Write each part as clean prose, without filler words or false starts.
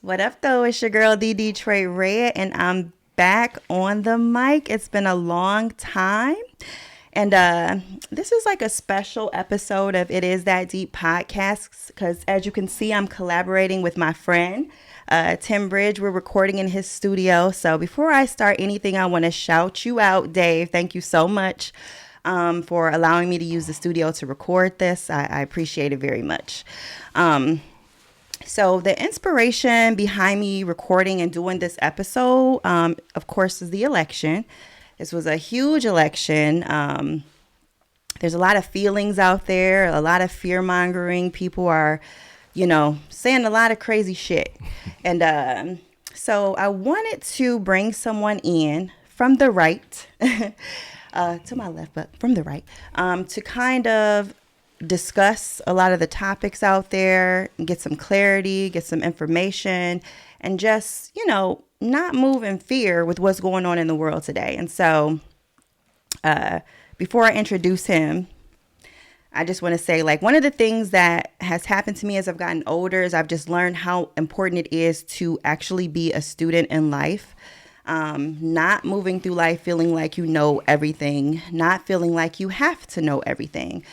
What up, though? It's your girl, D Detroit Red, and I'm back on the mic. It's been a long time. And this is like a special episode of It Is That Deep podcast because, as you can see, I'm collaborating with my friend, Tim Bridge. We're recording in his studio. So before I start anything, I want to shout you out, Dave. Thank you so much for allowing me to use the studio to record this. I appreciate it very much. So the inspiration behind me recording and doing this episode, of course, is the election. This was a huge election. There's a lot of feelings out there, a lot of fear mongering. People are, saying a lot of crazy shit. And so I wanted to bring someone in from the right, to my left, but from the right, to kind of discuss a lot of the topics out there and get some clarity, get some information, and just, not move in fear with what's going on in the world today. And so before I introduce him, I just want to say, one of the things that has happened to me as I've gotten older is I've just learned how important it is to actually be a student in life. Not moving through life feeling like you know everything, not feeling like you have to know everything,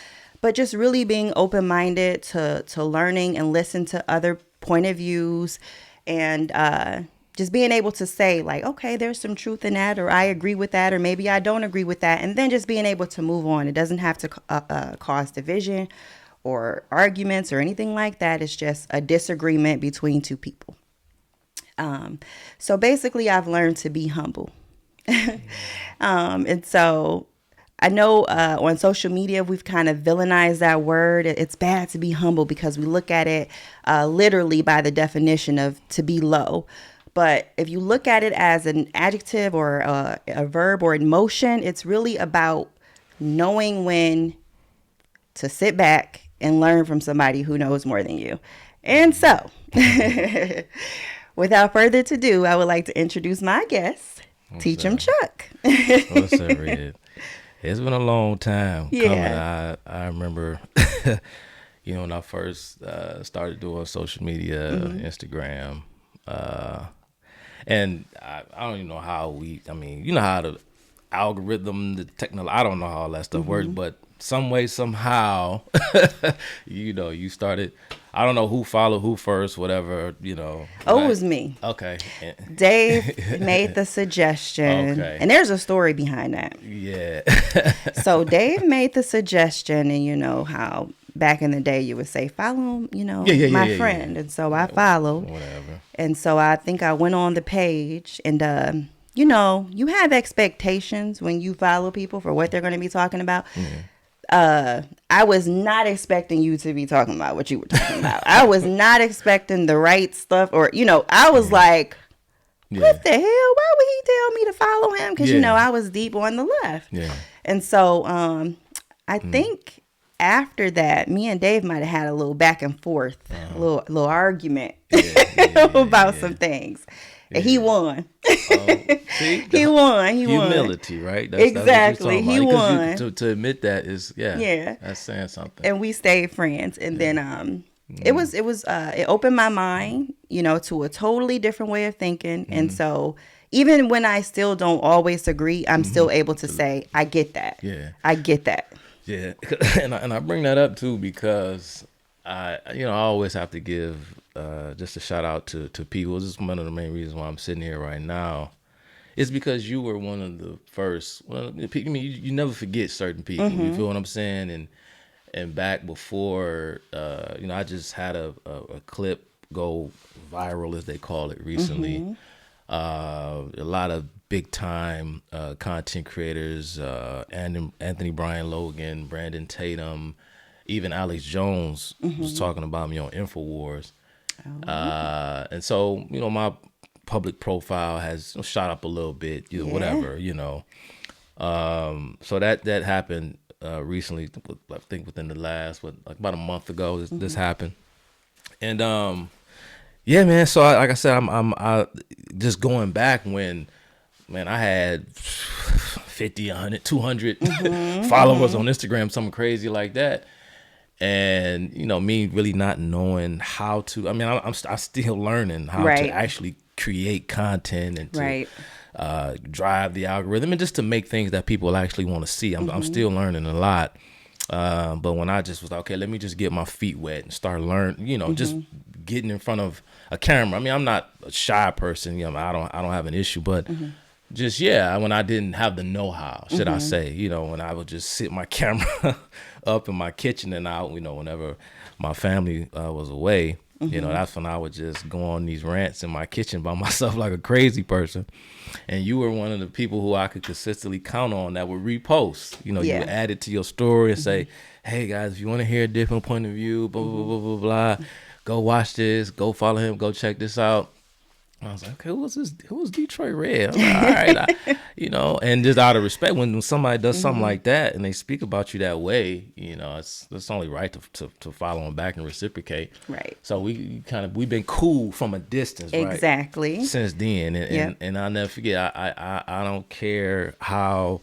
but just really being open-minded to learning and listen to other point of views, and just being able to say, okay, there's some truth in that, or I agree with that, or maybe I don't agree with that, and then just being able to move on. It doesn't have to cause division or arguments or anything like that. It's just a disagreement between two people. So basically, I've learned to be humble. And so I know on social media, we've kind of villainized that word. It's bad to be humble because we look at it literally by the definition of to be low. But if you look at it as an adjective or a verb or emotion, it's really about knowing when to sit back and learn from somebody who knows more than you. And so, without further ado, I would like to introduce my guest, Teach him Chuck. What's up, Red? It's been a long time coming. I remember, when I first started doing social media, Instagram, and I don't even know how how the algorithm, the technology, I don't know how all that stuff works, but some way, somehow, you started. I don't know who followed who first, whatever, Oh, it was me. Okay. Dave made the suggestion. Okay. And there's a story behind that. Yeah. So Dave made the suggestion, and how back in the day you would say, follow, my friend. Yeah. And so I followed. Whatever. And so I think I went on the page and, you have expectations when you follow people for what they're going to be talking about. Mm-hmm. I was not expecting you to be talking about what you were talking about. I was not expecting the right stuff, or I was like, what the hell? Why would he tell me to follow him? Because I was deep on the left. Yeah. And so I think after that, me and Dave might have had a little back and forth, a little argument about some things. And he won. He won. Humility, right? Exactly. He won. To admit that is, that's saying something. And we stayed friends. And then it opened my mind, to a totally different way of thinking. And so even when I still don't always agree, I'm still able to say, I get that. Yeah. I get that. Yeah. And I bring that up too because I always have to give just a shout out to people. This is one of the main reasons why I'm sitting here right now. It's because you were one of the first. You never forget certain people. You feel what I'm saying? And back before, I just had a clip go viral, as they call it, recently. A lot of big time content creators, Anthony Brian Logan, Brandon Tatum, even Alex Jones was talking about me on InfoWars. And so, my public profile has shot up a little bit, whatever, So that happened recently, I think within the last, about a month ago, this happened. And, man, so like I said, I'm just going back when, man, I had 50, 100, 200 followers on Instagram, something crazy like that. And me really not knowing how to. I mean, I'm still learning how to actually create content and to drive the algorithm and just to make things that people actually want to see. I'm still learning a lot. But when I just was like, okay, let me just get my feet wet and start learning, just getting in front of a camera. I mean, I'm not a shy person. I don't have an issue, but just when I didn't have the know-how, should I say, when I would just sit my camera up in my kitchen and out, whenever my family was away, that's when I would just go on these rants in my kitchen by myself like a crazy person. And you were one of the people who I could consistently count on that would repost. You would add it to your story and say, hey guys, if you want to hear a different point of view, blah, blah, blah, blah, blah, go watch this, go follow him, go check this out. I was like, okay, who was Detroit Red? I'm like, all right, and just out of respect, when somebody does something like that and they speak about you that way, it's only right to follow them back and reciprocate. Right. So we've been cool from a distance, right? Exactly. Since then, and I'll never forget. I don't care how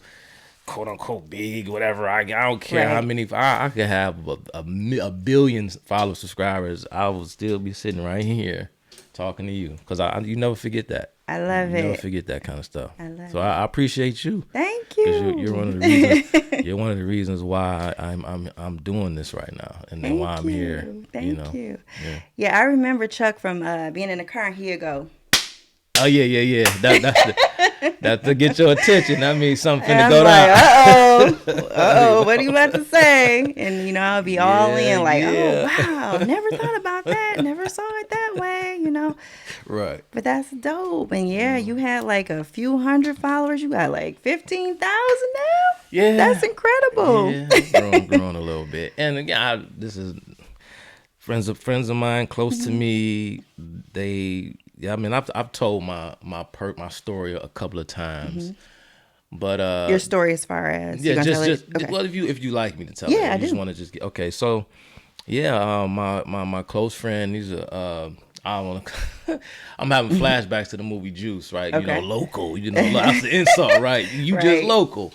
quote unquote big, whatever. I don't care how many. I could have a billion follow subscribers. I will still be sitting right here talking to you, because you never forget that. I love it. Never forget that kind of stuff. I love it. I appreciate you. Thank you. Because you're one of the reasons. You're one of the reasons why I'm doing this right now, and then why I'm here. Thank you. Yeah, I remember Chuck from being in the car, and he'd go, oh yeah. That's to get your attention. That means something to go down. Uh-oh, what are you about to say? And I'll be all in like, oh wow, never thought about that, never saw it that way, Right. But that's dope. And you had like a few hundred followers. You got like 15,000 now. Yeah, that's incredible. Yeah, grown a little bit. And again, this is friends of mine close to me. I've told my story a couple of times, but your story as far as well, if you like me to tell it, I just want to just get okay. So my close friend, he's I'm having flashbacks to the movie Juice, right? Okay. Local, that's the insult, right? You just local.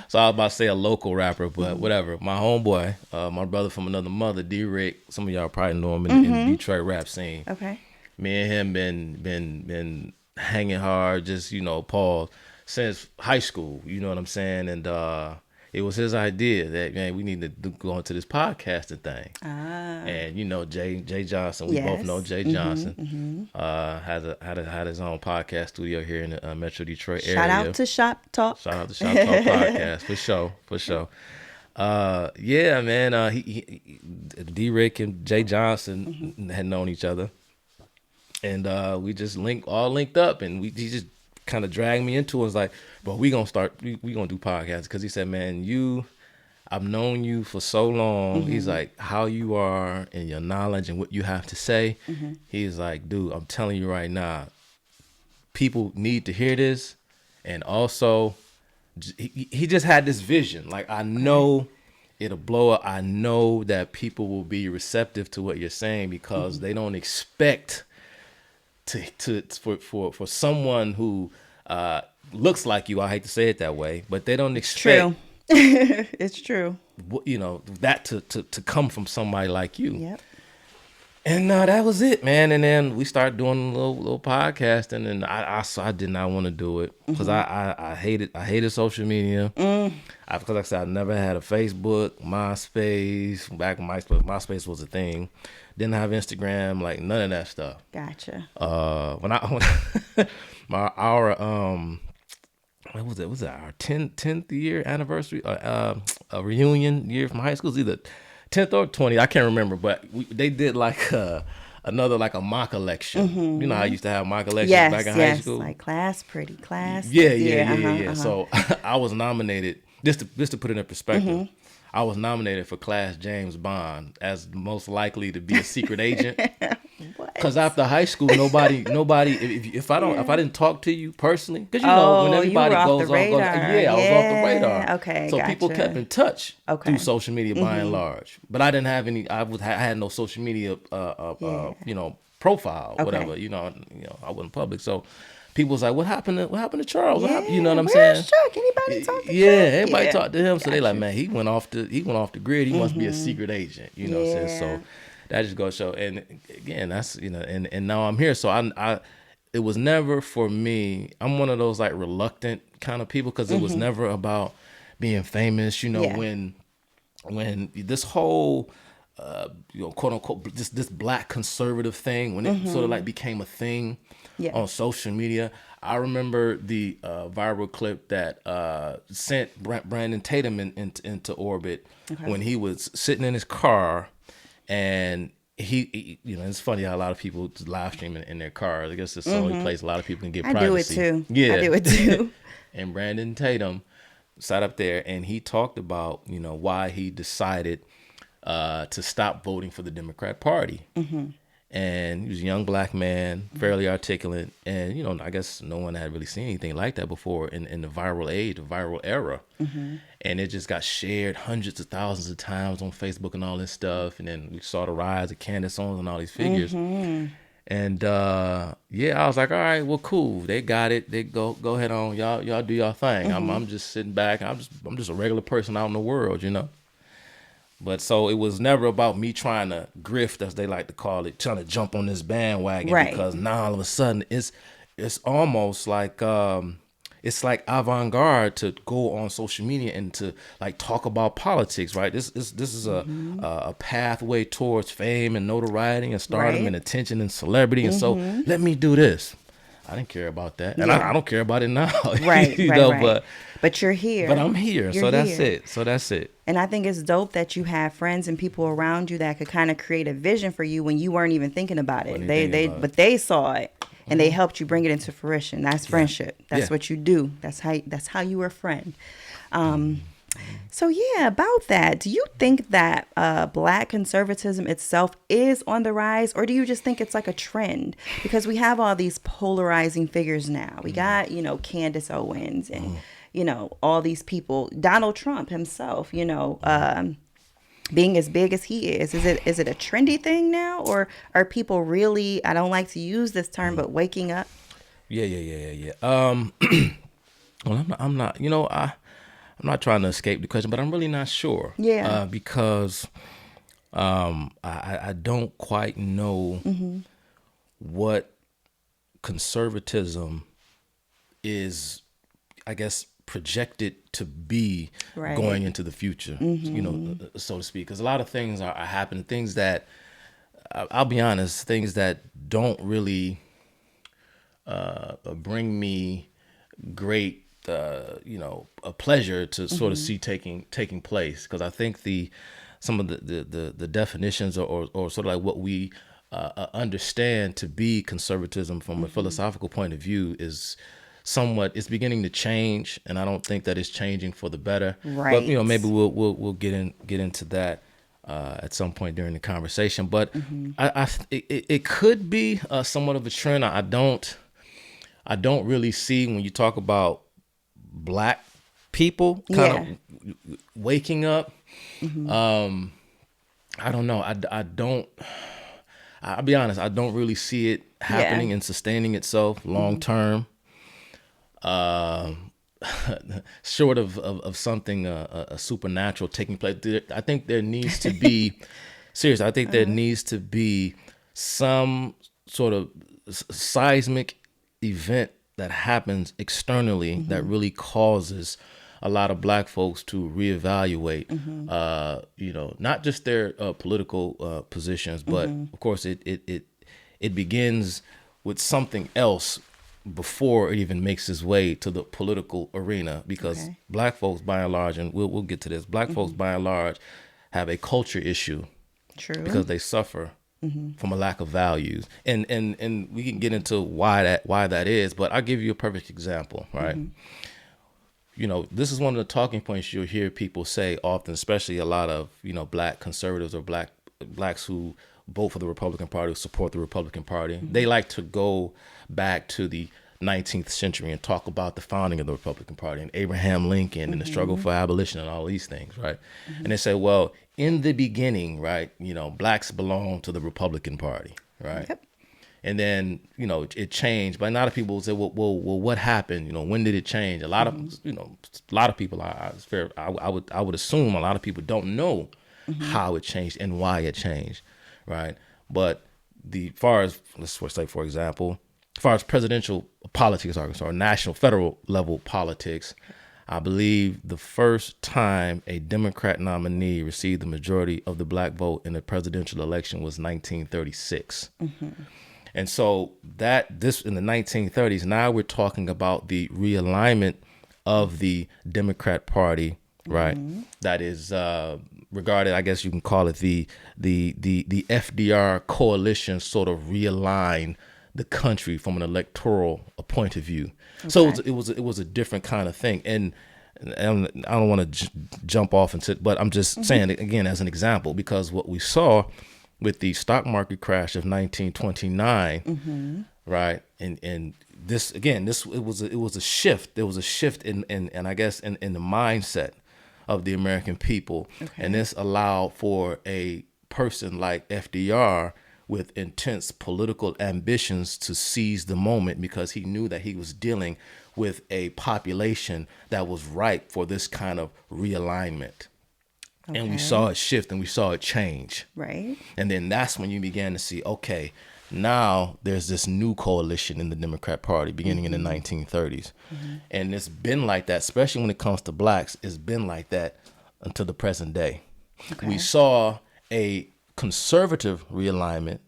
So I was about to say a local rapper, but whatever. My homeboy, my brother from another mother, D-Rick. Some of y'all probably know him in the Detroit rap scene. Okay. Me and him been hanging hard, just Paul, since high school. You know what I'm saying? And it was his idea that, man, we need to go into this podcasting thing. And Jay Johnson, we both know Jay Johnson. Had his own podcast studio here in the Metro Detroit area. Shout out to Shop Talk. Shout out to Shop Talk podcast for sure. Man. He D-Rick and Jay Johnson had known each other. And we just linked up, and he just kind of dragged me into it. Was like, bro, we gonna do podcasts, because he said, man, I've known you for so long. He's like, how you are and your knowledge and what you have to say. He's like, dude, I'm telling you right now, people need to hear this. And also, he just had this vision. Like, I know it'll blow up. I know that people will be receptive to what you're saying, because they don't expect for someone who looks like you. I hate to say it that way, but they don't expect. It's true. That to come from somebody like you. Yep. And that was it, man. And then we started doing a little podcasting, and I did not want to do it, because I hated social media. Because like I said, I never had a Facebook, MySpace. Back when MySpace was a thing. Didn't have Instagram, like none of that stuff. Gotcha. When what was it? Was it our 10th year anniversary? A reunion year from high school? It was either 10th or 20th. I can't remember, but they did like another, like a mock election. You know how I used to have mock elections back in high school? Like class, pretty class. Yeah. So I was nominated, just to put it in perspective. I was nominated for Class James Bond as most likely to be a secret agent. Because after high school, nobody. If I didn't talk to you personally, because when everybody goes off, I was off the radar. Okay, so gotcha. people kept in touch through social media by and large. But I didn't have any. I had no social media, profile, whatever. I wasn't public. So people was like, what happened to Charles? What happened? You know Yeah, what I'm where's saying? Chuck? Anybody talk to Chuck? Yeah, everybody Yeah. talked to him. So they like, Gotcha. man, he went off the grid. He must be a secret agent. You know what I'm saying? Yeah. So that just goes to show. And again, that's, you know, and now I'm here. So I it was never for me. I'm one of those like reluctant kind of people, because it was never about being famous. You know, Yeah. when this whole you know, quote unquote, this black conservative thing, when it sort of like became a thing Yeah. on social media. I remember the viral clip that sent Brandon Tatum into orbit when he was sitting in his car, and he, you know, it's funny how a lot of people live stream in their cars. I guess it's the only place a lot of people can get privacy. I do it too. Yeah, I do it too. And Brandon Tatum sat up there and he talked about, you know, why he decided to stop voting for the Democrat Party. And he was a young black man, fairly articulate, and, you know, I guess no one had really seen anything like that before in the viral age, the viral era. And it just got shared hundreds of thousands of times on Facebook and all this stuff. And then we saw the rise of Candace Owens and all these figures. And yeah, I was like, all right, well, cool. They got it. They go ahead on. Y'all do y'all thing. I'm just sitting back. I'm just a regular person out in the world, you know. But so it was never about me trying to grift, as they like to call it, trying to jump on this bandwagon. Right. Because now all of a sudden it's almost like it's like avant-garde to go on social media and to like talk about politics, right? This is a pathway towards fame and notoriety and stardom Right. and attention and celebrity. And so let me do this. I didn't care about that, and Yeah. I don't care about it now. Right. you right. know, right. But you're here. but I'm here, You're so that's here. it. So that's it. And I think it's dope that you have friends and people around you that could kind of create a vision for you when you weren't even thinking about it. But they saw it and they helped you bring it into fruition. That's friendship. That's Yeah. what you do. That's how you were a friend. So yeah, about that, do you think that black conservatism itself is on the rise, or do you just think it's like a trend? Because we have all these polarizing figures now. We got, you know, Candace Owens and you know, all these people, Donald Trump himself, you know, being as big as he is it a trendy thing now, or are people really, I don't like to use this term, but waking up? Yeah. Well, I'm not. You know, I'm not trying to escape the question, but I'm really not sure. Yeah. Because I don't quite know what conservatism is, I guess, projected to be Right. going into the future, you know, so to speak. Because a lot of things are happening, things that, I'll be honest, things that don't really bring me great, you know, a pleasure to sort of see taking place. Because I think some of the definitions or sort of like what we understand to be conservatism from a philosophical point of view is somewhat, it's beginning to change, and I don't think that it's changing for the better. Right. But you know, maybe we'll get into that at some point during the conversation. But it could be somewhat of a trend. I don't really see, when you talk about black people kind of waking up. I don't know. I'll be honest, I don't really see it happening and sustaining itself long term. Short of something a supernatural taking place. I think there needs to be seriously, I think there needs to be some sort of seismic event that happens externally that really causes a lot of black folks to reevaluate, you know, not just their political positions, but of course it begins with something else before it even makes its way to the political arena. Because black folks, by and large, and we'll get to this, black folks by and large have a culture issue. True. Because they suffer from a lack of values, and we can get into why that is. But I'll give you a perfect example, right? You know, this is one of the talking points you'll hear people say often, especially a lot of, you know, black conservatives or blacks who vote for the Republican Party, who support the Republican Party. They like to go back to the 19th century and talk about the founding of the Republican Party and Abraham Lincoln and the struggle for abolition and all these things, right? And they say, well, in the beginning, right, you know, blacks belong to the Republican Party, right? Yep. And then, it changed. But a lot of people say, well, what happened? When did it change? A lot of, a lot of people, I would assume a lot of people don't know how it changed and why it changed, right? But far as, let's say, for example, as far as presidential politics are concerned, national, federal level politics, I believe the first time a Democrat nominee received the majority of the black vote in a presidential election was 1936. And so this in the 1930s, now we're talking about the realignment of the Democrat Party, right? That is regarded, I guess you can call it the FDR coalition, sort of realign the country from an electoral point of view. Okay. So it was a different kind of thing. And I don't want to jump off into, but I'm just saying it again as an example, because what we saw with the stock market crash of 1929, right? And this again, it was a shift. There was a shift in I guess in the mindset of the American people, and this allowed for a person like FDR with intense political ambitions to seize the moment, because he knew that he was dealing with a population that was ripe for this kind of realignment. Okay. And we saw it shift and we saw it change. Right. And then that's when you began to see, okay, now there's this new coalition in the Democrat Party beginning in the 1930s. And it's been like that, especially when it comes to blacks, it's been like that until the present day. Okay. We saw a conservative realignment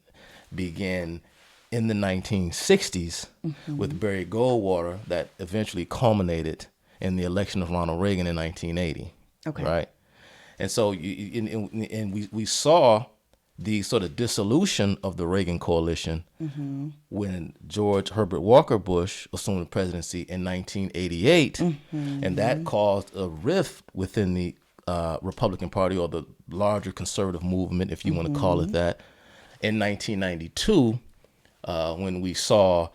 begin in the 1960s with Barry Goldwater, that eventually culminated in the election of Ronald Reagan in 1980. Okay. Right. And so we saw the sort of dissolution of the Reagan Coalition when George Herbert Walker Bush assumed the presidency in 1988. And that caused a rift within the Republican Party, or the larger conservative movement, if you want to call it that, in 1992, when we saw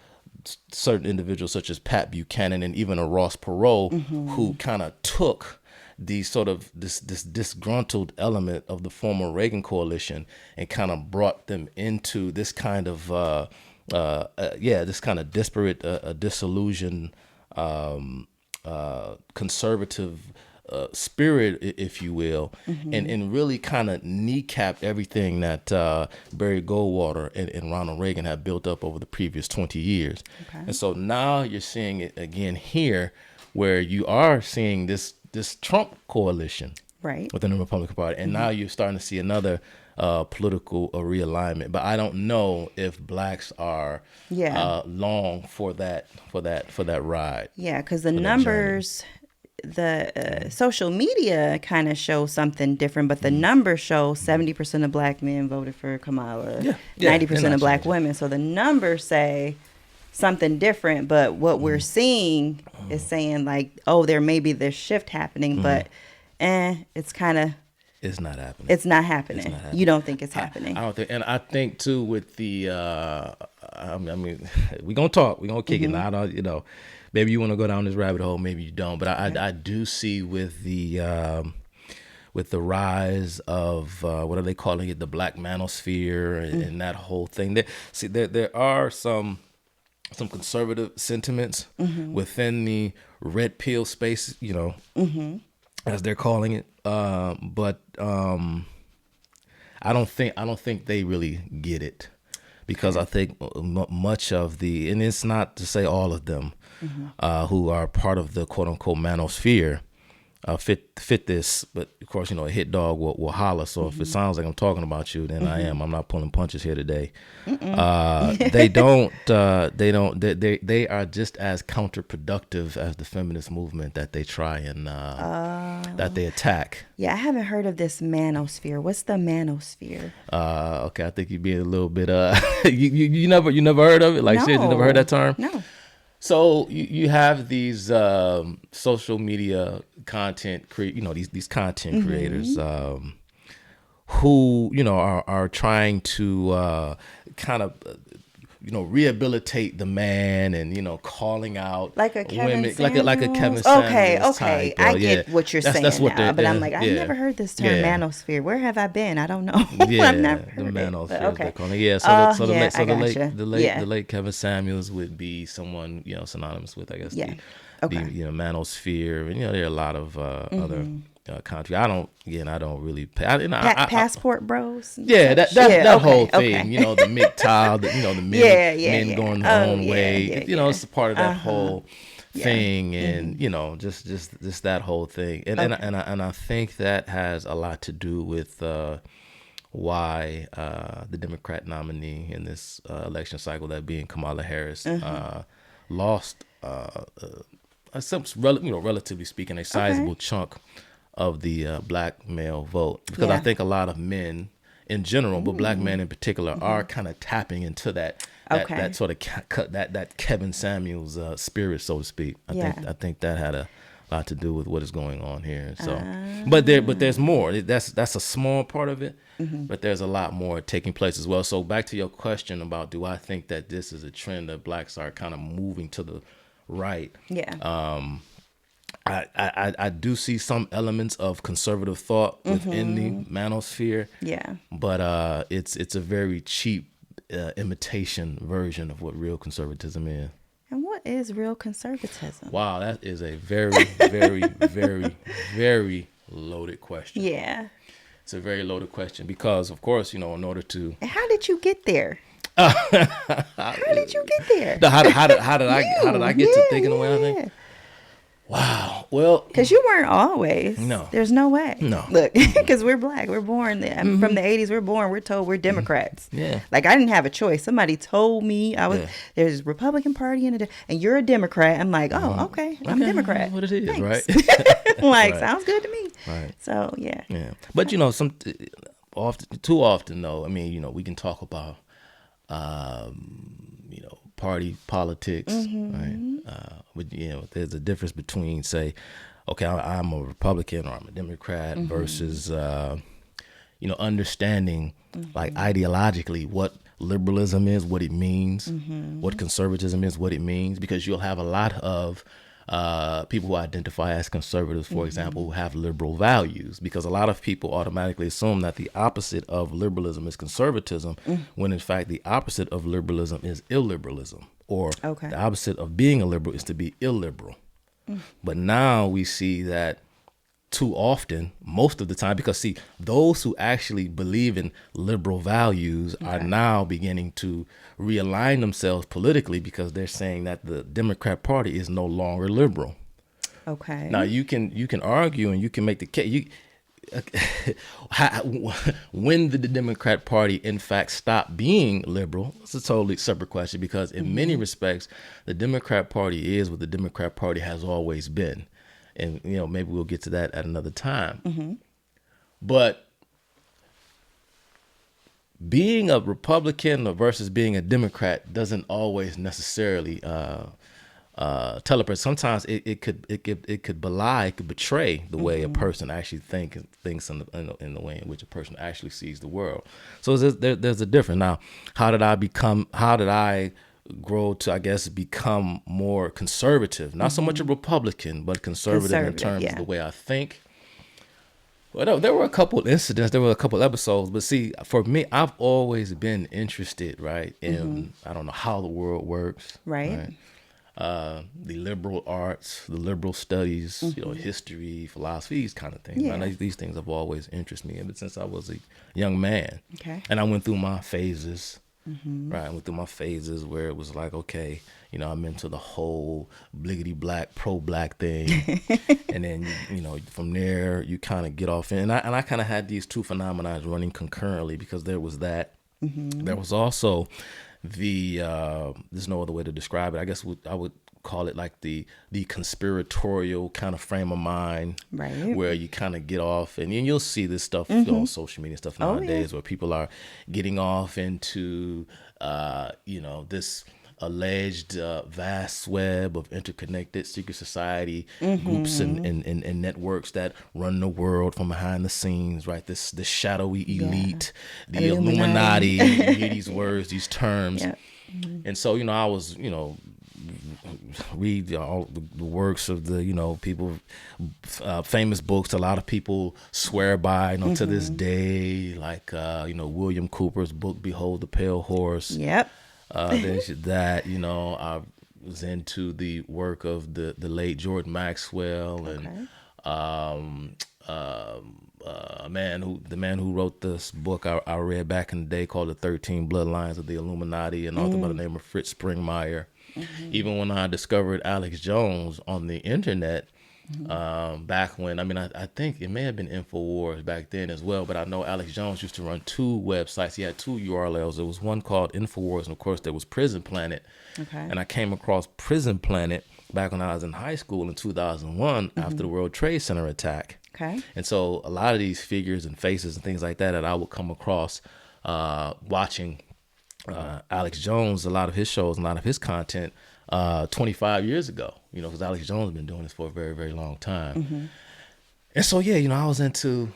certain individuals such as Pat Buchanan and even a Ross Perot, who kind of took the sort of this disgruntled element of the former Reagan coalition and kind of brought them into this kind of this kind of disparate, disillusioned, conservative spirit, if you will, and really kind of kneecapped everything that Barry Goldwater and Ronald Reagan had built up over the previous 20 years. Okay. And so now you're seeing it again here, where you are seeing this Trump coalition within the Republican Party. And now you're starting to see another political realignment. But I don't know if blacks are long for that ride. Yeah, because the numbers, the social media kind of show something different, but the numbers show 70% of black men voted for Kamala, 90% of black women. So the numbers say something different, but what we're seeing is saying like, oh, there may be this shift happening, but it's kind of, it's not happening. It's not happening. You don't think it's happening? I don't think, and I think too with the, I mean, we're gonna talk, we're gonna kick it. Now, I don't, maybe you want to go down this rabbit hole, maybe you don't, but I do see with the rise of what are they calling it, the black manosphere and that whole thing. There are some conservative sentiments within the red pill space, as they're calling it. But I don't think they really get it, because I think much of and it's not to say all of them, who are part of the quote unquote manosphere, fit this, but of course, a hit dog will holler. So if it sounds like I'm talking about you, then I am. I'm not pulling punches here today. They are just as counterproductive as the feminist movement that they try and that they attack. Yeah, I haven't heard of this manosphere. What's the manosphere? Okay, I think you'd be a little bit you never heard of it? Like, seriously, you never heard that term? No. So you have these social media content these content creators who are trying to kind of rehabilitate the man and, calling out like a Kevin women, Samuels? like a Kevin Samuels Okay. type. I get what you're saying what now, but I'm like, I've never heard this term manosphere. Where have I been? I don't know. Yeah, I've never heard the manosphere. Okay. They're calling it. Yeah, the late Kevin Samuels would be someone synonymous with, I guess, the manosphere, and there are a lot of other country. I don't really pay. Passport bros. Yeah, that whole thing. The MGTOW, the men going their own way. It's a part of that whole thing, and just that whole thing, and I think that has a lot to do with why the Democrat nominee in this election cycle, that being Kamala Harris, lost relatively speaking, a sizable chunk of the black male vote, because I think a lot of men in general, but black men in particular, are kind of tapping into that sort of that Kevin Samuels spirit, so to speak. I think that had a lot to do with what is going on here. So, but there's more. That's a small part of it, but there's a lot more taking place as well. So back to your question about, do I think that this is a trend that blacks are kind of moving to the right? Yeah. I do see some elements of conservative thought within the manosphere. Yeah. But it's a very cheap imitation version of what real conservatism is. And what is real conservatism? Wow, that is a very, very, very, very loaded question. Yeah. It's a very loaded question because, of course, in order to... And how did you get there? How did you get there? How did I get to thinking the way I think? Wow. Well, because you weren't always. No. There's no way. No. Look, because we're black. We're born from the 80s. We're told we're Democrats. Yeah. Like, I didn't have a choice. Somebody told me there's Republican Party and you're a Democrat. I'm like, oh, okay. I'm a Democrat. What it is, Thanks. right? Like, sounds good to me. Right. So, yeah. Yeah. But, too often, though, I mean, we can talk about, party politics, right? But there's a difference between, say, okay, I'm a Republican or I'm a Democrat versus, understanding like ideologically what liberalism is, what it means, what conservatism is, what it means, because you'll have a lot of people who identify as conservatives, for example, who have liberal values, because a lot of people automatically assume that the opposite of liberalism is conservatism, when in fact the opposite of liberalism is illiberalism, or the opposite of being a liberal is to be illiberal. But now we see that too often, most of the time, because see, those who actually believe in liberal values are now beginning to realign themselves politically, because they're saying that the Democrat Party is no longer liberal. Okay. Now you can argue and you can make the case. When did the Democrat Party in fact stop being liberal? It's a totally separate question, because in many respects, the Democrat Party is what the Democrat Party has always been. And, maybe we'll get to that at another time. But being a Republican versus being a Democrat doesn't always necessarily tell a person. Sometimes it could betray the way a person actually thinks in the way in which a person actually sees the world. So there's a difference. Now, how did I grow to, I guess, become more conservative? Not so much a Republican, but conservative in terms of the way I think. Well, there were a couple incidents, there were a couple episodes, but see, for me, I've always been interested, right, in, I don't know, how the world works. Right. The liberal arts, the liberal studies, history, philosophy, these kind of things. Yeah. These things have always interested me ever since I was a young man. Okay. And I went through my phases. Right, I went through my phases where it was like, okay, I'm into the whole bliggity black, pro-black thing, and then from there you kind of get off in, and I kind of had these two phenomena running concurrently, because there was that, there was also the there's no other way to describe it. I guess I would call it like the conspiratorial kind of frame of mind, right, where you kind of get off, and you'll see this stuff on social media stuff nowadays, where people are getting off into this alleged vast web of interconnected secret society groups and networks that run the world from behind the scenes, right? This shadowy elite, the Illuminati. You hear these words, these terms. And so, I was, read all the works of the, people, famous books. A lot of people swear by, to this day, like, William Cooper's book, Behold the Pale Horse. Yep. There's that, I was into the work of the late Jordan Maxwell and the man who wrote this book I read back in the day called The 13 Bloodlines of the Illuminati, an author by the name of Fritz Springmeier. Even when I discovered Alex Jones on the internet, back when, I think it may have been InfoWars back then as well, but I know Alex Jones used to run two websites. He had two URLs. There was one called InfoWars, and of course there was Prison Planet. And I came across Prison Planet back when I was in high school in 2001 after the World Trade Center attack. And so a lot of these figures and faces and things like that I would come across watching Alex Jones, a lot of his shows, a lot of his content 25 years ago, because Alex Jones has been doing this for a very, very long time. And so, I was into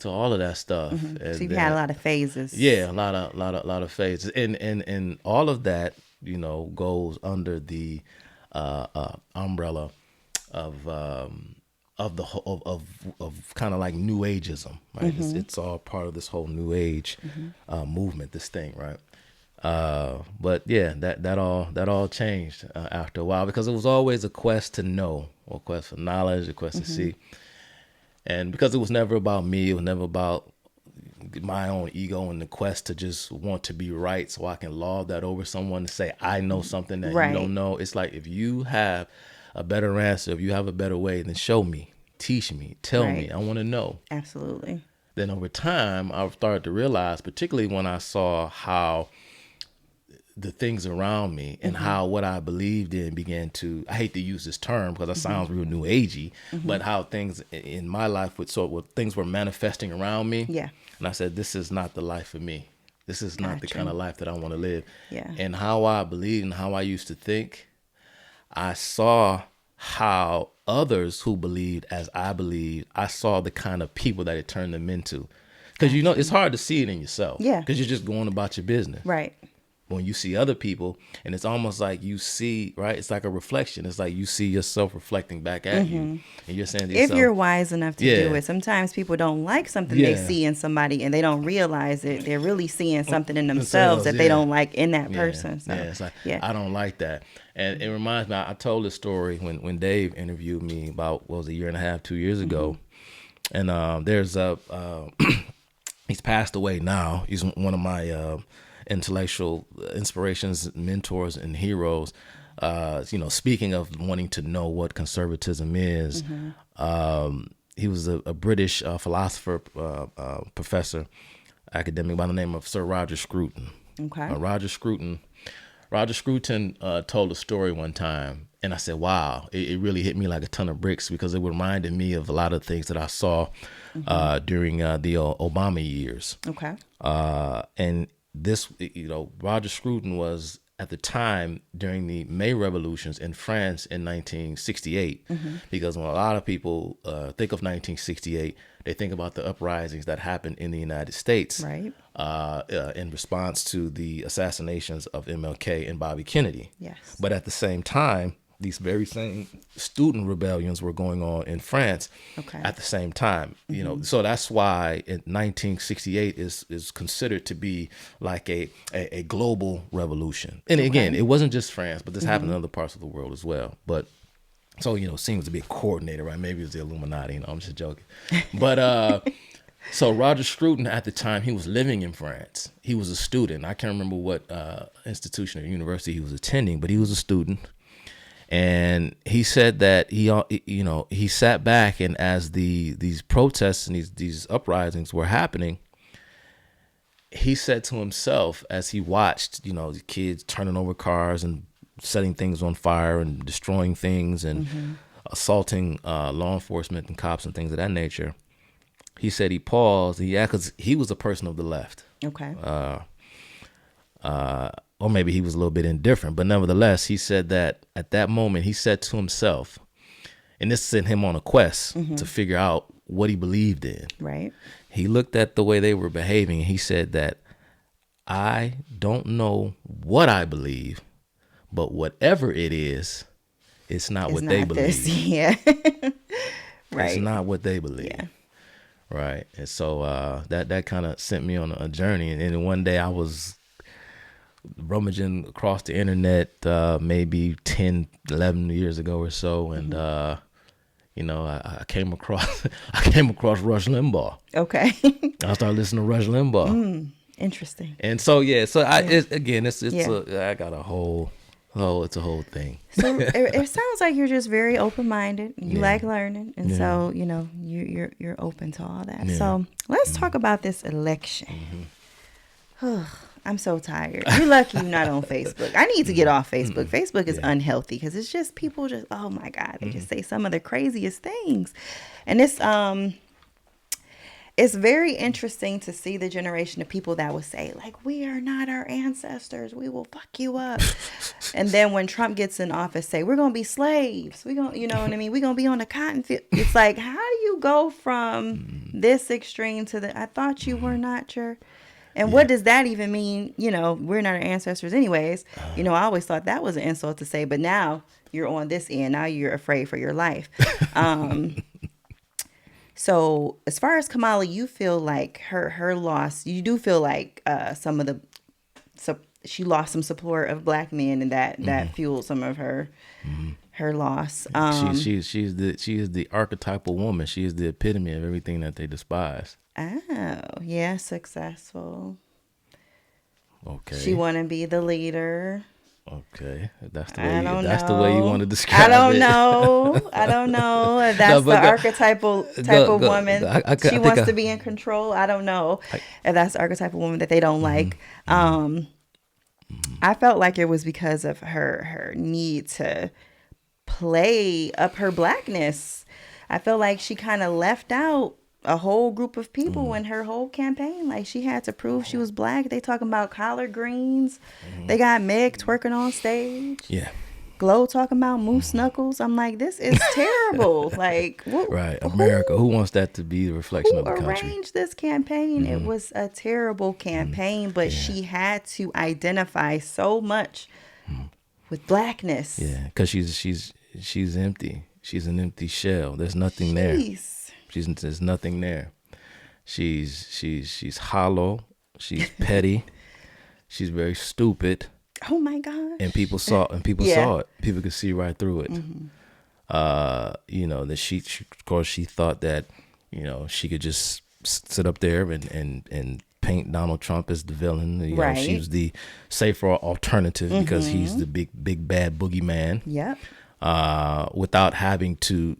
all of that stuff. And so you've had a lot of phases. Yeah, a lot of phases. And all of that, goes under the umbrella of the whole of kind of like New Ageism, right? It's all part of this whole New Age movement, this thing, right? But yeah, that all changed after a while, because it was always a quest to know, or a quest for knowledge, a quest to see, and because it was never about me, it was never about my own ego and the quest to just want to be right, so I can lord that over someone to say I know something that you don't know. It's like, if you have a better answer, if you have a better way, then show me, teach me, tell me. I want to know. Absolutely. Then over time, I started to realize, particularly when I saw how the things around me and how what I believed in began to, I hate to use this term because it sounds real new agey, but how things in my life things were manifesting around me. Yeah. And I said, this is not the life for me. This is not the kind of life that I want to live. Yeah. And how I believed and how I used to think, I saw how others who believed as I believed, I saw the kind of people that it turned them into. Because, it's hard to see it in yourself. Yeah. Because you're just going about your business. Right. When you see other people, and it's almost like you see, right? It's like a reflection. It's like you see yourself reflecting back at you. And you're saying to yourself, if you're wise enough to do it. Sometimes people don't like something they see in somebody, and they don't realize it. They're really seeing something in themselves that they don't like in that person. So, it's like, I don't like that. And it reminds me, I told this story when Dave interviewed me about, a year and a half, 2 years ago. And there's he's passed away now. He's one of my intellectual inspirations, mentors, and heroes. Speaking of wanting to know what conservatism is, he was a British philosopher, professor, academic by the name of Sir Roger Scrutin. Okay. Roger Scrutin told a story one time, and I said, wow, it really hit me like a ton of bricks, because it reminded me of a lot of things that I saw during the Obama years. Okay. And this, Roger Scrutin was at the time during the May revolutions in France in 1968, because when a lot of people think of 1968, they think about the uprisings that happened in the United States, right? In response to the assassinations of MLK and Bobby Kennedy. Yes. But at the same time, these very same student rebellions were going on in France at the same time. So that's why in 1968 is considered to be like a global revolution. And again, it wasn't just France, but this happened in other parts of the world as well. But so, it seems to be coordinated, right? Maybe it's the Illuminati, I'm just joking. But so Roger Scrutin at the time, he was living in France. He was a student. I can't remember what institution or university he was attending, but he was a student. And he said that he sat back, and as these protests and these uprisings were happening, he said to himself, as he watched, the kids turning over cars and setting things on fire and destroying things and assaulting law enforcement and cops and things of that nature, he said he paused. Because he was a person of the left. Okay. Or maybe he was a little bit indifferent, but nevertheless, he said that at that moment, he said to himself, and this sent him on a quest to figure out what he believed in. Right. He looked at the way they were behaving, and he said that I don't know what I believe, but whatever it is, it's not what they believe. Yeah. Right. It's not what they believe. Yeah. Right. And so that kind of sent me on a journey. And then one day I was rummaging across the internet maybe 10, 11 years ago or so. And, I came across Rush Limbaugh. Okay. I started listening to Rush Limbaugh. Interesting. And so, I got a whole thing. So it sounds like you're just very open-minded. You like learning, and so you're open to all that. Yeah. So let's talk about this election. I'm so tired. You're lucky you're not on Facebook. I need to get off Facebook. Facebook is unhealthy because it's just people just, oh my God, they just say some of the craziest things, and it's very interesting to see the generation of people that would say, like, we are not our ancestors. We will fuck you up. And then when Trump gets in office, say, we're going to be slaves. We're going to, you know what I mean? We're going to be on the cotton field. It's like, how do you go from this extreme to I thought you were not your... And what does that even mean? We're not our ancestors anyways. I always thought that was an insult to say, but now you're on this end. Now you're afraid for your life. So as far as Kamala, you feel like her loss, you do feel like she lost some support of black men, and that fueled some of her loss. She is the archetypal woman. She is the epitome of everything that they despise. Oh, yeah, successful. Okay. She want to be the leader. Okay, that's the way you want to describe it. I don't know if that's the archetypal type of woman. She wants to be in control. I don't know if that's the archetypal woman that they don't like. I felt like it was because of her need to play up her blackness. I feel like she kind of left out a whole group of people in her whole campaign. Like, she had to prove she was black. They talking about collard greens. They got Meg twerking on stage. Yeah. Glow talking about moose knuckles. I'm like, this is terrible. Like, right, America. Who wants that to be the reflection of the country? Who arranged this campaign? It was a terrible campaign, but she had to identify so much with blackness. Yeah, because she's empty. She's an empty shell. There's nothing there. There's nothing there. She's hollow. She's petty. She's very stupid. Oh my gosh. And people saw it. People could see right through it. That she of course she thought that, she could just sit up there and paint Donald Trump as the villain. Right. She was the safer alternative because he's the big bad boogeyman. Yep. Without having to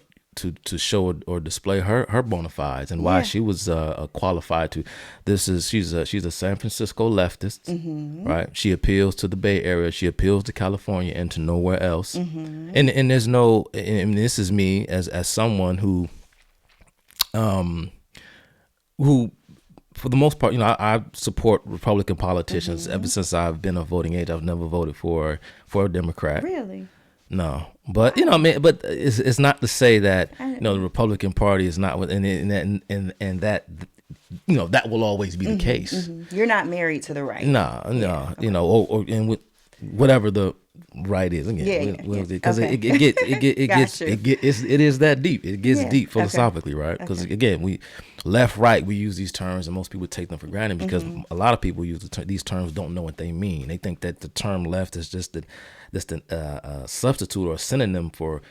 show or display her bona fides and why she was qualified to. She's a San Francisco leftist, right? She appeals to the Bay Area, she appeals to California and to nowhere else. And there's no, and this is me as someone who for the most part, I support Republican politicians. Ever since I've been of voting age, I've never voted for a Democrat. Really? No, but but it's not to say that the Republican Party is not with, and that that will always be the case. You're not married to the right. No, okay. Or with whatever the right is again, because it is that deep. It gets deep philosophically, right? Because again, we left, right, we use these terms, and most people take them for granted because a lot of people use these terms don't know what they mean. They think that the term left is just a substitute or a synonym for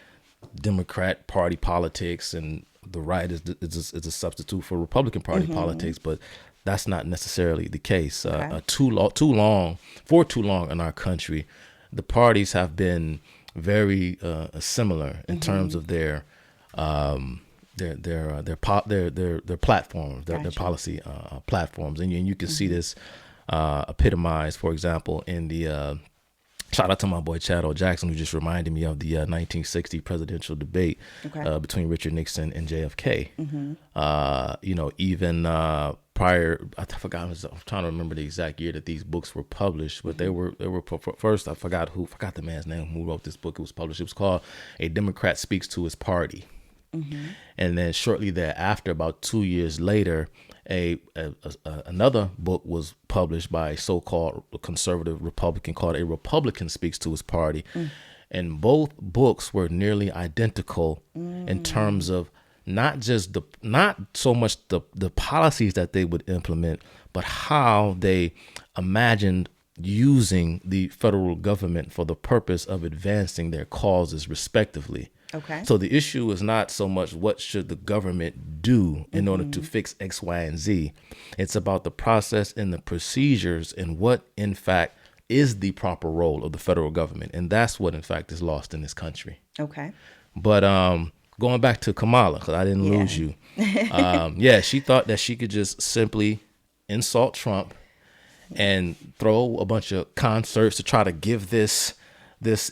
Democrat Party politics, and the right is a substitute for Republican Party politics, but that's not necessarily the case. For too long in our country, the parties have been very similar in terms of their platforms, their policy platforms, and you can see this epitomized, for example, in the shout out to my boy Chad O. Jackson, who just reminded me of the 1960 presidential debate between Richard Nixon and JFK. Even prior, I'm trying to remember the exact year that these books were published, but they were first. I forgot the man's name who wrote this book. It was published. It was called "A Democrat Speaks to His Party." And then shortly thereafter, about 2 years later, another book was published by a so-called conservative Republican called A Republican Speaks to His Party. And both books were nearly identical in terms of not so much the policies that they would implement, but how they imagined using the federal government for the purpose of advancing their causes respectively. Okay. So the issue is not so much what should the government do in order to fix X, Y, and Z. It's about the process and the procedures and what, in fact, is the proper role of the federal government. And that's what, in fact, is lost in this country. Okay. But going back to Kamala, because I didn't lose you. She thought that she could just simply insult Trump and throw a bunch of concerts to try to give this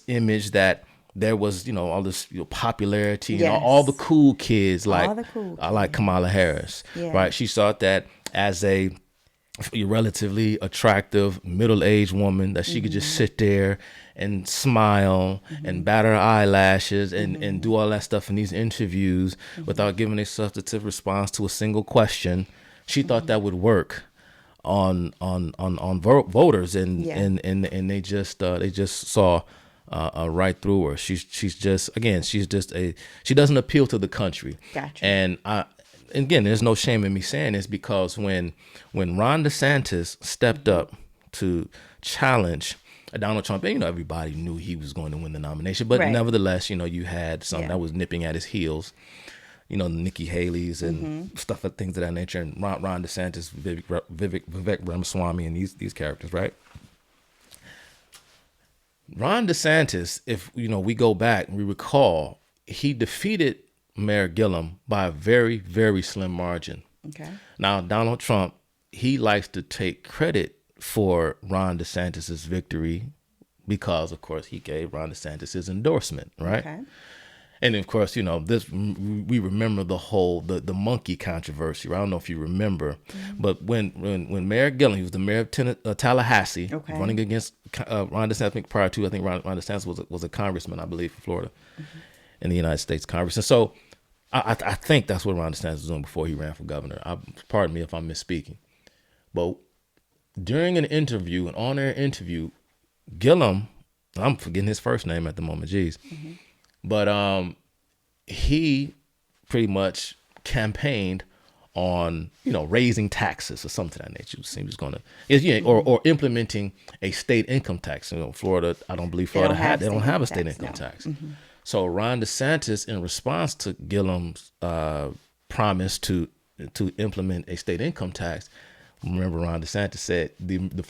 image that there was, all this popularity, and all the cool kids like Kamala Harris, right? She thought that as a relatively attractive middle-aged woman that she could just sit there and smile and bat her eyelashes and do all that stuff in these interviews without giving a substantive response to a single question. She thought that would work on voters, and they just saw right through her. She doesn't appeal to the country. Gotcha. And again, there's no shame in me saying this, because when Ron DeSantis stepped up to challenge Donald Trump, and everybody knew he was going to win the nomination, but nevertheless, you had some that was nipping at his heels, Nikki Haley's and stuff, things of that nature, and Ron DeSantis, Vivek Ramaswamy, and these characters, right? Ron DeSantis, if we go back and we recall, he defeated Mayor Gillum by a very, very slim margin. Okay. Now, Donald Trump, he likes to take credit for Ron DeSantis's victory because, of course, he gave Ron DeSantis his endorsement, right? Okay. And of course, we remember the monkey controversy. Right? I don't know if you remember, but when Mayor Gillum, he was the mayor of Tallahassee, running against Ron DeSantis. I think prior to, Ron DeSantis was a congressman, I believe, from Florida, in the United States Congress. And so I think that's what Ron DeSantis was doing before he ran for governor. Pardon me if I'm misspeaking. But during an on-air interview, Gillum, I'm forgetting his first name at the moment, but he pretty much campaigned on raising taxes or something of that nature. He was going to or implementing a state income tax. Florida, I don't believe Florida they don't have a state income tax. So Ron DeSantis, in response to Gillum's promise to implement a state income tax, remember Ron DeSantis said the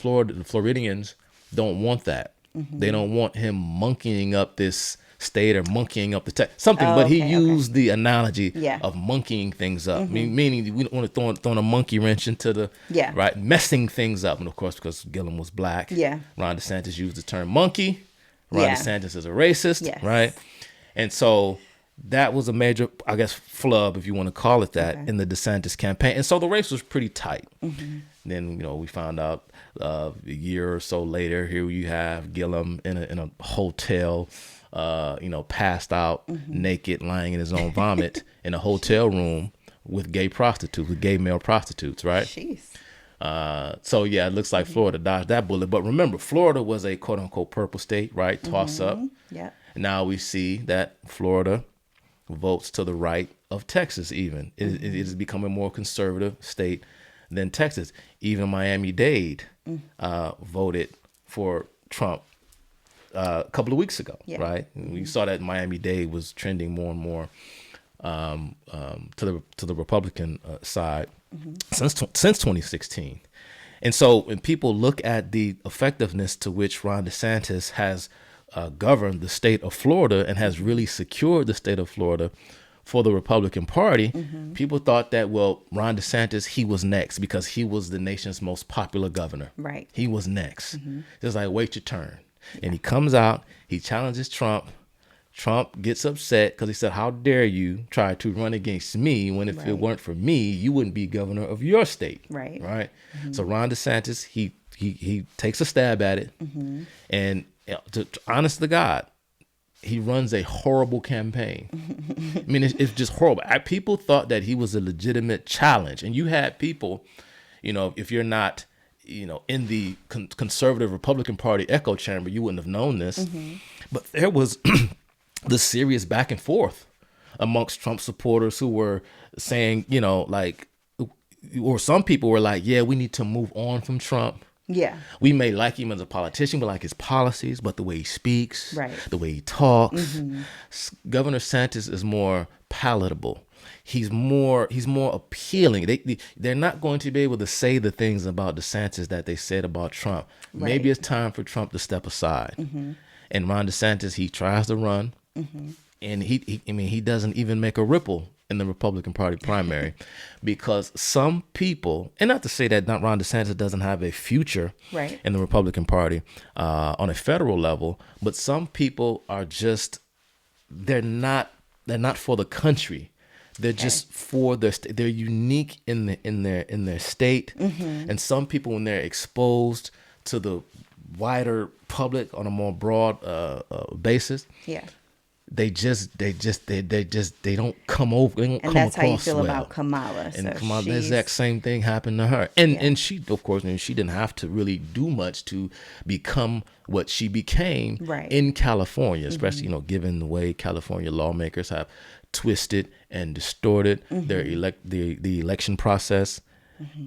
Floridians don't want that. They don't want him monkeying up this state or monkeying up the tax something. But he used the analogy of monkeying things up, meaning we don't want to throw a monkey wrench into the right, messing things up. And of course, because Gillum was black, Ron DeSantis used the term monkey. Ron DeSantis is a racist, right? And so that was a major, I guess, flub, if you want to call it that, in the DeSantis campaign. And so the race was pretty tight. Then, we found out a year or so later, here you have Gillum in a hotel, passed out, naked, lying in his own vomit in a hotel room with gay male prostitutes, right? Jeez. So, it looks like Florida dodged that bullet. But remember, Florida was a quote-unquote purple state, right? Toss up. Yeah. Now we see that Florida votes to the right of Texas even. It is becoming a more conservative state than Texas. Even Miami-Dade voted for Trump a couple of weeks ago, right? And we saw that Miami-Dade was trending more and more to the Republican side since 2016. And so when people look at the effectiveness to which Ron DeSantis has governed the state of Florida and has really secured the state of Florida for the Republican Party, people thought that, Ron DeSantis, he was next because he was the nation's most popular governor. Right. He was next. Just like, wait your turn. And he comes out, he challenges Trump. Trump gets upset because he said, how dare you try to run against me when if it weren't for me, you wouldn't be governor of your state. Right. Right. So Ron DeSantis, he takes a stab at it. And honest to God, he runs a horrible campaign. I mean, it's just horrible. People thought that he was a legitimate challenge, and you had people, if you're not, in the conservative Republican Party echo chamber, you wouldn't have known this, but there was the serious back and forth amongst Trump supporters who were saying, or some people were like, yeah, we need to move on from Trump. Yeah. We may like him as a politician, we like his policies, but the way he speaks, right, the way he talks, Governor DeSantis is more palatable. He's more appealing. They're not going to be able to say the things about DeSantis that they said about Trump. Right. Maybe it's time for Trump to step aside. And Ron DeSantis, he tries to run, and he doesn't even make a ripple in the Republican Party primary because some people, and not to say that not Ron DeSantis doesn't have a future right. in the Republican Party on a federal level, but some people are just, they're not for the country. They're just for their state. They're unique in their state. And some people, when they're exposed to the wider public on a more broad basis, they don't come over. They don't and come that's across how you feel well. About Kamala. And so Kamala, the exact same thing happened to her. And she, of course, she didn't have to really do much to become what she became in California, especially given the way California lawmakers have twisted and distorted the election process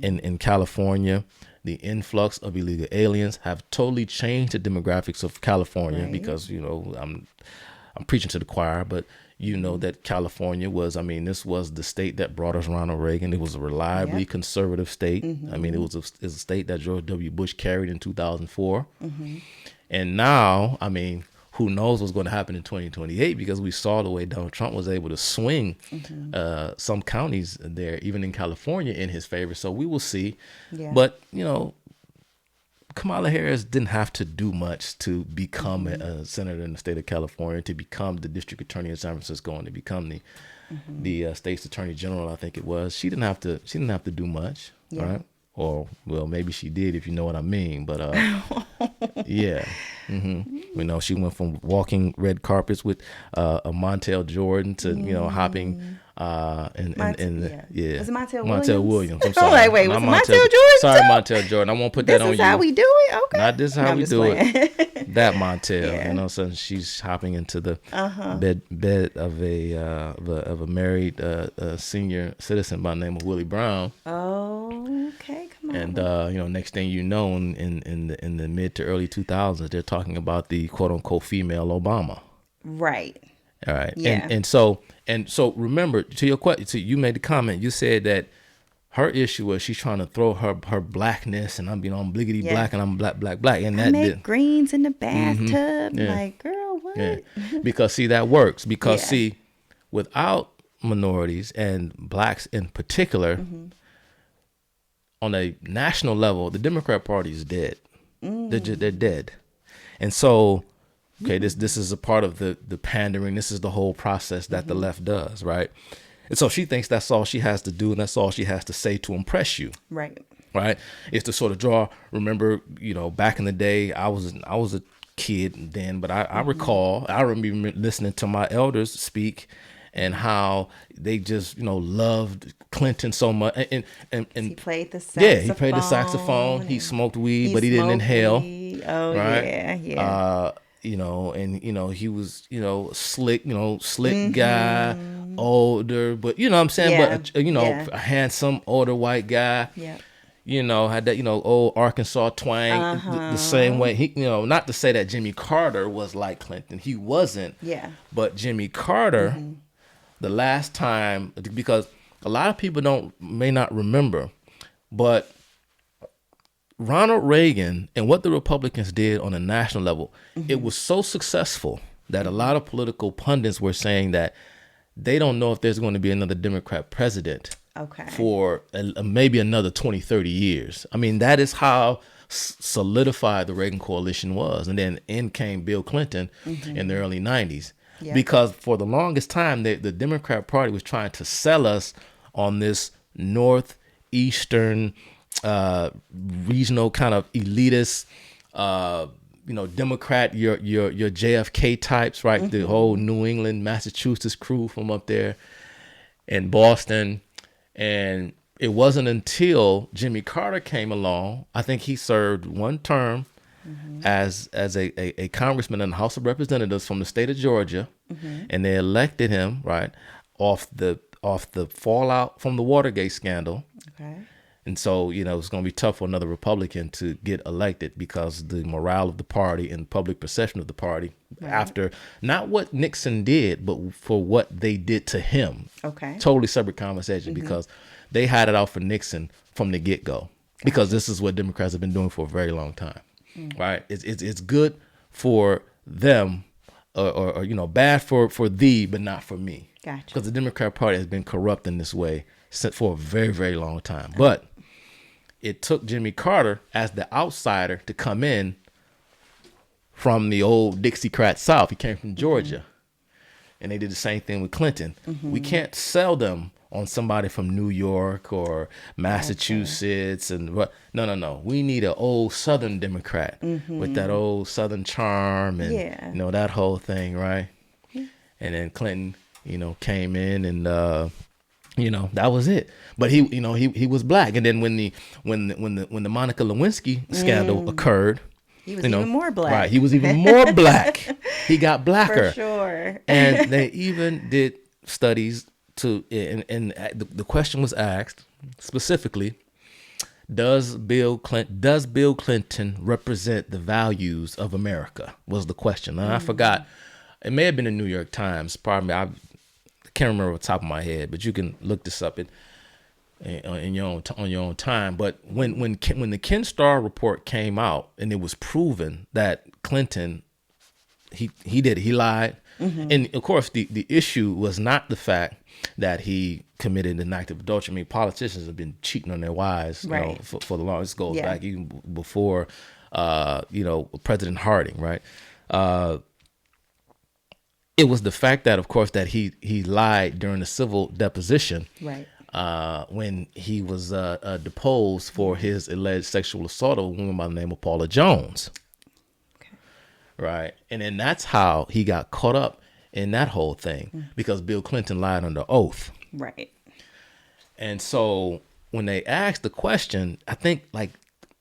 in California. The influx of illegal aliens have totally changed the demographics of California because I'm preaching to the choir, but that California was, this was the state that brought us Ronald Reagan. It was a reliably conservative state. It was a state that George W. Bush carried in 2004. And now, who knows what's going to happen in 2028 because we saw the way Donald Trump was able to swing some counties there, even in California, in his favor. So we will see. Yeah. But, Kamala Harris didn't have to do much to become a senator in the state of California, to become the district attorney in San Francisco, and to become the state's attorney general. I think it was. She didn't have to do much, right? Or well, maybe she did, if you know what I mean. But yeah, she went from walking red carpets with a Montel Jordan to hopping. Was it Montel Williams? I'm sorry. Wait, was it Montel Jordan? Sorry, Montel Jordan. I won't put that on you. This is how we do it? Okay. Not this is how we do it. That Montel. So she's hopping into the bed of a married senior citizen by the name of Willie Brown. Oh, okay. Come on. And next thing you know, in the mid to early 2000s, they're talking about the quote unquote female Obama. Right. All right. Yeah. And so remember, to your question, you made the comment. You said that her issue was she's trying to throw her blackness, and I'm bliggity black, and I'm black, and I make greens in the bathtub. Like, girl, what? Yeah. Because see, that works. Because see, without minorities and blacks in particular, on a national level, the Democrat Party is dead. They're dead, and so. Okay, this is a part of the pandering. This is the whole process that the left does, right? And so she thinks that's all she has to do, and that's all she has to say to impress you. Right. Right? Is to sort of draw. Remember, back in the day, I was a kid then, but I recall, I remember listening to my elders speak and how they just, loved Clinton so much. And he played the saxophone. Yeah, he played the saxophone. He smoked weed, but he didn't inhale. Weed. Oh, right? Yeah. He was, slick guy, older, but what I'm saying, but a handsome older white guy. Yeah. Had that, old Arkansas twang the same way. He, not to say that Jimmy Carter was like Clinton. He wasn't. Yeah. But Jimmy Carter, the last time, because a lot of people may not remember, but Ronald Reagan and what the Republicans did on a national level, it was so successful that a lot of political pundits were saying that they don't know if there's going to be another Democrat president for maybe another 20, 30 years. That is how solidified the Reagan Coalition was. And then in came Bill Clinton in the early 90s. Yeah. Because for the longest time, the Democrat Party was trying to sell us on this northeastern regional kind of elitist, Democrat, your JFK types, right? The whole New England, Massachusetts crew from up there in Boston. And it wasn't until Jimmy Carter came along, I think he served one term as a congressman in the House of Representatives from the state of Georgia, and they elected him, right, off the fallout from the Watergate scandal. Okay. And so, it's going to be tough for another Republican to get elected because the morale of the party and public perception of the party after not what Nixon did, but for what they did to him. Okay. Totally separate conversation because they had it out for Nixon from the get-go because this is what Democrats have been doing for a very long time. Right. It's good for them or bad for thee, but not for me. Gotcha. Because the Democrat Party has been corrupt in this way for a very, very long time. But it took Jimmy Carter as the outsider to come in from the old Dixiecrat South. He came from Georgia. And they did the same thing with Clinton. We can't sell them on somebody from New York or Massachusetts. And no. We need an old Southern Democrat with that old Southern charm and that whole thing, right? And then Clinton, came in and that was it. But he was black. And then when the Monica Lewinsky scandal occurred, he was even more black. Right, he was even more black. He got blacker. For sure. And they even did studies and the question was asked specifically, does Bill Clinton represent the values of America? Was the question. And I forgot. It may have been the New York Times. Pardon me. I can't remember off the top of my head, but you can look this up on your own time. But when the Ken Starr report came out and it was proven that Clinton he lied, and of course the issue was not the fact that he committed an act of adultery. I mean, politicians have been cheating on their wives, for the longest. This goes back even before, President Harding, right? It was the fact that, of course, that he lied during the civil deposition, right? When he was deposed for his alleged sexual assault of a woman by the name of Paula Jones. Okay. Right. And then that's how he got caught up in that whole thing because Bill Clinton lied under oath. Right. And so when they asked the question, I think like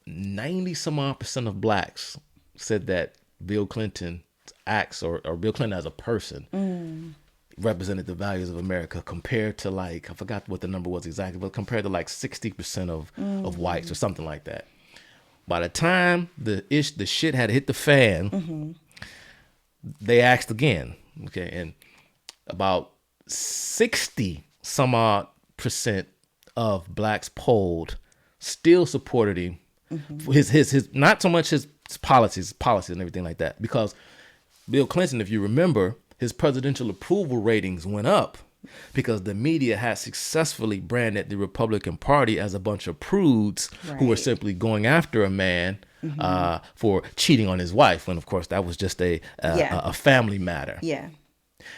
90% of blacks said that Bill Clinton acts or Bill Clinton as a person represented the values of America compared to I forgot what the number was exactly, but compared to 60% of whites or something like that. By the time the shit had hit the fan, they asked again. Okay. And about 60 some odd % of blacks polled still supported him. His not so much his policies and everything like that, because Bill Clinton, if you remember, his presidential approval ratings went up because the media had successfully branded the Republican Party as a bunch of prudes who were simply going after a man for cheating on his wife, when of course that was just a family matter. Yeah.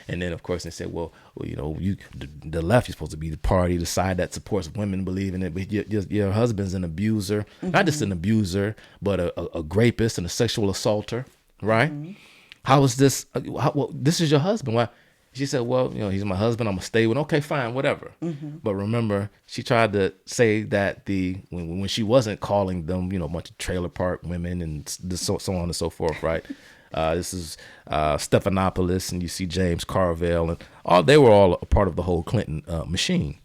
And then, of course, they said, well, the left, you're supposed to be the party, the side that supports women believing it. But your husband's an abuser, not just an abuser, but a rapist and a sexual assaulter, right? How is this? This is your husband. Why? She said, well, he's my husband. I'm going to stay with him. Okay, fine, whatever. But remember, she tried to say that when she wasn't calling them, a bunch of trailer park women and so on and so forth, right? This is Stephanopoulos, and you see James Carville, and they were all a part of the whole Clinton machine.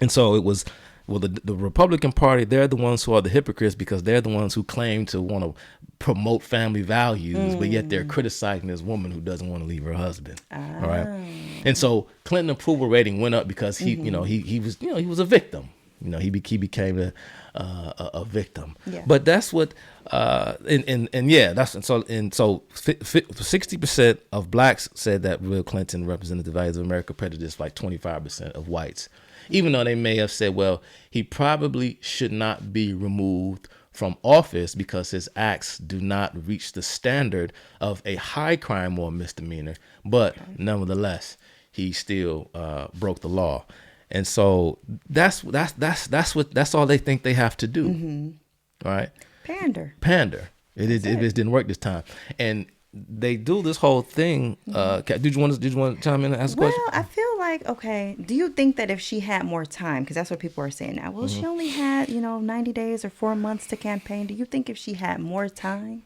And so it was, the Republican Party, they're the ones who are the hypocrites because they're the ones who claim to want to promote family values, but yet they're criticizing this woman who doesn't want to leave her husband. All right. And so Clinton approval rating went up because he was a victim. He became a victim. Yeah. But that's what so 60% of blacks said that Bill Clinton represented the values of America, prejudiced like 25% of whites. Even though they may have said, well, he probably should not be removed from office because his acts do not reach the standard of a high crime or misdemeanor, but nevertheless, he still broke the law. And so that's all they think they have to do, right? Pander. It just didn't work this time. And they do this whole thing. Did you want to chime in and ask a question? Well, I feel like, okay, do you think that if she had more time, because that's what people are saying now, well, she only had, 90 days or 4 months to campaign. Do you think if she had more time?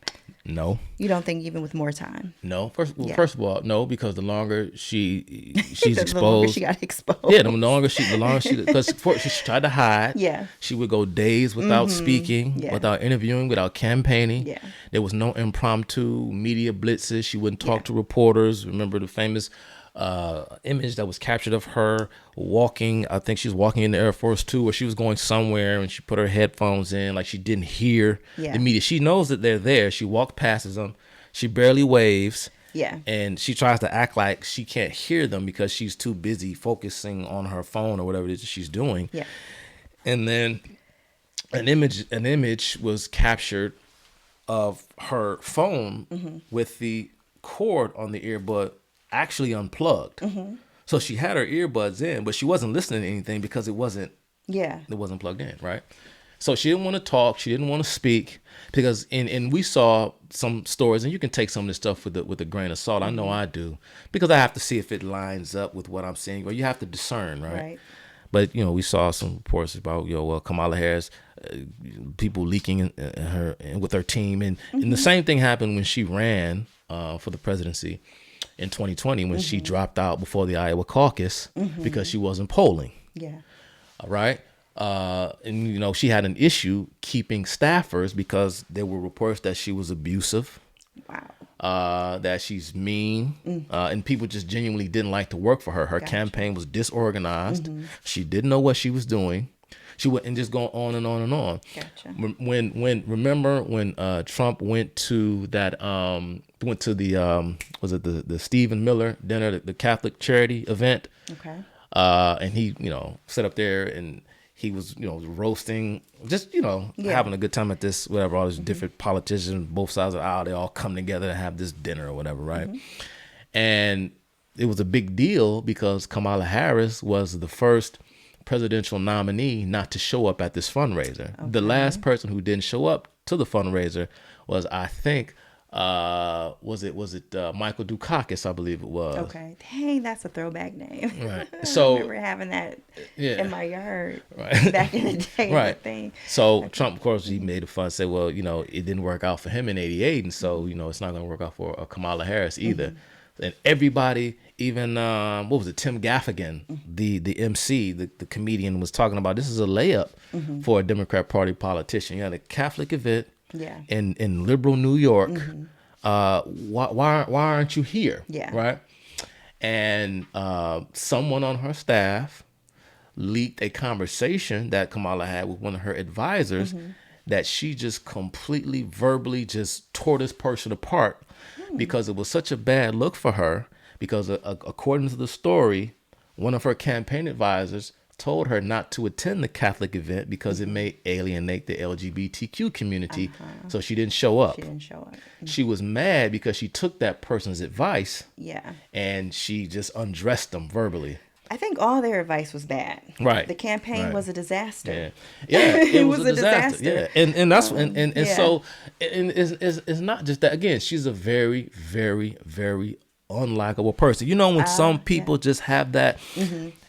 No. You don't think even with more time? No. First of all, no, because the longer she's The exposed, longer she got exposed. yeah, the longer she, because she tried to hide. Yeah. She would go days without speaking, without interviewing, without campaigning. Yeah. There was no impromptu media blitzes. She wouldn't talk to reporters. Remember the famous image that was captured of her walking. I think she was walking in the Air Force Two, where she was going somewhere and she put her headphones in, like she didn't hear the media. She knows that they're there. She walked past them. She barely waves. Yeah. And she tries to act like she can't hear them because she's too busy focusing on her phone or whatever it is she's doing. Yeah. And then an image was captured of her phone with the cord on the earbud actually unplugged. So she had her earbuds in, but she wasn't listening to anything because it wasn't plugged in, right? So she didn't want to talk, she didn't want to speak, because and we saw some stories, and you can take some of this stuff with a grain of salt. I know I do, because I have to see if it lines up with what I'm seeing, or you have to discern, right? But we saw some reports about Kamala Harris, people leaking in her with her team, and the same thing happened when she ran for the presidency in 2020 when she dropped out before the Iowa caucus because she wasn't polling. Yeah. All right. And she had an issue keeping staffers because there were reports that she was abusive. Wow. That she's mean, and people just genuinely didn't like to work for her. Her campaign was disorganized. She didn't know what she was doing. She went and just going on and on and on. Gotcha. Remember when Trump went to that was it the Stephen Miller dinner, the Catholic charity event? Okay. And he sat up there and he was roasting, just having a good time at this, whatever. All these different politicians, both sides of the aisle, they all come together to have this dinner or whatever, right? And it was a big deal because Kamala Harris was the first presidential nominee not to show up at this fundraiser. Okay. The last person who didn't show up to the fundraiser was, I think, was it Michael Dukakis, I believe it was. Okay. Dang, that's a throwback name. Right. So I remember having that in my yard back in the day. Right. Thing. So Trump, of course, he made a fun, say, well, it didn't work out for him in '88, and so it's not going to work out for Kamala Harris either. And everybody, even what was it, Tim Gaffigan, the MC, the comedian, was talking about this is a layup for a Democrat Party politician. You had a Catholic event in liberal New York. Why aren't you here? Yeah. Right. And someone on her staff leaked a conversation that Kamala had with one of her advisors that she just completely verbally just tore this person apart because it was such a bad look for her, because according to the story, one of her campaign advisors told her not to attend the Catholic event because it may alienate the LGBTQ community. So she didn't show up. She was mad because she took that person's advice. Yeah. And she just undressed them verbally. I think all their advice was bad. Right. The campaign was a disaster. Yeah, it was a disaster. Yeah. And that's so it's not just that. Again, she's a very, very, very unlikable person. When some people just have that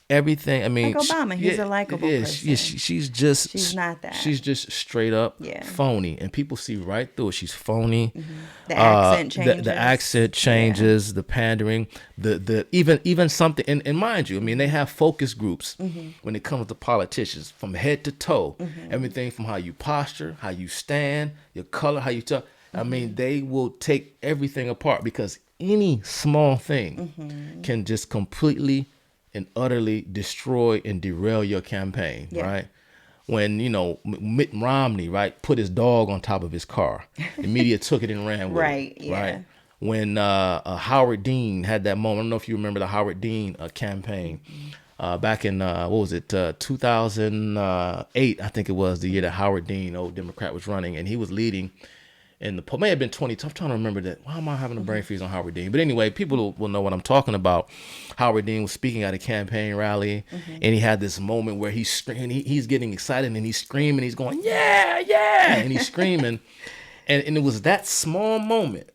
everything. I mean, like Obama, he's a likable person. She's not that. She's just straight up phony, and people see right through it. She's phony. The accent changes. The accent changes. The pandering. The even something. And mind you, I mean, they have focus groups when it comes to politicians, from head to toe. Everything from how you posture, how you stand, your color, how you talk. I mean, they will take everything apart because any small thing can just completely and utterly destroy and derail your campaign, right? When, Mitt Romney, right, put his dog on top of his car. The media took it and ran with it. Right. When Howard Dean had that moment, I don't know if you remember the Howard Dean campaign back in, 2008, I think it was, the year that Howard Dean, old Democrat, was running, and he was leading. And the may have been 20. I'm trying to remember that. Why am I having a brain freeze on Howard Dean? But anyway, people will know what I'm talking about. Howard Dean was speaking at a campaign rally, and he had this moment where he's getting excited and he's screaming. He's going, yeah, and he's screaming. And it was that small moment,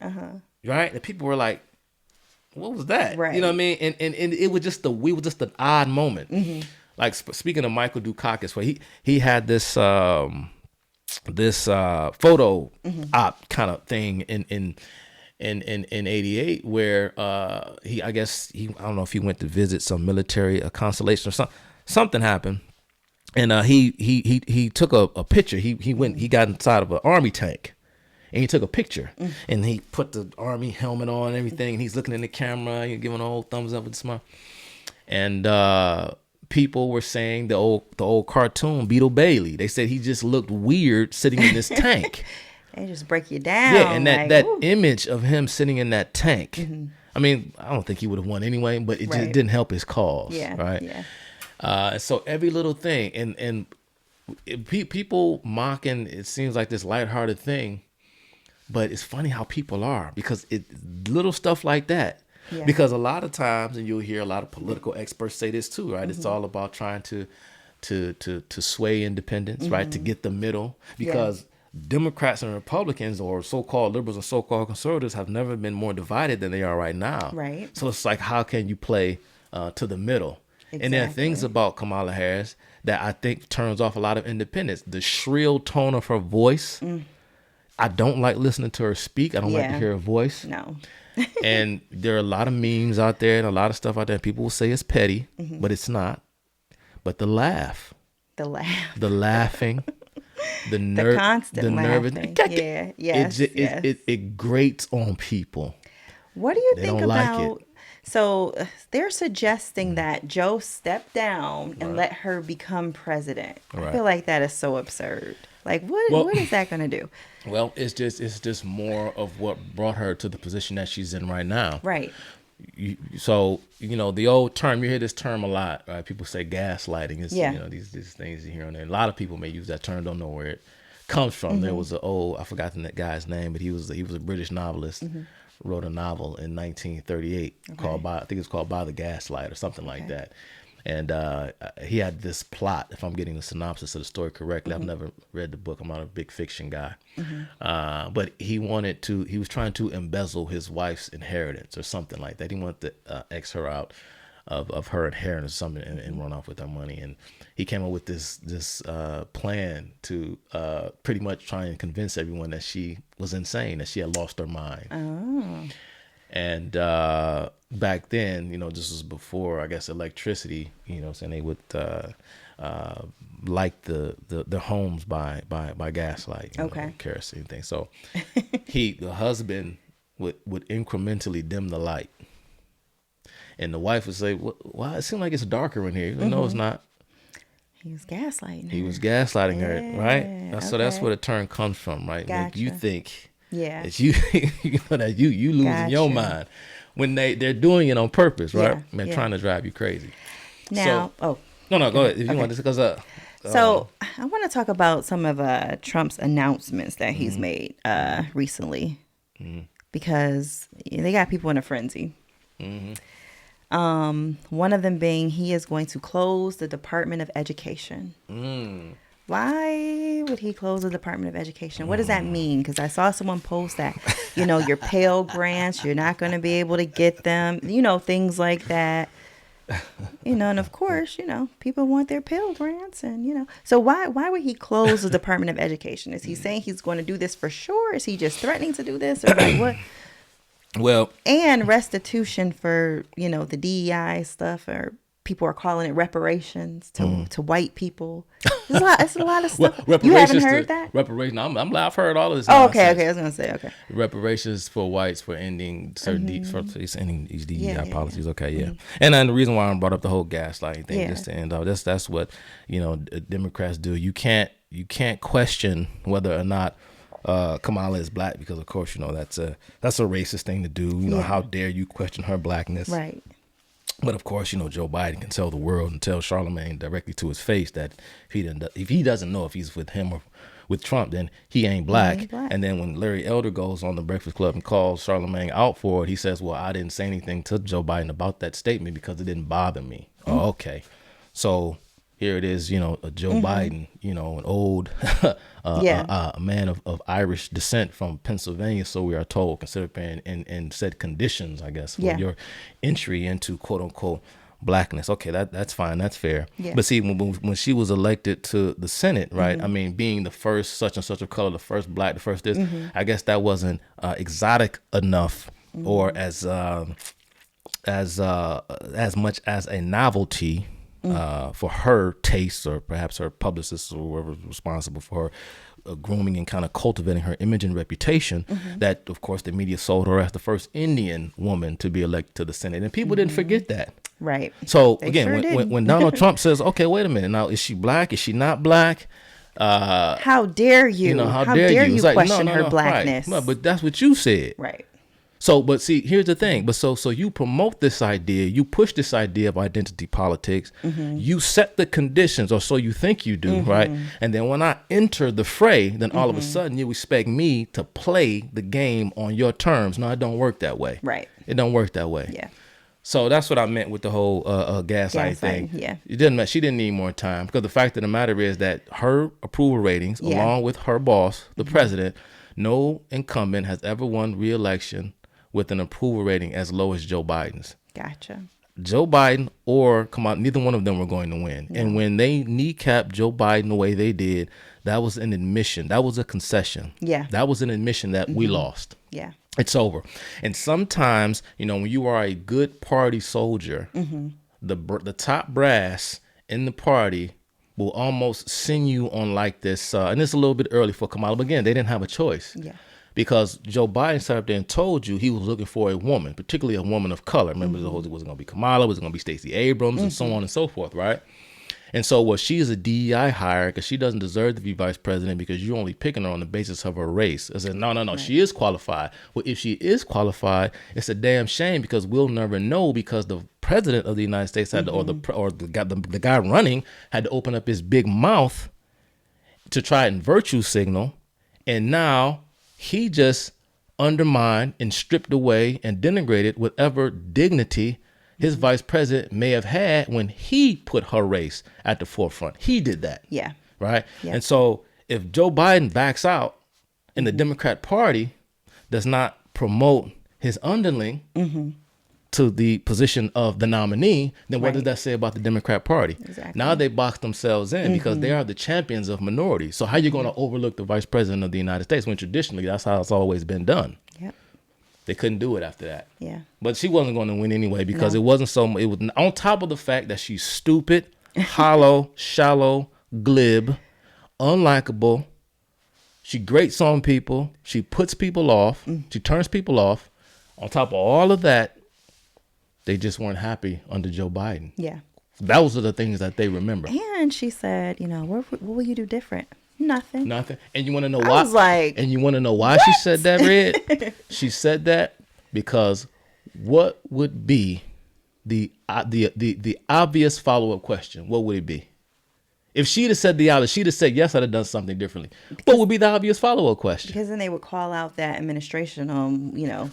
right? And people were like, what was that? Right. You know what I mean? And it was just an odd moment. Like speaking of Michael Dukakis, where he had this photo op kind of thing in '88 where I don't know if he went to visit some military constellation or something happened, and he took a picture. He got inside of an army tank. And he took a picture, and he put the army helmet on and everything, and he's looking in the camera, giving an old thumbs up with a smile. And people were saying the old cartoon Beetle Bailey. They said he just looked weird sitting in this tank. They just break you down. Yeah, and that image of him sitting in that tank. I mean, I don't think he would have won anyway, but it just didn't help his cause. Yeah, right. Yeah. So every little thing, and people mocking, it seems like this lighthearted thing. But it's funny how people are, because little stuff like that. Yeah. Because a lot of times, and you'll hear a lot of political experts say this too, right? It's all about trying to sway independents, right? To get the middle. Because Democrats and Republicans, or so-called liberals and so-called conservatives, have never been more divided than they are right now. Right. So it's like, how can you play to the middle? Exactly. And there are things about Kamala Harris that I think turns off a lot of independents. The shrill tone of her voice. I don't like listening to her speak. I don't like to hear her voice. No. And there are a lot of memes out there and a lot of stuff out there. People will say it's petty, but it's not. But the laugh. The laughing. The constant laughing. Yeah. Yes. It grates on people. What do you think about... So they're suggesting that Joe step down and let her become president. Right. I feel like that is so absurd. Like, what is that going to do? Well, it's just more of what brought her to the position that she's in right now. Right. So, the old term, you hear this term a lot, right? People say gaslighting. It's, these things you hear on there. A lot of people may use that term, don't know where it comes from. There was I forgot the guy's name, but he was a British novelist. Wrote a novel in 1938 called By the Gaslight or something like that. And he had this plot, if I'm getting the synopsis of the story correctly. I've never read the book. I'm not a big fiction guy. But he was trying to embezzle his wife's inheritance or something like that. He wanted to X her out of her inheritance or something and run off with her money. And he came up with this plan to pretty much try and convince everyone that she was insane, that she had lost her mind. Oh. And back then, this was before, I guess, electricity, saying they would light the homes by gaslight, kerosene thing. So the husband would incrementally dim the light. And the wife would say, well, it seems like it's darker in here. No, it's not. He was gaslighting her. He was gaslighting her, right? So that's where the term comes from, right? Gotcha. Make you think that you losing your mind when they're doing it on purpose, right? They're trying to drive you crazy. Now, go ahead. If you want this, because so I want to talk about some of Trump's announcements that he's made recently, because they got people in a frenzy. One of them being he is going to close the Department of Education. Why would he close the Department of Education? What does that mean? Because I saw someone post that, your Pell Grants, you're not going to be able to get them, things like that. And of course, people want their Pell Grants and, So why would he close the Department of Education? Is he saying he's going to do this for sure? Is he just threatening to do this? Or like what? Well, and restitution for, the DEI stuff, or people are calling it reparations to white people. It's a lot of stuff. Well, you haven't heard that? Reparations. I've heard all of this. Oh, okay. I was gonna say okay. Reparations for whites for ending certain ending these DEI policies. Okay, yeah. And then the reason why I brought up the whole gaslighting thing, just to end off, that's what Democrats do. You can't question whether or not Kamala is black, because of course that's a racist thing to do. How dare you question her blackness? Right. But of course, Joe Biden can tell the world and tell Charlemagne directly to his face that if he doesn't know if he's with him or with Trump, then he ain't black. And then when Larry Elder goes on the Breakfast Club and calls Charlemagne out for it, he says, well, I didn't say anything to Joe Biden about that statement because it didn't bother me. Oh, okay. So here it is, a Joe Biden, an old a man of Irish descent from Pennsylvania, so we are told, considering in said conditions, I guess, for your entry into quote unquote blackness. Okay, that's fine, that's fair. Yeah. But see, when she was elected to the Senate, right? I mean, being the first such and such a color, the first black, the first this, I guess that wasn't exotic enough or as much as a novelty for her taste, or perhaps her publicist or whoever was responsible for her grooming and kind of cultivating her image and reputation, that of course the media sold her as the first Indian woman to be elected to the Senate, and people didn't forget that. Right. So again, when Donald Trump says, okay, wait a minute, now is she black? Is she not black? How dare you? How dare you question her blackness? Right. But that's what you said. Right. So, but see, here's the thing. But so you promote this idea, you push this idea of identity politics, you set the conditions, or so you think you do, right? And then when I enter the fray, then all of a sudden you expect me to play the game on your terms. No, it don't work that way. Right. It don't work that way. Yeah. So that's what I meant with the whole gaslight thing. Yeah. She didn't need more time, because the fact of the matter is that her approval ratings, along with her boss, the president, no incumbent has ever won re-election with an approval rating as low as Joe Biden's. Gotcha. Joe Biden or Kamala, neither one of them were going to win. Yeah. And when they kneecapped Joe Biden the way they did, that was an admission. That was a concession. Yeah. That was an admission that we lost. Yeah. It's over. And sometimes, when you are a good party soldier, the top brass in the party will almost send you on like this. And it's a little bit early for Kamala, but again, they didn't have a choice. Yeah. Because Joe Biden sat up there and told you he was looking for a woman, particularly a woman of color. Remember, it was going to be Kamala, was going to be Stacey Abrams, and so on and so forth, right? And so, she's a DEI hire because she doesn't deserve to be vice president, because you're only picking her on the basis of her race. I said, no, right. She is qualified. Well, if she is qualified, it's a damn shame, because we'll never know, because the president of the United States had to, or the guy running had to open up his big mouth to try and virtue signal, and now he just undermined and stripped away and denigrated whatever dignity his vice president may have had when he put her race at the forefront. He did that. Yeah. Right. Yeah. And so if Joe Biden backs out and the Democrat Party does not promote his underling to the position of the nominee, then what does that say about the Democrat Party? Exactly. Now they box themselves in because they are the champions of minorities. So how are you going to overlook the vice president of the United States when traditionally that's how it's always been done? Yep. They couldn't do it after that. Yeah. But she wasn't going to win anyway, because it wasn't so. It was on top of the fact that she's stupid, hollow, shallow, glib, unlikable. She grates on people. She puts people off. She turns people off. On top of all of that, they just weren't happy under Joe Biden. Yeah. Those are the things that they remember. And she said, what will you do different? Nothing. And you want to know why? I was like, and you want to know why she said that, Red? She said that because what would be the obvious follow-up question? What would it be? If she'd have said she'd have said, yes, I'd have done something differently. What would be the obvious follow-up question? Because then they would call out that administration,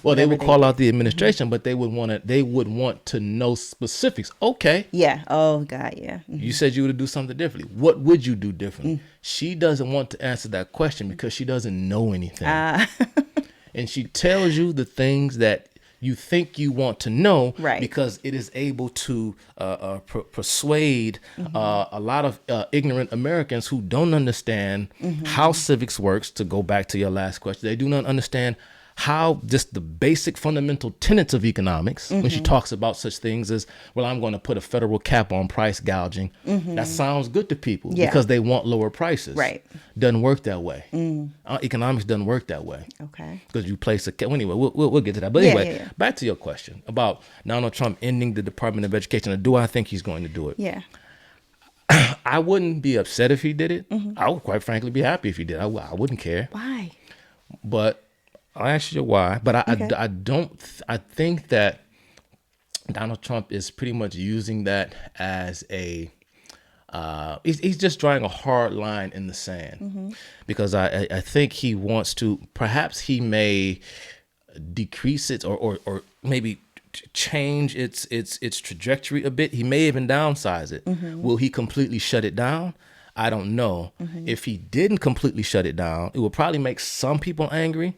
Well, they would call out the administration, but they would want to know specifics. Okay. Yeah. Oh, God, yeah. You said you would do something differently. What would you do differently? She doesn't want to answer that question because she doesn't know anything. And she tells you the things that you think you want to know, right? Because it is able to persuade a lot of ignorant Americans who don't understand how civics works. To go back to your last question, they do not understand how just the basic fundamental tenets of economics, when she talks about such things as, well, I'm going to put a federal cap on price gouging. That sounds good to people because they want lower prices. Right. Doesn't work that way. Economics doesn't work that way. Okay. Because you place a cap. Anyway, we'll get to that. But anyway, back to your question about Donald Trump ending the Department of Education. And do I think he's going to do it? Yeah. I wouldn't be upset if he did it. I would quite frankly be happy if he did. I wouldn't care. Why? But I'll ask you why, but I think that Donald Trump is pretty much using that as he's just drawing a hard line in the sand, because I think he wants to, perhaps he may decrease it or maybe change its trajectory a bit. He may even downsize it. Will he completely shut it down? I don't know. If he didn't completely shut it down, it will probably make some people angry.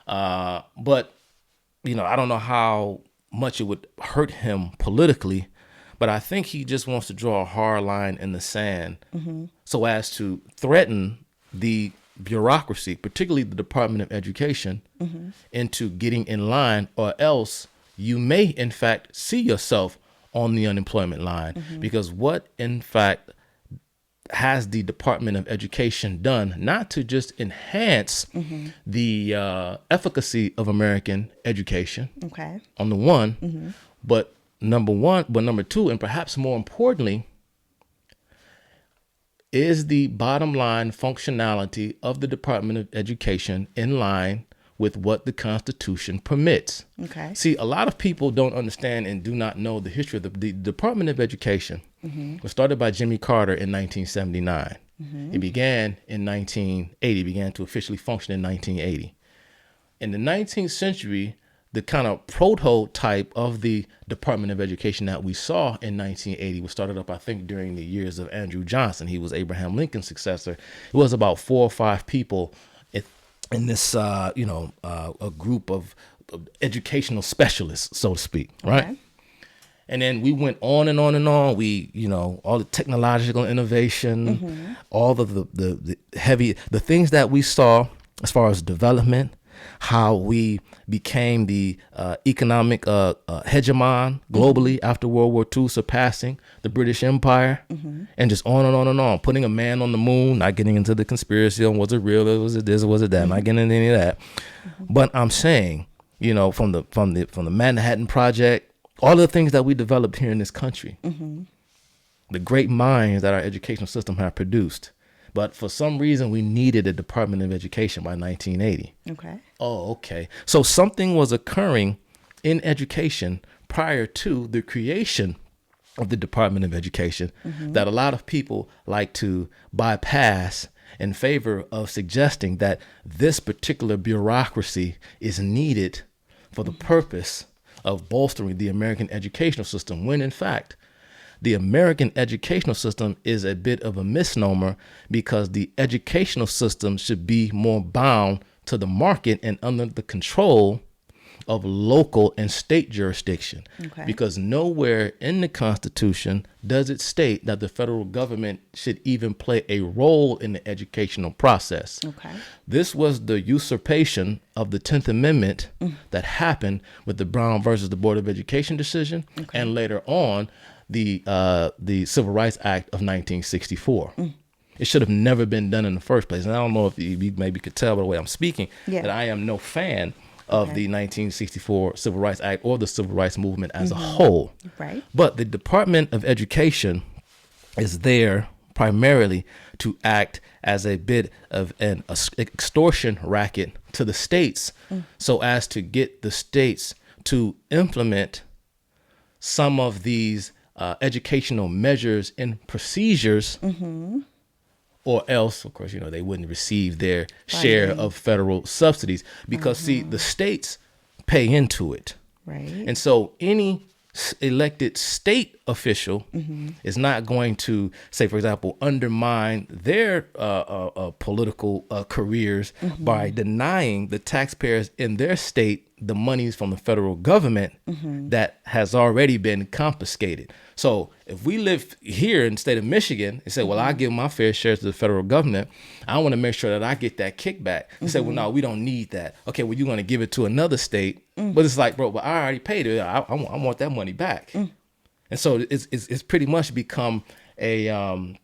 But I don't know how much it would hurt him politically. But I think he just wants to draw a hard line in the sand so as to threaten the bureaucracy, particularly the Department of Education, into getting in line, or else you may, in fact, see yourself on the unemployment line. Because what, in fact, has the Department of Education done, not to just enhance the efficacy of American education, on the one, but number two, and perhaps more importantly, is the bottom line functionality of the Department of Education in line with what the Constitution permits. See, a lot of people don't understand and do not know the history of the Department of Education. Was started by Jimmy Carter in 1979. It began in 1980, began to officially function in 1980. In the 19th century, the kind of prototype of the Department of Education that we saw in 1980 was started up, I think, during the years of Andrew Johnson. He was Abraham Lincoln's successor. It was about 4 or 5 people in this, a group of educational specialists, so to speak, right? And then we went on and on and on. We, all the technological innovation, all of the things that we saw as far as development, how we became the economic hegemon globally after World War II, surpassing the British Empire, and just on and on and on, putting a man on the moon, not getting into the conspiracy on was it real, or was it this, or was it that, not getting into any of that. But I'm saying, from the Manhattan Project, all of the things that we developed here in this country, the great minds that our educational system have produced. But for some reason, we needed a Department of Education by 1980. Oh, okay. So something was occurring in education prior to the creation of the Department of Education that a lot of people like to bypass in favor of suggesting that this particular bureaucracy is needed for the purpose of bolstering the American educational system, when in fact, the American educational system is a bit of a misnomer, because the educational system should be more bound to the market and under the control of local and state jurisdiction. Because nowhere in the Constitution does it state that the federal government should even play a role in the educational process. This was the usurpation of the 10th Amendment that happened with the Brown versus the Board of Education decision, and later on, the Civil Rights Act of 1964. It should have never been done in the first place. And I don't know if you maybe could tell by the way I'm speaking that I am no fan of the 1964 Civil Rights Act or the Civil Rights Movement as a whole. But the Department of Education is there primarily to act as a bit of an extortion racket to the states, so as to get the states to implement some of these educational measures and procedures, or else, of course, they wouldn't receive their share of federal subsidies, because see, the states pay into it. And so any elected state official is not going to, say, for example, undermine their political careers by denying the taxpayers in their state the monies from the federal government that has already been confiscated. So if we live here in the state of Michigan and say, well, I give my fair share to the federal government, I want to make sure that I get that kickback. And say, well, no, we don't need that. Okay, well, you're going to give it to another state. But it's like, bro, but I already paid it. I want that money back. And so it's pretty much become a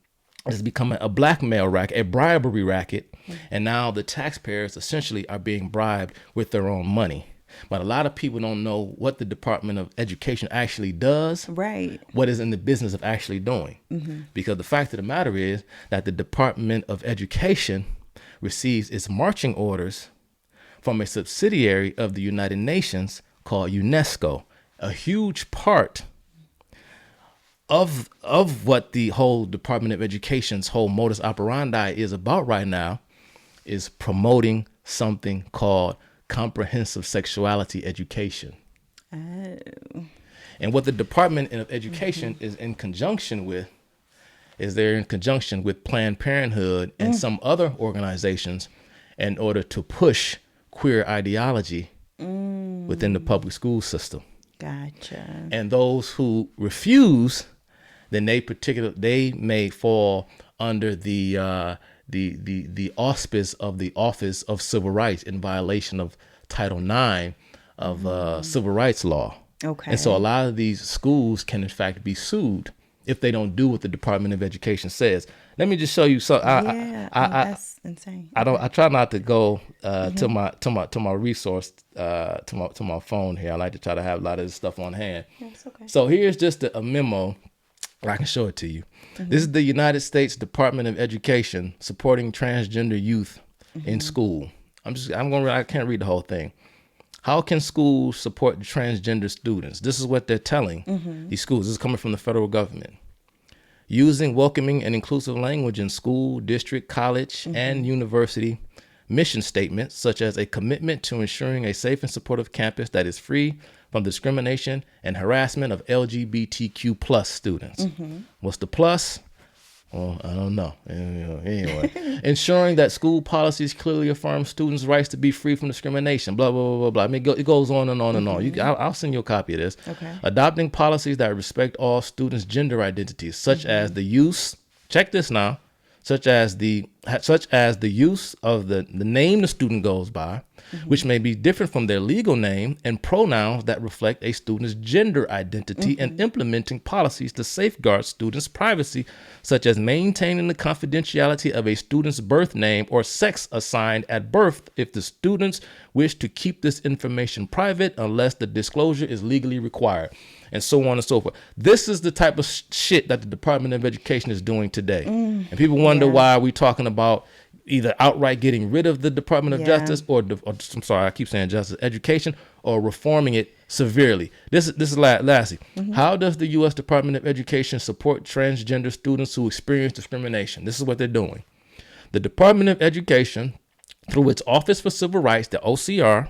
blackmail racket, a bribery racket. And now the taxpayers essentially are being bribed with their own money. But a lot of people don't know what the Department of Education actually does, what is in the business of actually doing. Because the fact of the matter is that the Department of Education receives its marching orders from a subsidiary of the United Nations called UNESCO. A huge part of what the whole Department of Education's whole modus operandi is about right now is promoting something called comprehensive sexuality education. And what the Department of Education is in conjunction with they're in conjunction with Planned Parenthood and some other organizations in order to push queer ideology within the public school system. Gotcha. And those who refuse, then they may fall under the auspice of the Office of Civil Rights in violation of Title IX of civil rights law. Okay. And so a lot of these schools can in fact be sued if they don't do what the Department of Education says. Let me just show you. So that's insane. I try not to go to my resource to my phone here. I like to try to have a lot of this stuff on hand. That's okay. So here's just a memo. I can show it to you. This is the United States Department of Education supporting transgender youth in school. I can't read the whole thing. How can schools support transgender students? This is what they're telling these schools. This is coming from the federal government. Using welcoming and inclusive language in school, district, college, and university mission statements, such as a commitment to ensuring a safe and supportive campus that is free from discrimination and harassment of LGBTQ plus students. What's the plus? Well, I don't know. Anyway, ensuring that school policies clearly affirm students' rights to be free from discrimination, blah, blah, blah, blah, blah. I mean, it goes on and on and on. I'll send you a copy of this. Okay. Adopting policies that respect all students' gender identities, such as the use, check this now, such as the use of the name the student goes by, which may be different from their legal name, and pronouns that reflect a student's gender identity, and implementing policies to safeguard students' privacy, such as maintaining the confidentiality of a student's birth name or sex assigned at birth if the students wish to keep this information private unless the disclosure is legally required, and so on and so forth. This is the type of shit that the Department of Education is doing today. And people wonder why we're talking about either outright getting rid of the Department of Justice or I'm sorry, I keep saying justice, education, or reforming it severely. This is Lassie. How does the U.S. Department of Education support transgender students who experience discrimination? This is what they're doing. The Department of Education, through its Office for Civil Rights, the OCR,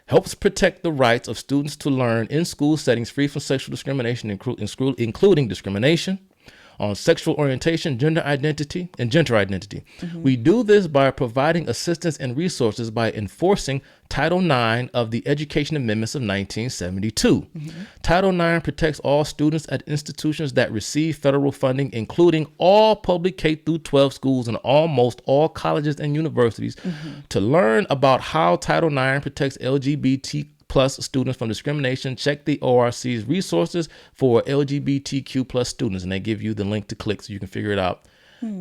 helps protect the rights of students to learn in school settings free from sexual discrimination, including discrimination on sexual orientation, gender identity, and gender identity. We do this by providing assistance and resources by enforcing Title IX of the Education Amendments of 1972. Title IX protects all students at institutions that receive federal funding, including all public K-12 schools and almost all colleges and universities. To learn about how Title IX protects LGBT plus students from discrimination, check the ORC's resources for LGBTQ plus students, and they give you the link to click so you can figure it out.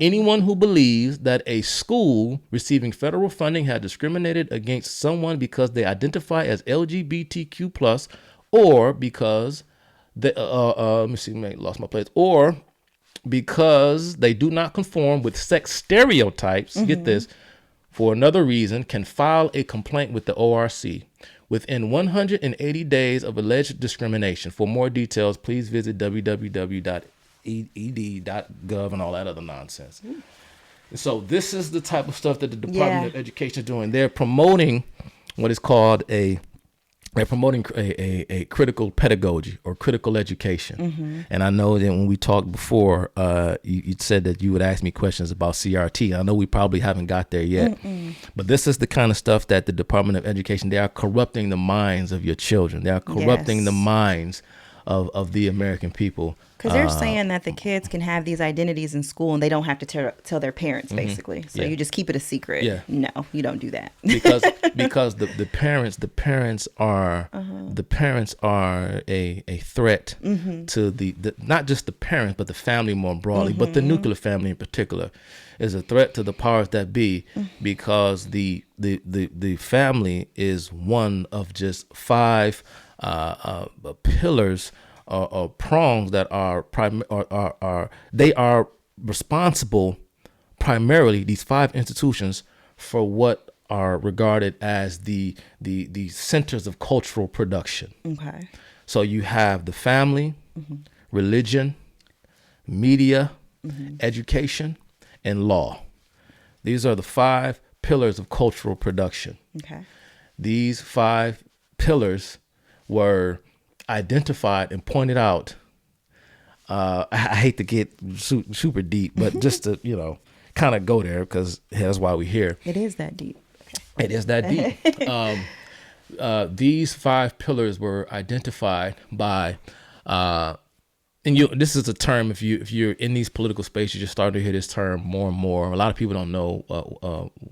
Anyone who believes that a school receiving federal funding has discriminated against someone because they identify as LGBTQ plus, or because they let me see, I lost my place, or because they do not conform with sex stereotypes, get this, for another reason, can file a complaint with the ORC within 180 days of alleged discrimination. For more details, please visit www.ed.gov and all that other nonsense. And so this is the type of stuff that the Department of Education is doing. They're promoting what is called a critical pedagogy or critical education. And I know that when we talked before, you said that you would ask me questions about CRT. I know we probably haven't got there yet, but this is the kind of stuff that the Department of Education, they are corrupting the minds of your children. They are corrupting the minds of the American people. Because they're saying that the kids can have these identities in school and they don't have to tell their parents, basically. So you just keep it a secret. No, you don't do that. because the parents are a threat to the not just the parents but the family more broadly, but the nuclear family in particular is a threat to the powers that be, because the family is one of just 5 pillars or prongs that are they are responsible primarily, these 5 institutions, for what are regarded as the centers of cultural production. Okay. So you have the family, religion, media, education, and law. These are the 5 pillars of cultural production. Okay. These 5 pillars were identified and pointed out. I hate to get super deep, but just to, kind of go there because that's why we're here. It is that deep. Okay. It is that deep. These 5 pillars were identified by, and this is a term, if you're in these political spaces, you're starting to hear this term more and more. A lot of people don't know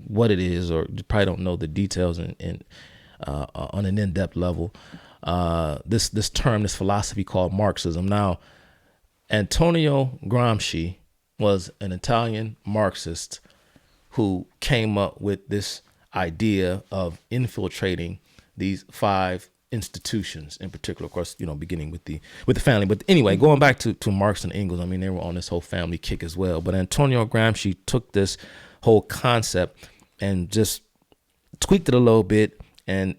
what it is, or probably don't know the details on an in-depth level. This term, this philosophy called Marxism. Now, Antonio Gramsci was an Italian Marxist who came up with this idea of infiltrating these 5 institutions in particular, of course, beginning with the family. But anyway, going back to Marx and Engels, I mean, they were on this whole family kick as well. But Antonio Gramsci took this whole concept and just tweaked it a little bit and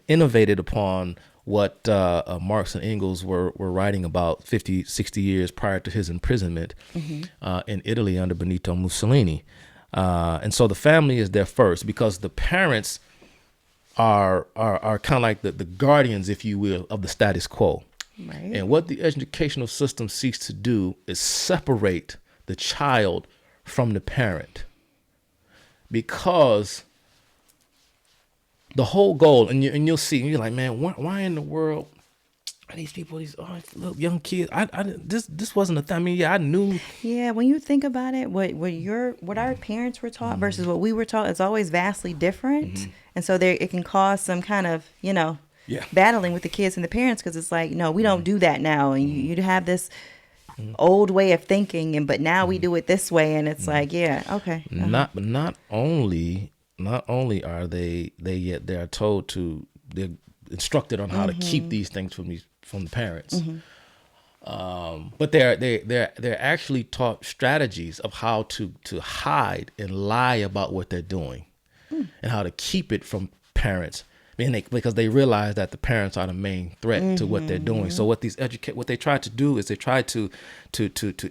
innovated upon what Marx and Engels were writing about 50, 60 years prior to his imprisonment in Italy under Benito Mussolini. And so the family is there first because the parents are kind of like the guardians, if you will, of the status quo. Right. And what the educational system seeks to do is separate the child from the parent, because the whole goal, and you'll see, you're like, man, why in the world are these people, these little young kids? This wasn't a thing. I mean, yeah, I knew. Yeah, when you think about it, what our parents were taught versus what we were taught is always vastly different, and so it can cause some kind of battling with the kids and the parents, because it's like, no, we don't do that now, and you have this old way of thinking, but now we do it this way, and it's like, yeah, okay. Not only are they are told to, they're instructed on how to keep these things from the parents, but they're actually taught strategies of how to hide and lie about what they're doing, and how to keep it from parents. Because they realize that the parents are the main threat to what they're doing. So what they try to do is they try to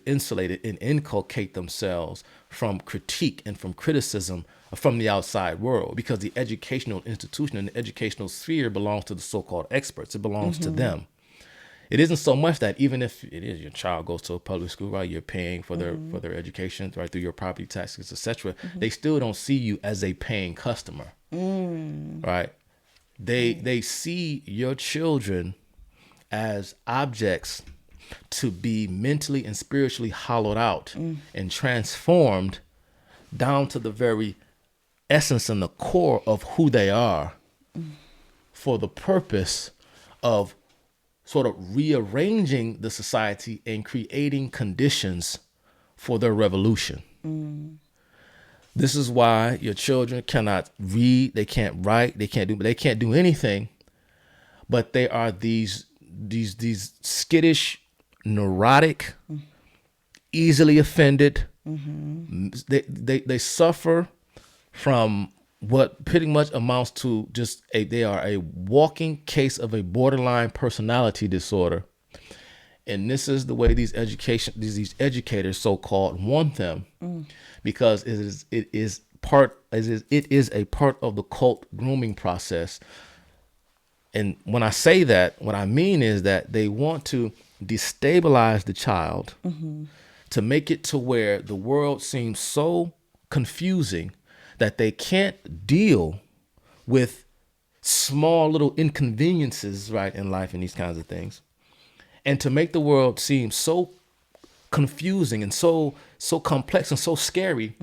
insulate it and inculcate themselves from critique and from criticism from the outside world, because the educational institution and the educational sphere belongs to the so-called experts. It belongs to them. It isn't so much that, even if it is your child goes to a public school, right, you're paying for their education, right, through your property taxes, etc. They still don't see you as a paying customer, right? They see your children as objects to be mentally and spiritually hollowed out and transformed down to the very essence and the core of who they are, for the purpose of sort of rearranging the society and creating conditions for their revolution. This is why your children cannot read, they can't write, they can't do anything, but they are these skittish, neurotic, easily offended. They suffer from what pretty much amounts to they are a walking case of a borderline personality disorder. And this is the way these educators, so-called, want them, because it is a part of the cult grooming process. And when I say that, what I mean is that they want to destabilize the child, to make it to where the world seems so confusing that they can't deal with small little inconveniences, right, in life and these kinds of things. And to make the world seem so confusing and so complex and so scary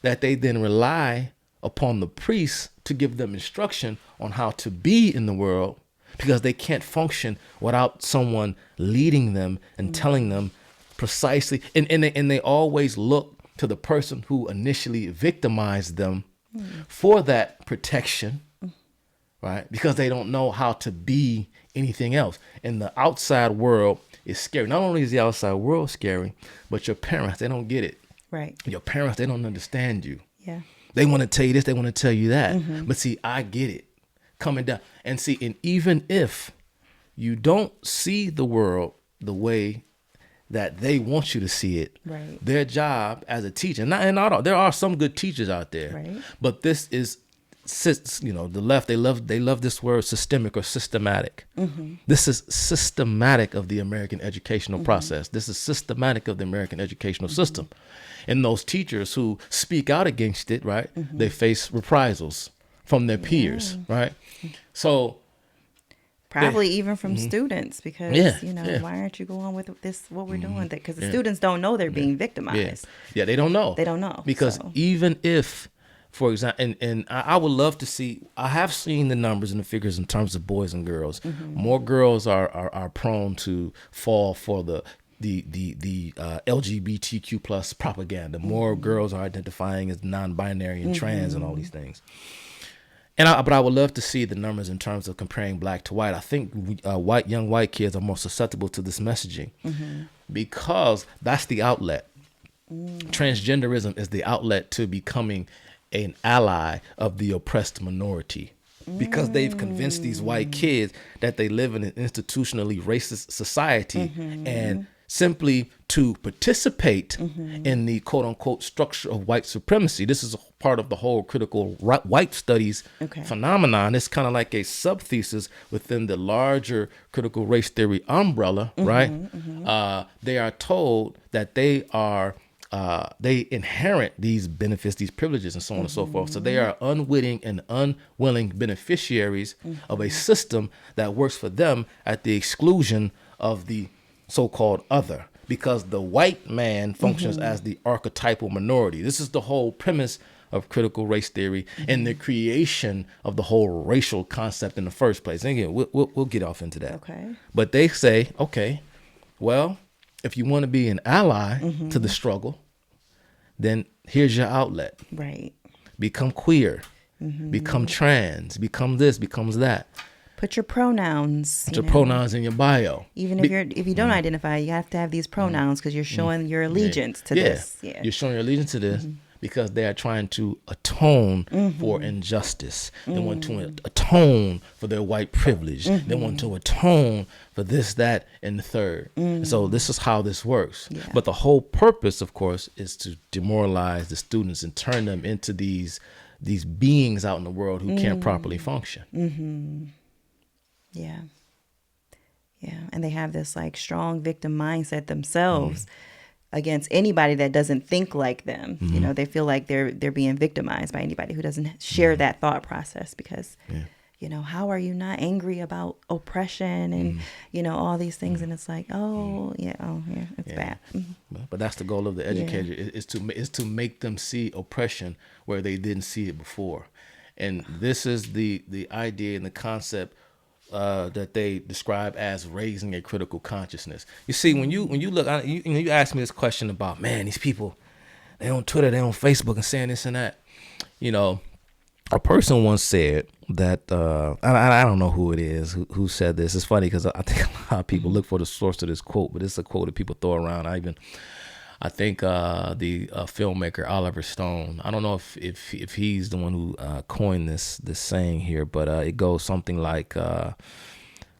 that they then rely upon the priests to give them instruction on how to be in the world, because they can't function without someone leading them and telling them precisely. And they always look to the person who initially victimized them for that protection, right? Because they don't know how to be anything else. And the outside world is scary. Not only is the outside world scary, but your parents, they don't get it. Right. Your parents, they don't understand you. Yeah. They want to tell you this, they want to tell you that. But see, I get it coming down. And see, and even if you don't see the world the way that they want you to see it, right, their job as a teacher, and there are some good teachers out there, right, but this is the left, they love this word systemic or systematic. This is systematic of the American educational process. This is systematic of the American educational system. And those teachers who speak out against it, right, they face reprisals from their peers, right? So probably even from students, because why aren't you going with this, what we're doing? Because the students don't know they're being victimized. Yeah, they don't know. They don't know. Because even if, for example, and I would love to see, I have seen the numbers and the figures in terms of boys and girls. More girls are prone to fall for the LGBTQ plus propaganda. More girls are identifying as non-binary and trans and all these things. But I would love to see the numbers in terms of comparing black to white. I think young white kids are more susceptible to this messaging because that's the outlet. Transgenderism is the outlet to becoming an ally of the oppressed minority, because they've convinced these white kids that they live in an institutionally racist society, and simply to participate in the quote unquote structure of white supremacy. This is a part of the whole critical white studies phenomenon. It's kind of like a sub thesis within the larger critical race theory umbrella, right? They are told that they inherit these benefits, these privileges, and so on and so forth. So they are unwitting and unwilling beneficiaries of a system that works for them at the exclusion of the so-called other, because the white man functions as the archetypal minority. This is the whole premise of critical race theory and the creation of the whole racial concept in the first place. And again, we'll get off into that. Okay. But they say, okay, well, if you want to be an ally to the struggle, then here's your outlet. Right. Become queer, become trans, become this, becomes that. Put your pronouns. Put your pronouns in your bio. Even if you don't identify, you have to have these pronouns because you're showing your allegiance to this. Yeah. You're showing your allegiance to this because they are trying to atone for injustice. They want to atone for their white privilege. They want to atone for this, that, and the third. And so this is how this works. Yeah. But the whole purpose, of course, is to demoralize the students and turn them into these beings out in the world who can't properly function. Yeah. And they have this like strong victim mindset themselves against anybody that doesn't think like them. You know, they feel like they're being victimized by anybody who doesn't share that thought process, because how are you not angry about oppression and all these things? And it's like, it's bad. But that's the goal of the educator, is to make them see oppression where they didn't see it before. And this is the idea and the concept that they describe as raising a critical consciousness. You see, when you look, you ask me this question about, man, these people, they on Twitter, they on Facebook and saying this and that. A person once said that, I don't know who it is who said this. It's funny because I think a lot of people look for the source of this quote, but it's a quote that people throw around. I think the filmmaker Oliver Stone, I don't know if he's the one who coined this saying here, but it goes something like,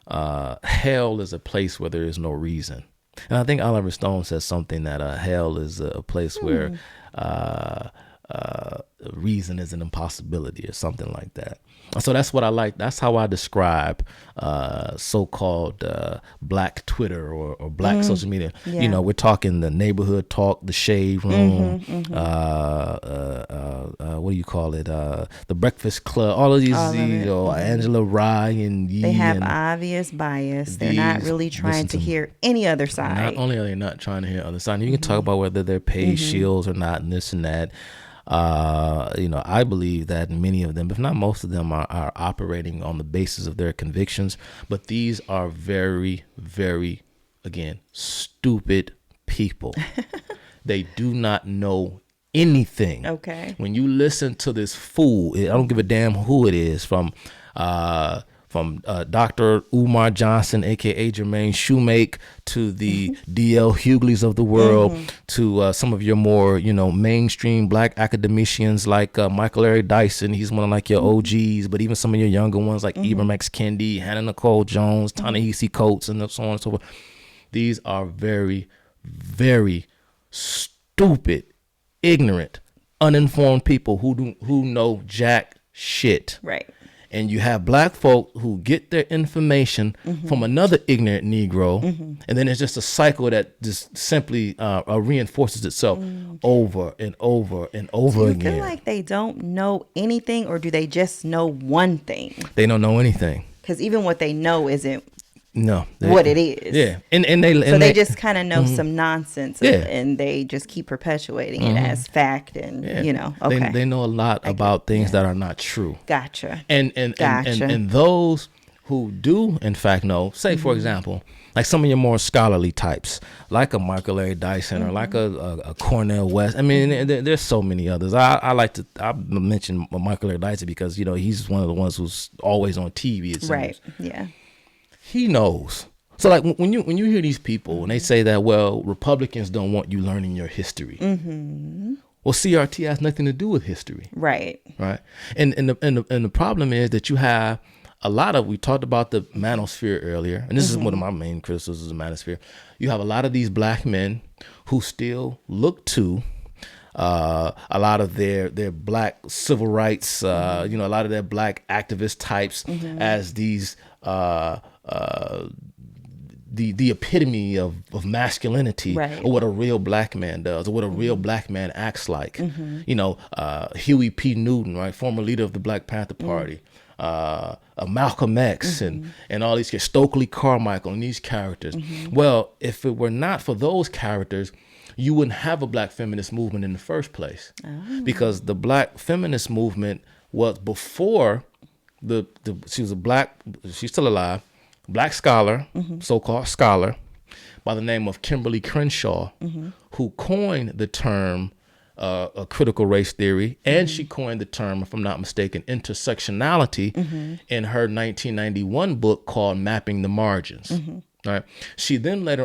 hell is a place where there is no reason. And I think Oliver Stone says something that hell is a place where reason is an impossibility or something like that. So that's what I like. That's how I describe so-called black Twitter or black social media. Yeah. We're talking the neighborhood talk, the shade room, what do you call it? The Breakfast Club, all of these, Angela Rye and Yee. They have obvious bias. They're not really trying to hear any other side. Not only are they not trying to hear other side, you can talk about whether they're paid shields or not and this and that. I believe that many of them, if not most of them, are operating on the basis of their convictions. But these are very, very, again, stupid people. They do not know anything. Okay. When you listen to this fool, I don't give a damn who it is, from Dr. Umar Johnson, a.k.a. Jermaine Shoemake, to the D.L. Hugleys of the world, to some of your more, mainstream black academicians like Michael Larry Dyson. He's one of like your OGs, but even some of your younger ones like Ibram X. Kendi, Hannah Nicole Jones, Ta-Nehisi Coates, and so on and so forth. These are very, very stupid, ignorant, uninformed people who know jack shit. Right. And you have black folk who get their information from another ignorant Negro, and then it's just a cycle that just simply reinforces itself over and over and over again. Do you feel like they don't know anything, or do they just know one thing? They don't know anything. Because even what they know isn't what it is. Yeah, and they just kind of know some nonsense, and they just keep perpetuating it as fact, and okay. They know a lot about things that are not true. Gotcha. And those who do in fact know, say for example, like some of your more scholarly types, like a Michael Larry Dyson or like a Cornel West. I mean, there's so many others. I mention Michael Larry Dyson because he's one of the ones who's always on TV. It seems. Right. Yeah. He knows. So like when you hear these people and they say that, well, Republicans don't want you learning your history. Well, CRT has nothing to do with history. Right. Right. And the problem is that you have a lot of, we talked about the manosphere earlier, and this is one of my main criticisms of the manosphere. You have a lot of these black men who still look to a lot of their black civil rights, a lot of their black activist types as these the epitome of masculinity, right, or what a real black man does, or what a real black man acts like. Huey P. Newton, right, former leader of the Black Panther Party, Malcolm X, and all these kids, Stokely Carmichael, and these characters. Well, if it were not for those characters, you wouldn't have a black feminist movement in the first place, because the black feminist movement was before she's still alive, black scholar, so-called scholar, by the name of Kimberly Crenshaw, who coined the term a critical race theory, and she coined the term, if I'm not mistaken, intersectionality in her 1991 book called Mapping the Margins. Right. She then went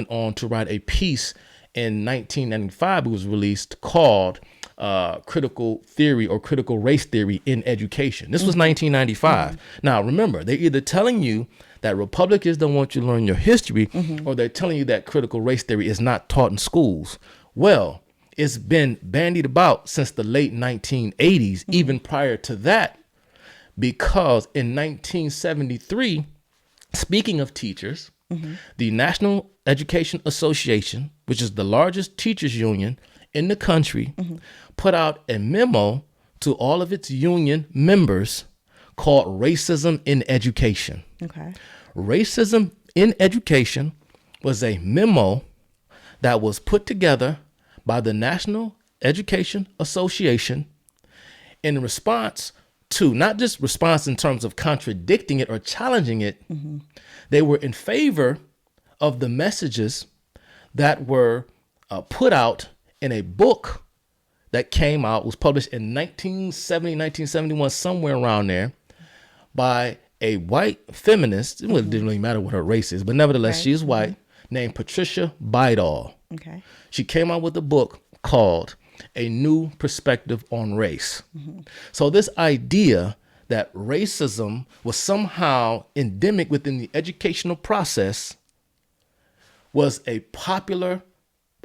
on to write a piece in 1995. It was released called Critical Theory or Critical Race Theory in Education. This was 1995. Now, remember, they're either telling you that Republicans don't want you to learn your history, or they're telling you that critical race theory is not taught in schools. Well, it's been bandied about since the late 1980s, even prior to that, because in 1973, speaking of teachers, the National Education Association, which is the largest teachers union in the country, put out a memo to all of its union members called Racism in Education. Okay. Racism in Education was a memo that was put together by the National Education Association in response to, not just response in terms of contradicting it or challenging it, they were in favor of the messages that were put out in a book that came out, was published in 1970, 1971, somewhere around there, by a white feminist. It didn't really matter what her race is, but nevertheless, she is white, named Patricia Bidall. Okay. She came out with a book called A New Perspective on Race. So this idea that racism was somehow endemic within the educational process was a popular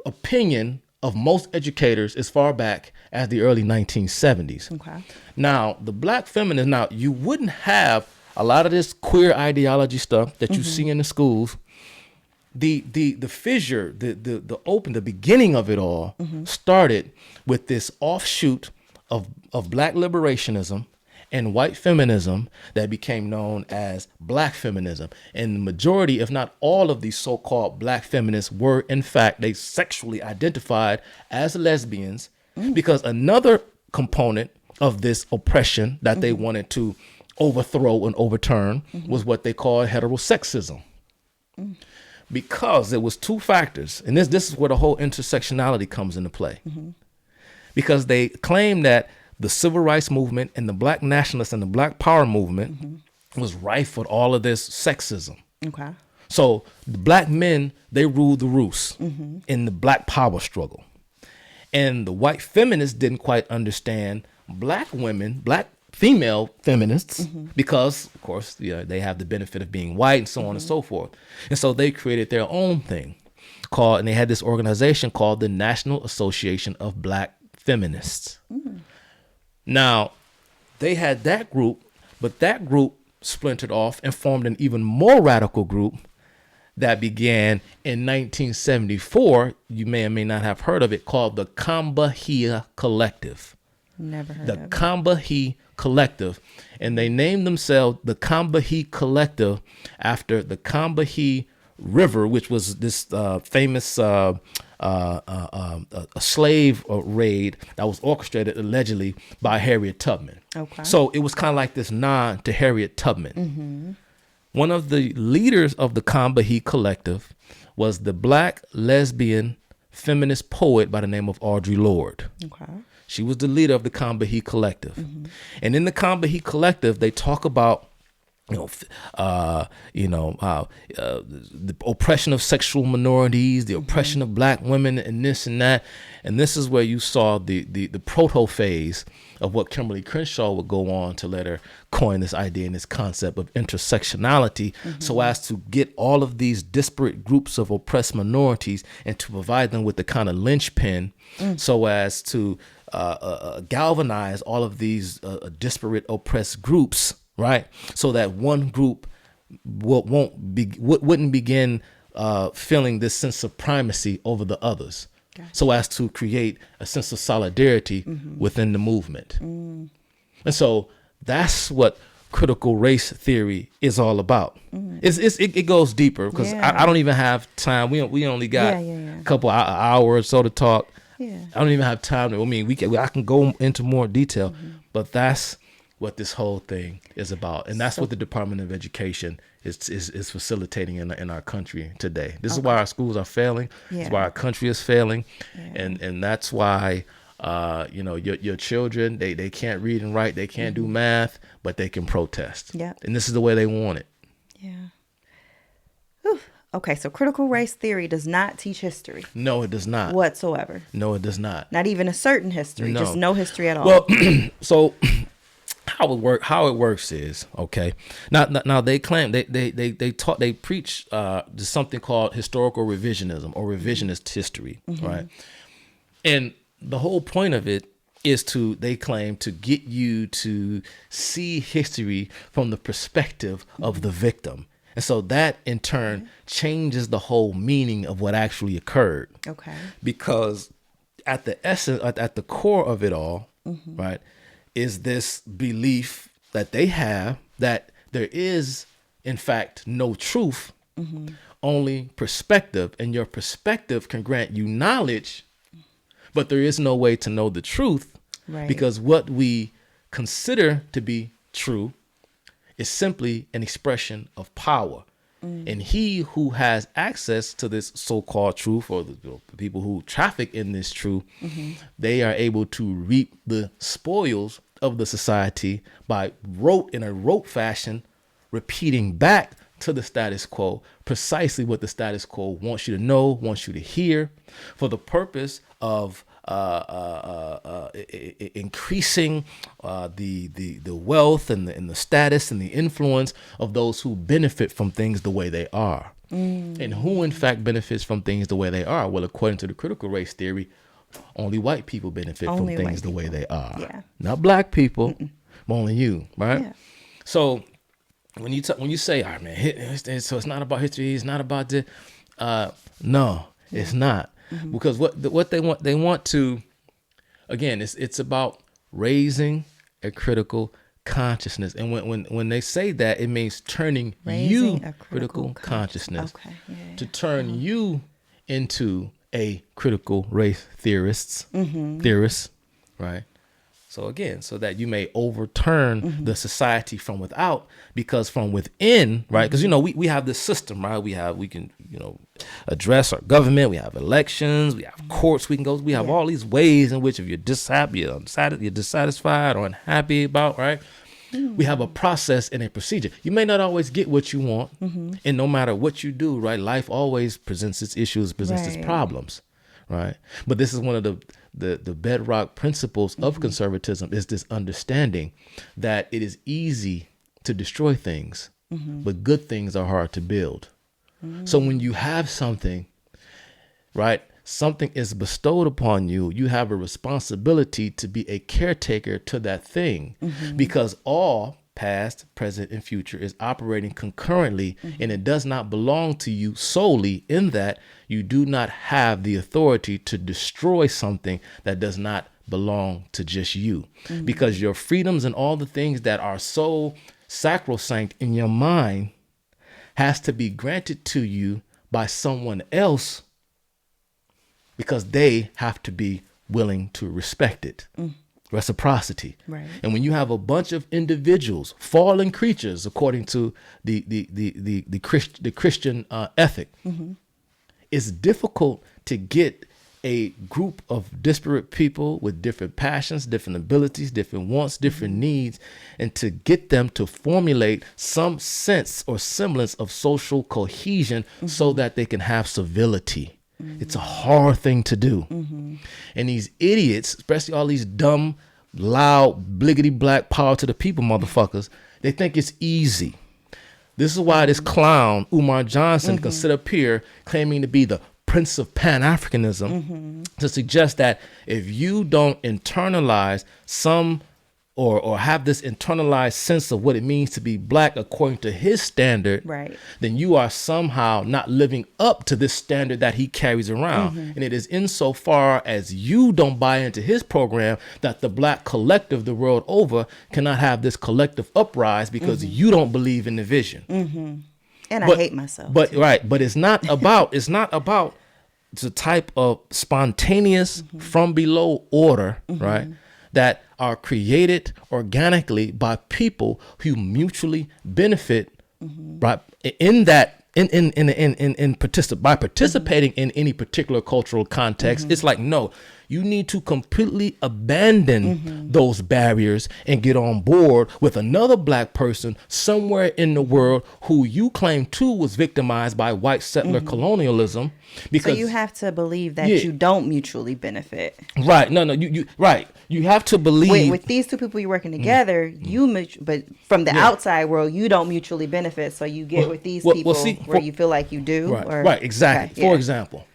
opinion of most educators as far back as the early 1970s. Okay. Now, the black feminists, you wouldn't have a lot of this queer ideology stuff that you see in the schools. The fissure, the beginning of it all started with this offshoot of black liberationism and white feminism that became known as black feminism. And the majority, if not all, of these so-called black feminists were, in fact, they sexually identified as lesbians, because another component of this oppression that they wanted to overthrow and overturn was what they called heterosexism. Because there was two factors, and this is where the whole intersectionality comes into play. Because they claim that the civil rights movement and the black nationalists and the black power movement was rife with all of this sexism. Okay. So the black men, they ruled the roost in the black power struggle. And the white feminists didn't quite understand black women, black female feminists, because, of course, they have the benefit of being white and so on and so forth. And so they created their own thing and they had this organization called the National Association of Black Feminists. Now, they had that group, but that group splintered off and formed an even more radical group that began in 1974. You may or may not have heard of it, called the Combahee Collective. Never heard The of it. Combahee Collective. And they named themselves the Combahee Collective after the Combahee River, which was this famous a slave raid that was orchestrated allegedly by Harriet Tubman. Okay. So it was kind of like this nod to Harriet Tubman. One of the leaders of the Combahee Collective was the black lesbian feminist poet by the name of Audre Lorde. Okay. She was the leader of the Combahee Collective. And in the Combahee Collective, they talk about the oppression of sexual minorities, the oppression of black women, and this and that. And this is where you saw the proto phase of what Kimberly Crenshaw would go on to later coin this idea and this concept of intersectionality, so as to get all of these disparate groups of oppressed minorities and to provide them with the kind of linchpin so as to galvanize all of these disparate oppressed groups, right? So that one group wouldn't begin feeling this sense of primacy over the others. Gotcha. So as to create a sense of solidarity within the movement. And so that's what critical race theory is all about. It goes deeper because I don't even have time. We only got a couple hours or so to talk. I don't even have time to, I can go into more detail, but that's what this whole thing is about. And that's what the Department of Education is facilitating in our country today. This is why our schools are failing. This is why our country is failing. And that's why, your children, they can't read and write. They can't do math, but they can protest. And this is the way they want it. Whew. Okay, so critical race theory does not teach history. No, it does not. Whatsoever. No, it does not. Not even a certain history. No. Just no history at all. Well, so how it works is, okay. Now they claim they preach something called historical revisionism or revisionist history, right? And the whole point of it is they claim to get you to see history from the perspective of the victim. And so that in turn changes the whole meaning of what actually occurred. Okay. Because at the essence, at the core of it all, right, is this belief that they have that there is, in fact, no truth, only perspective. And your perspective can grant you knowledge, but there is no way to know the truth, because what we consider to be true is simply an expression of power. And he who has access to this so-called truth, or the people who traffic in this truth, they are able to reap the spoils of the society by in a rote fashion, repeating back to the status quo precisely what the status quo wants you to know, wants you to hear, for the purpose of increasing the wealth and the status and the influence of those who benefit from things the way they are. And who in fact benefits from things the way they are? Well, according to the critical race theory, only white people benefit from things the way they are. Not black people, but only you, right? So when you say, all right, man, so it's not about history, it's not about this. No, it's not. Because what they want to, again, it's about raising a critical consciousness. And when they say that, it means turning raising a critical consciousness to turn you into a critical race theorist, right? So again, so that you may overturn the society from without, because from within, right? Because we have this system, right? We can address our government. We have elections. We have courts. We have all these ways in which, if you're you're dissatisfied or unhappy about, right? We have a process and a procedure. You may not always get what you want, and no matter what you do, right? Life always presents its issues, presents its problems, right? But this is one of the bedrock principles of conservatism, is this understanding that it is easy to destroy things, but good things are hard to build. So when you have something, right, something is bestowed upon you, you have a responsibility to be a caretaker to that thing, because all past, present, and future is operating concurrently, and it does not belong to you solely, in that you do not have the authority to destroy something that does not belong to just you, because your freedoms and all the things that are so sacrosanct in your mind has to be granted to you by someone else, because they have to be willing to respect it. Reciprocity. Right. And when you have a bunch of individuals, fallen creatures, according to the Christian ethic, it's difficult to get a group of disparate people with different passions, different abilities, different wants, different needs, and to get them to formulate some sense or semblance of social cohesion so that they can have civility. It's a hard thing to do. And these idiots, especially all these dumb, loud, bliggity black power to the people motherfuckers, they think it's easy. This is why this clown, Umar Johnson, can sit up here claiming to be the Prince of Pan-Africanism, to suggest that if you don't internalize some or have this internalized sense of what it means to be black according to his standard, Right. then you are somehow not living up to this standard that he carries around. And it is insofar as you don't buy into his program that the black collective the world over cannot have this collective uprise, because you don't believe in the vision. And I hate myself. But too. right, but it's not about the type of spontaneous from below order, right, that are created organically by people who mutually benefit, right, by participating in any particular cultural context. It's like, no, you need to completely abandon those barriers and get on board with another black person somewhere in the world who you claim too was victimized by white settler colonialism. Because so you have to believe that you don't mutually benefit. Right. No, you right. You have to believe With these two people you're working together, but from the outside world, you don't mutually benefit. So you get with these people where you feel like you do. Right. Exactly. Okay, For example,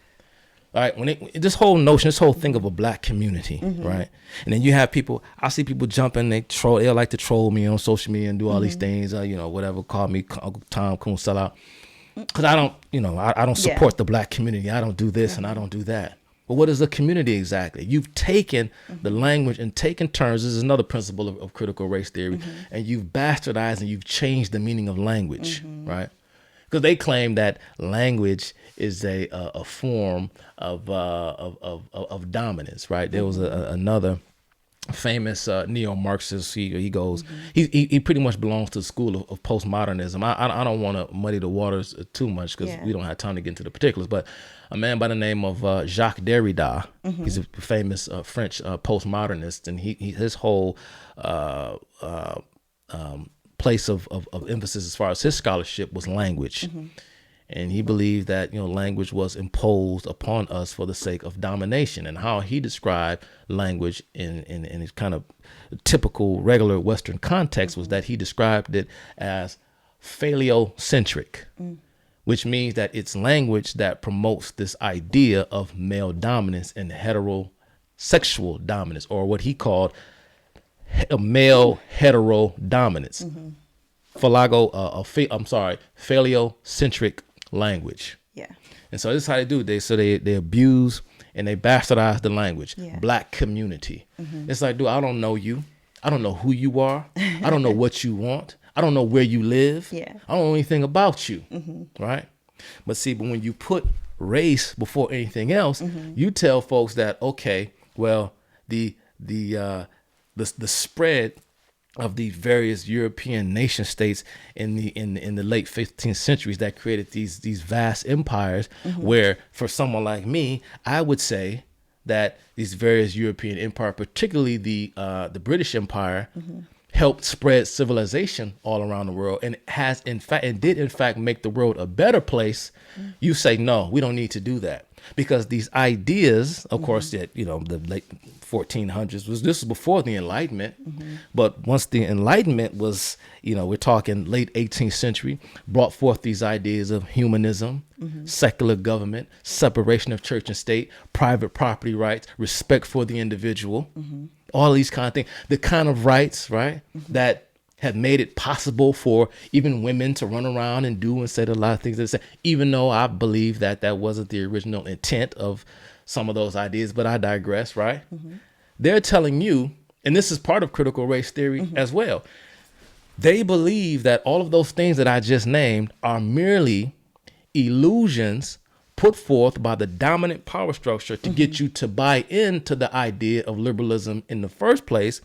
all right, this whole thing of a black community, right? And then you have people, I see people jumping, they like to troll me on social media and do all these things, whatever, call me Uncle Tom, Coon, sellout. Because I don't support the black community. I don't do this and I don't do that. But what is a community exactly? You've taken the language and taken terms. This is another principle of critical race theory. And you've bastardized and you've changed the meaning of language, right? Because they claim that language is a form of dominance, right? There was another famous neo-Marxist. He goes, he pretty much belongs to the school of postmodernism. I don't want to muddy the waters too much, because we don't have time to get into the particulars. But a man by the name of Jacques Derrida, he's a famous French postmodernist, and his whole place of emphasis as far as his scholarship was language. And he believed that, language was imposed upon us for the sake of domination. And how he described language in his kind of typical regular Western context was that he described it as phallocentric, which means that it's language that promotes this idea of male dominance and heterosexual dominance, or what he called male hetero dominance. Phallocentric language. Yeah. And so this is how they do it. They abuse and they bastardize the language. Black community. It's like, dude, I don't know you. I don't know who you are. I don't know what you want. I don't know where you live. I don't know anything about you. Right. But when you put race before anything else, you tell folks that, okay, well, the spread of the various European nation states in the late 15th centuries that created these vast empires, where for someone like me, I would say that these various European empires, particularly the British Empire, helped spread civilization all around the world and did in fact make the world a better place, you say, no, we don't need to do that. Because these ideas, of course, that, the late 1400s this was before the Enlightenment. But once the Enlightenment was, we're talking late 18th century, brought forth these ideas of humanism, secular government, separation of church and state, private property rights, respect for the individual, all these kind of things, the kind of rights, right, that have made it possible for even women to run around and do and say a lot of things they say, even though I believe that wasn't the original intent of some of those ideas, but I digress, right? They're telling you, and this is part of critical race theory as well, they believe that all of those things that I just named are merely illusions put forth by the dominant power structure to get you to buy into the idea of liberalism in the first place,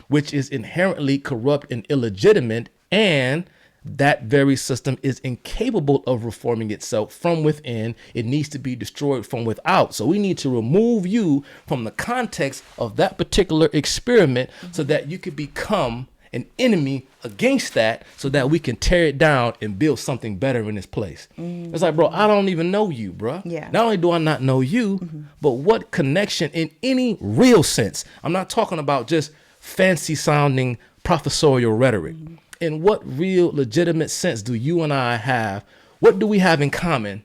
which is inherently corrupt and illegitimate, and that very system is incapable of reforming itself from within. It needs to be destroyed from without. So we need to remove you from the context of that particular experiment so that you could become an enemy against that, so that we can tear it down and build something better in its place. It's like, bro, I don't even know you, bro. Yeah. Not only do I not know you, but what connection in any real sense? I'm not talking about just fancy sounding professorial rhetoric. In what real legitimate sense do you and I have? What do we have in common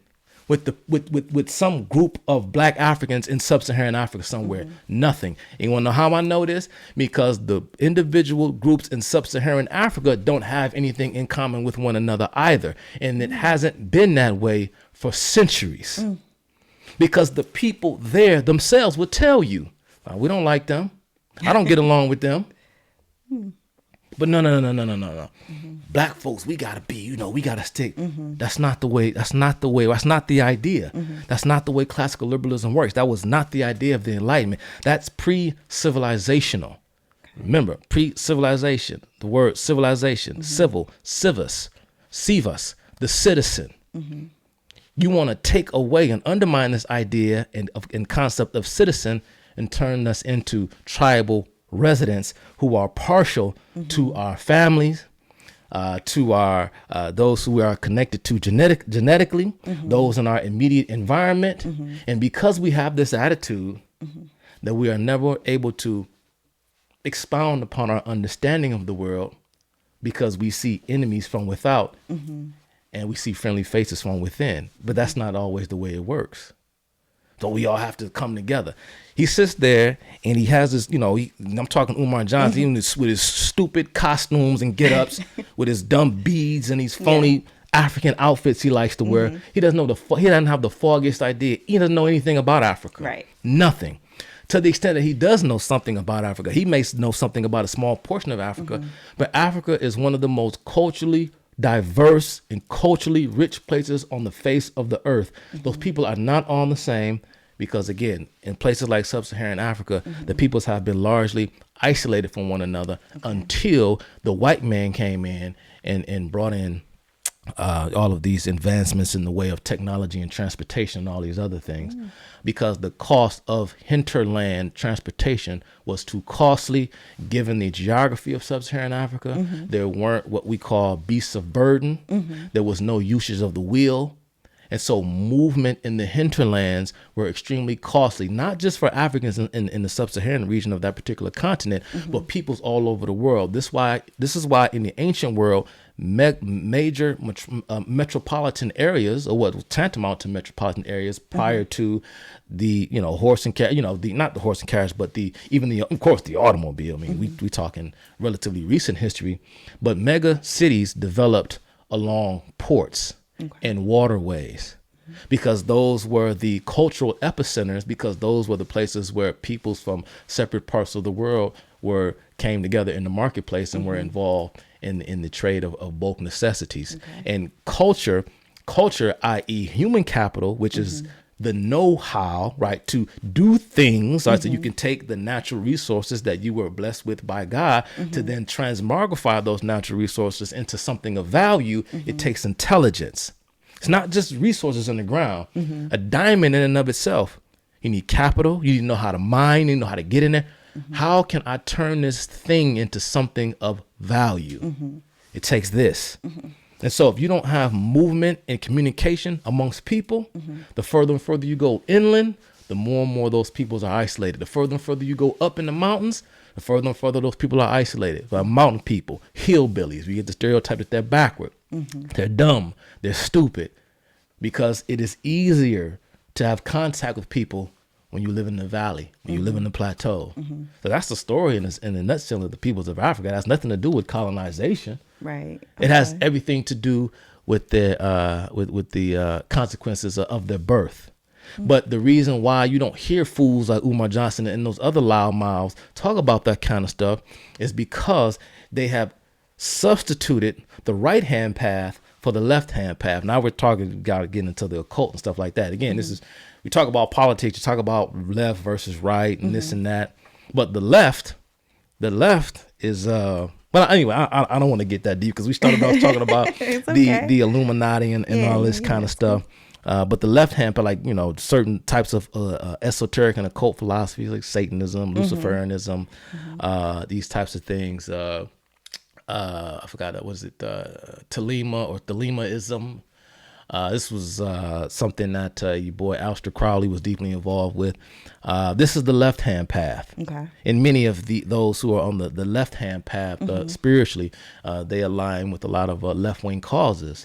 with some group of black Africans in sub-Saharan Africa somewhere? Nothing. And you want to know how I know this? Because the individual groups in sub-Saharan Africa don't have anything in common with one another either. And it hasn't been that way for centuries. Because the people there themselves would tell you, we don't like them. I don't get along with them. But no. Black folks, we gotta be, we gotta stick. That's not the way. That's not the idea. That's not the way classical liberalism works. That was not the idea of the Enlightenment. That's pre-civilizational. Remember, pre-civilization, the word civilization, civil, civus, the citizen. You want to take away and undermine this idea and concept of citizen and turn us into tribal residents who are partial to our families, to our those who are connected to genetically, those in our immediate environment. And because we have this attitude that we are never able to expound upon our understanding of the world, because we see enemies from without and we see friendly faces from within. But that's not always the way it works. So we all have to come together. He sits there and he has this, I'm talking Umar Johnson, even with his stupid costumes and get-ups, with his dumb beads and these phony African outfits he likes to wear. He doesn't know he doesn't have the foggiest idea. He doesn't know anything about Africa. Right. Nothing. To the extent that he does know something about Africa, he may know something about a small portion of Africa, but Africa is one of the most culturally diverse and culturally rich places on the face of the earth. Those people are not all the same because, again, in places like sub-Saharan Africa, the peoples have been largely isolated from one another until the white man came in and brought in all of these advancements in the way of technology and transportation and all these other things, because the cost of hinterland transportation was too costly given the geography of sub-Saharan Africa. There weren't what we call beasts of burden. There was no usage of the wheel. And so movement in the hinterlands were extremely costly, not just for Africans in the sub-Saharan region of that particular continent, but peoples all over the world. This is why in the ancient world, major metropolitan areas, or what was tantamount to metropolitan areas prior to the horse and carriage, not the horse and carriage, but of course the automobile. I mean, we talking relatively recent history, but mega cities developed along ports and waterways, because those were the cultural epicenters, because those were the places where peoples from separate parts of the world came together in the marketplace and were involved in the trade of bulk necessities. And culture, i.e. human capital, which is the know-how, right, to do things, right, so you can take the natural resources that you were blessed with by God to then transmogrify those natural resources into something of value. It takes intelligence. It's not just resources in the ground. A diamond in and of itself, you need capital, you need to know how to mine, you know how to get in there. How can I turn this thing into something of value? It takes this. And so if you don't have movement and communication amongst people, the further and further you go inland, the more and more those peoples are isolated. The further and further you go up in the mountains, the further and further those people are isolated. Like mountain people, hillbillies, we get the stereotype that they're backward, they're dumb, they're stupid, because it is easier to have contact with people when you live in the valley, when you live in the plateau. So that's the story in the nutshell of the peoples of Africa. It has nothing to do with colonization. Right. It has everything to do with their with the consequences of their birth. But the reason why you don't hear fools like Umar Johnson and those other loud mouths talk about that kind of stuff is because they have substituted the right-hand path for the left-hand path. Now we're getting into the occult and stuff like that. Again, this is, we talk about politics, you talk about left versus right and this and that. But the left is, well, anyway, I don't want to get that deep because we started off talking about the Illuminati and all this kind of stuff. But the left hand, like, certain types of esoteric and occult philosophies like Satanism, Luciferianism, these types of things. I forgot that, was it Thelema or Thelemaism? This was something that your boy Aleister Crowley was deeply involved with. This is the left-hand path. Okay. And many of those who are on the left-hand path spiritually, they align with a lot of left-wing causes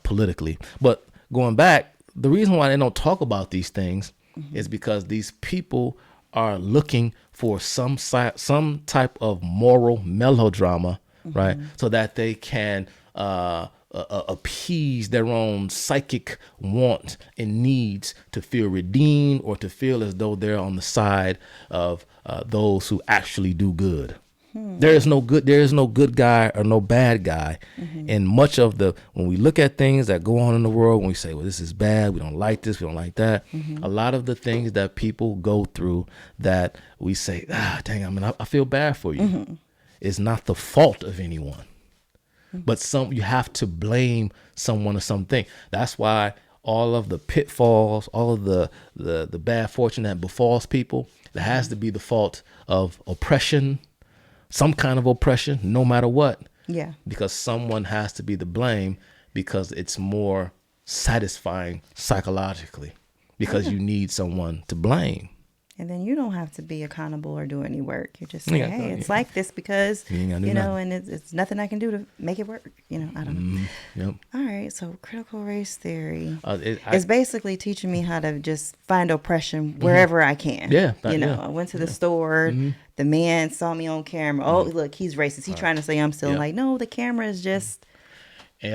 politically. But going back, the reason why they don't talk about these things is because these people are looking for some type of moral melodrama, right? So that they can appease their own psychic wants and needs to feel redeemed or to feel as though they're on the side of those who actually do good. There is no good guy or no bad guy. And much of when we look at things that go on in the world, when we say, well, this is bad, we don't like this, we don't like that, a lot of the things that people go through that we say, dang, I feel bad for you, is not the fault of anyone. But you have to blame someone or something. That's why all of the pitfalls, all of the bad fortune that befalls people, it has to be the fault of oppression, some kind of oppression, no matter what. Yeah. Because someone has to be the blame, because it's more satisfying psychologically, because you need someone to blame. And then you don't have to be accountable or do any work. You just say, hey, it's like this because, and it's nothing I can do to make it work. I don't know. Yep. All right. So critical race theory is basically teaching me how to just find oppression wherever I can. Yeah. I went to the store. The man saw me on camera. Oh, look, he's racist. He's trying to say I'm still like, no, the camera is just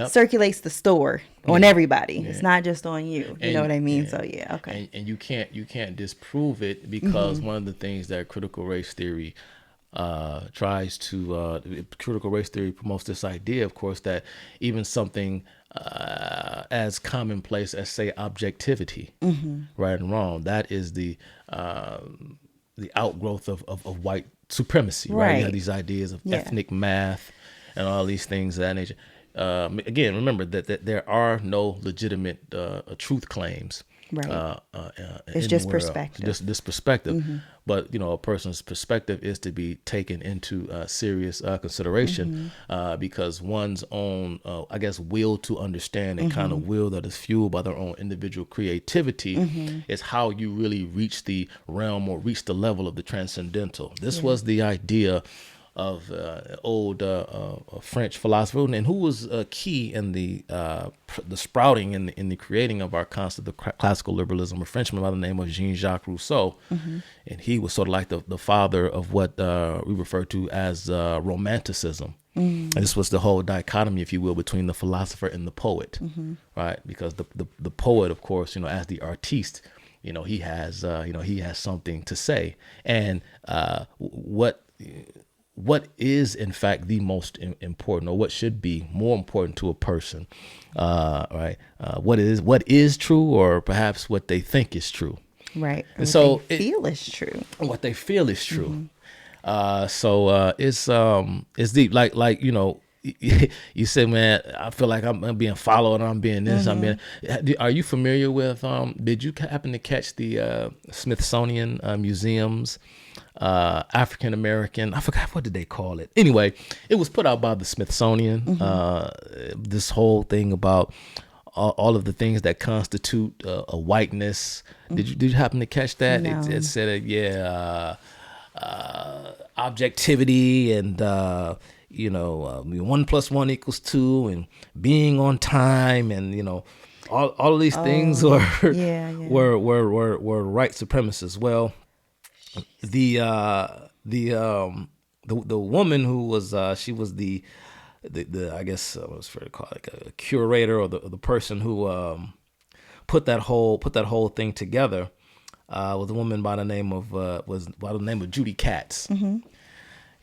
circulates the store on everybody. It's not just on you. You know what I mean? So okay. And you can't disprove it, because one of the things that critical race theory critical race theory promotes this idea, of course, that even something as commonplace as, say, objectivity, right and wrong, that is the outgrowth of white supremacy, right? You have these ideas of ethnic math and all these things of that nature. Again, remember that there are no legitimate truth claims. Right. It's just perspective. Just this perspective. But, a person's perspective is to be taken into serious consideration because one's own, will to understand and kind of will that is fueled by their own individual creativity is how you really reach the realm or reach the level of the transcendental. This was the idea of old French philosopher, and who was key in the sprouting in the creating of our concept of classical liberalism, a Frenchman by the name of Jean-Jacques Rousseau. And he was sort of like the father of what we refer to as Romanticism. And this was the whole dichotomy, if you will, between the philosopher and the poet, right? Because the poet, of course, as the artiste, he has something to say. And what is in fact the most important, or what should be more important to a person, right? What is true, or perhaps what they think is true, right? And so they feel is true. What they feel is true. So it's deep. Like you said, man, I feel like I'm being followed. I'm being this. I'm being. Are you familiar with? Did you happen to catch the Smithsonian Museum's African American? I forgot, what did they call it. Anyway, it was put out by the Smithsonian. This whole thing about all of the things that constitute a whiteness. Did you happen to catch that? No. It said, objectivity and 1 + 1 = 2, and being on time, and all of these things were white supremacists. Well, the woman who was she was the I guess what's fair to call it, like a curator, or the person who put that whole thing together, was a woman by the name of Judy Katz.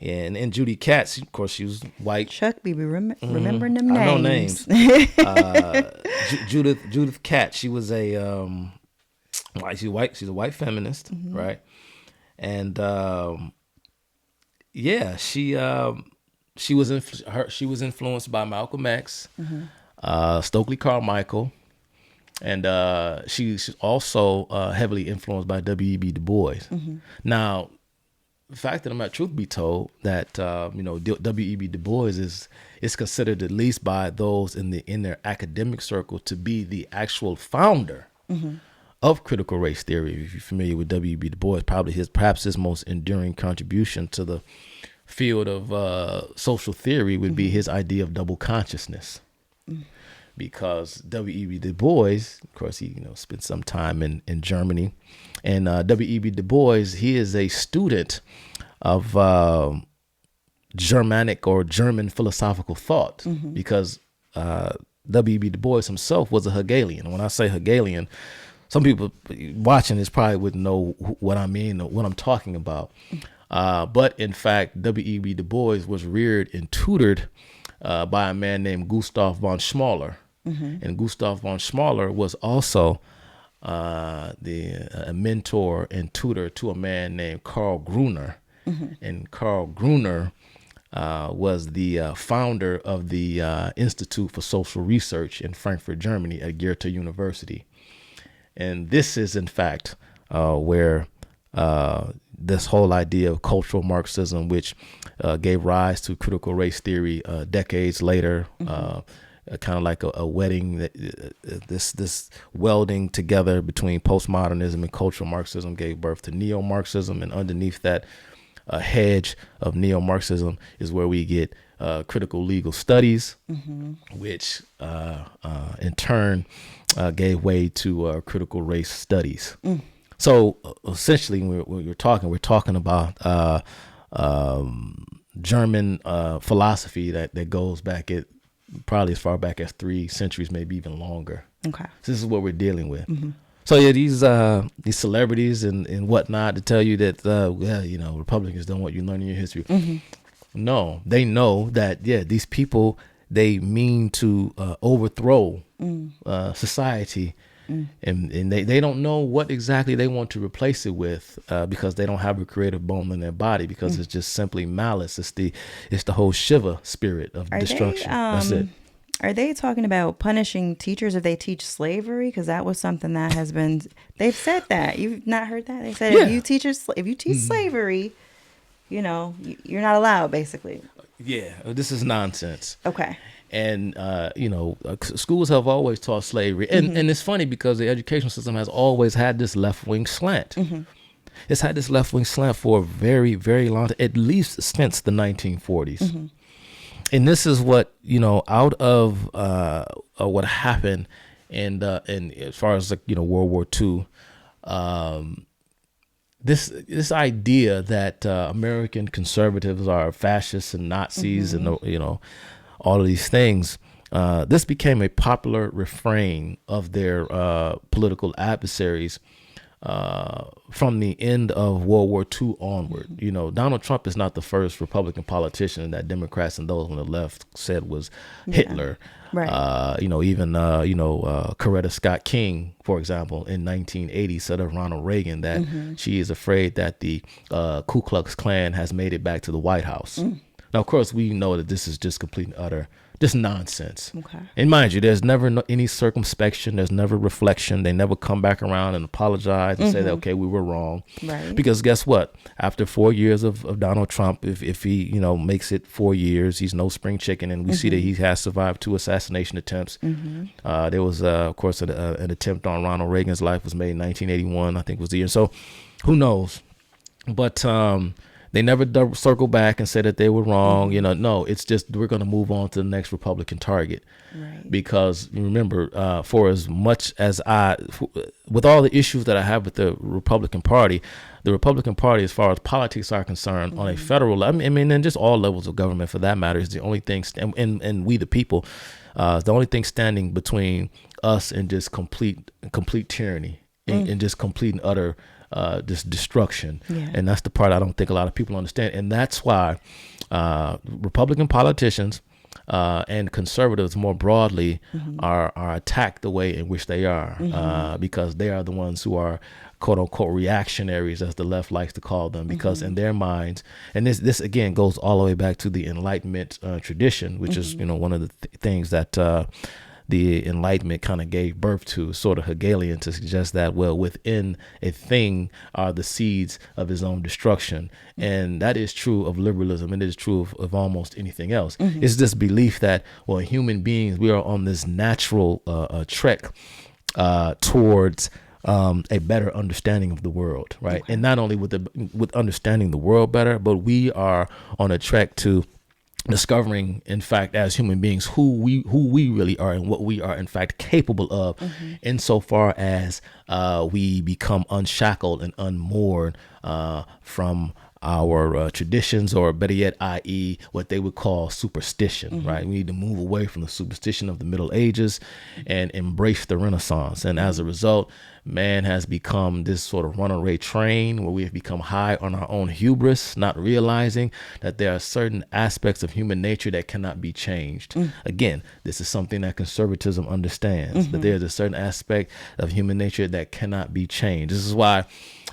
And Judy Katz, of course, she was white. Chuck be remembering them names. I know names. Judith Katz. She was she's white. She's a white feminist, right? And she was influenced by Malcolm X, Stokely Carmichael, and she's also heavily influenced by W.E.B. Du Bois. Now, the fact that truth be told, that W.E.B. Du Bois is considered, at least by those in their academic circle, to be the actual founder of critical race theory. If you're familiar with W.E.B. Du Bois, perhaps his most enduring contribution to the field of social theory would be his idea of double consciousness. Because W.E.B. Du Bois, of course, he spent some time in Germany, and W.E.B. Du Bois, he is a student of Germanic or German philosophical thought, because W.E.B. Du Bois himself was a Hegelian. And when I say Hegelian, some people watching this probably wouldn't know what I mean or what I'm talking about. But in fact, W.E.B. Du Bois was reared and tutored by a man named Gustav von Schmoller. And Gustav von Schmoller was also a mentor and tutor to a man named Karl Gruner. And Karl Gruner was the founder of the Institute for Social Research in Frankfurt, Germany, at Goethe University. And this is, in fact, where this whole idea of cultural Marxism, which gave rise to critical race theory decades later, kind of like a wedding, this welding together between postmodernism and cultural Marxism gave birth to neo-Marxism. And underneath that hedge of neo-Marxism is where we get critical legal studies, which in turn gave way to critical race studies. So essentially, we're talking about German philosophy that goes back probably as far back as 3 centuries, maybe even longer. Okay, so this is what we're dealing with. So yeah, these celebrities and whatnot to tell you that Republicans don't want you learning your history. No, they know that these people, they mean to overthrow society. And they don't know what exactly they want to replace it with, because they don't have a creative bone in their body, because it's just simply malice. It's the whole Shiva spirit of destruction. That's it. Are they talking about punishing teachers if they teach slavery? Because that was something that has been. They've said that. You've not heard that? They said if you teach slavery, you're not allowed, basically. Yeah, this is nonsense. Okay. And, schools have always taught slavery. And it's funny because the education system has always had this left-wing slant. It's had this left-wing slant for a very, very long time, at least since the 1940s. And this is what, out of what happened and as far as, World War II, this idea that American conservatives are fascists and Nazis and, all of these things, this became a popular refrain of their political adversaries from the end of World War II onward. Donald Trump is not the first Republican politician that Democrats and those on the left said was Hitler. Right. Even Coretta Scott King, for example, in 1980 said of Ronald Reagan that she is afraid that the Ku Klux Klan has made it back to the White House. Now, of course, we know that this is just complete and utter, just nonsense. Okay. And mind you, there's never any circumspection. There's never reflection. They never come back around and apologize and say that, okay, we were wrong. Right. Because guess what? After 4 years of Donald Trump, if he, you know, makes it 4 years, he's no spring chicken. And we see that he has survived 2 assassination attempts. There was, of course, an attempt on Ronald Reagan's life was made in 1981, I think was the year. So who knows? But they never circle back and say that they were wrong. You know, no, it's just we're going to move on to the next Republican target. Right. Because remember, for as much as with all the issues that I have with the Republican Party, as far as politics are concerned, on a federal level, I mean, and just all levels of government for that matter, is the only thing, and we the people, the only thing standing between us and just complete tyranny and just complete and utter this destruction. And that's the part I don't think a lot of people understand. And that's why Republican politicians and conservatives more broadly are attacked the way in which they are, because they are the ones who are quote unquote reactionaries, as the left likes to call them, because in their minds, and this again goes all the way back to the Enlightenment tradition, which is, you know, one of the things that the Enlightenment kind of gave birth to, sort of Hegelian, to suggest that, well, within a thing are the seeds of his own destruction. And that is true of liberalism. And it is true of almost anything else. It's this belief that, well, human beings, we are on this natural trek towards a better understanding of the world, right? And not only with understanding the world better, but we are on a trek to discovering, in fact, as human beings, who we really are and what we are, in fact, capable of, insofar as we become unshackled and unmoored from our traditions, or better yet, i.e., what they would call superstition, right? We need to move away from the superstition of the Middle Ages and embrace the Renaissance. And as a result, man has become this sort of runaway train where we have become high on our own hubris, not realizing that there are certain aspects of human nature that cannot be changed. Again, this is something that conservatism understands, that there's a certain aspect of human nature that cannot be changed. This is why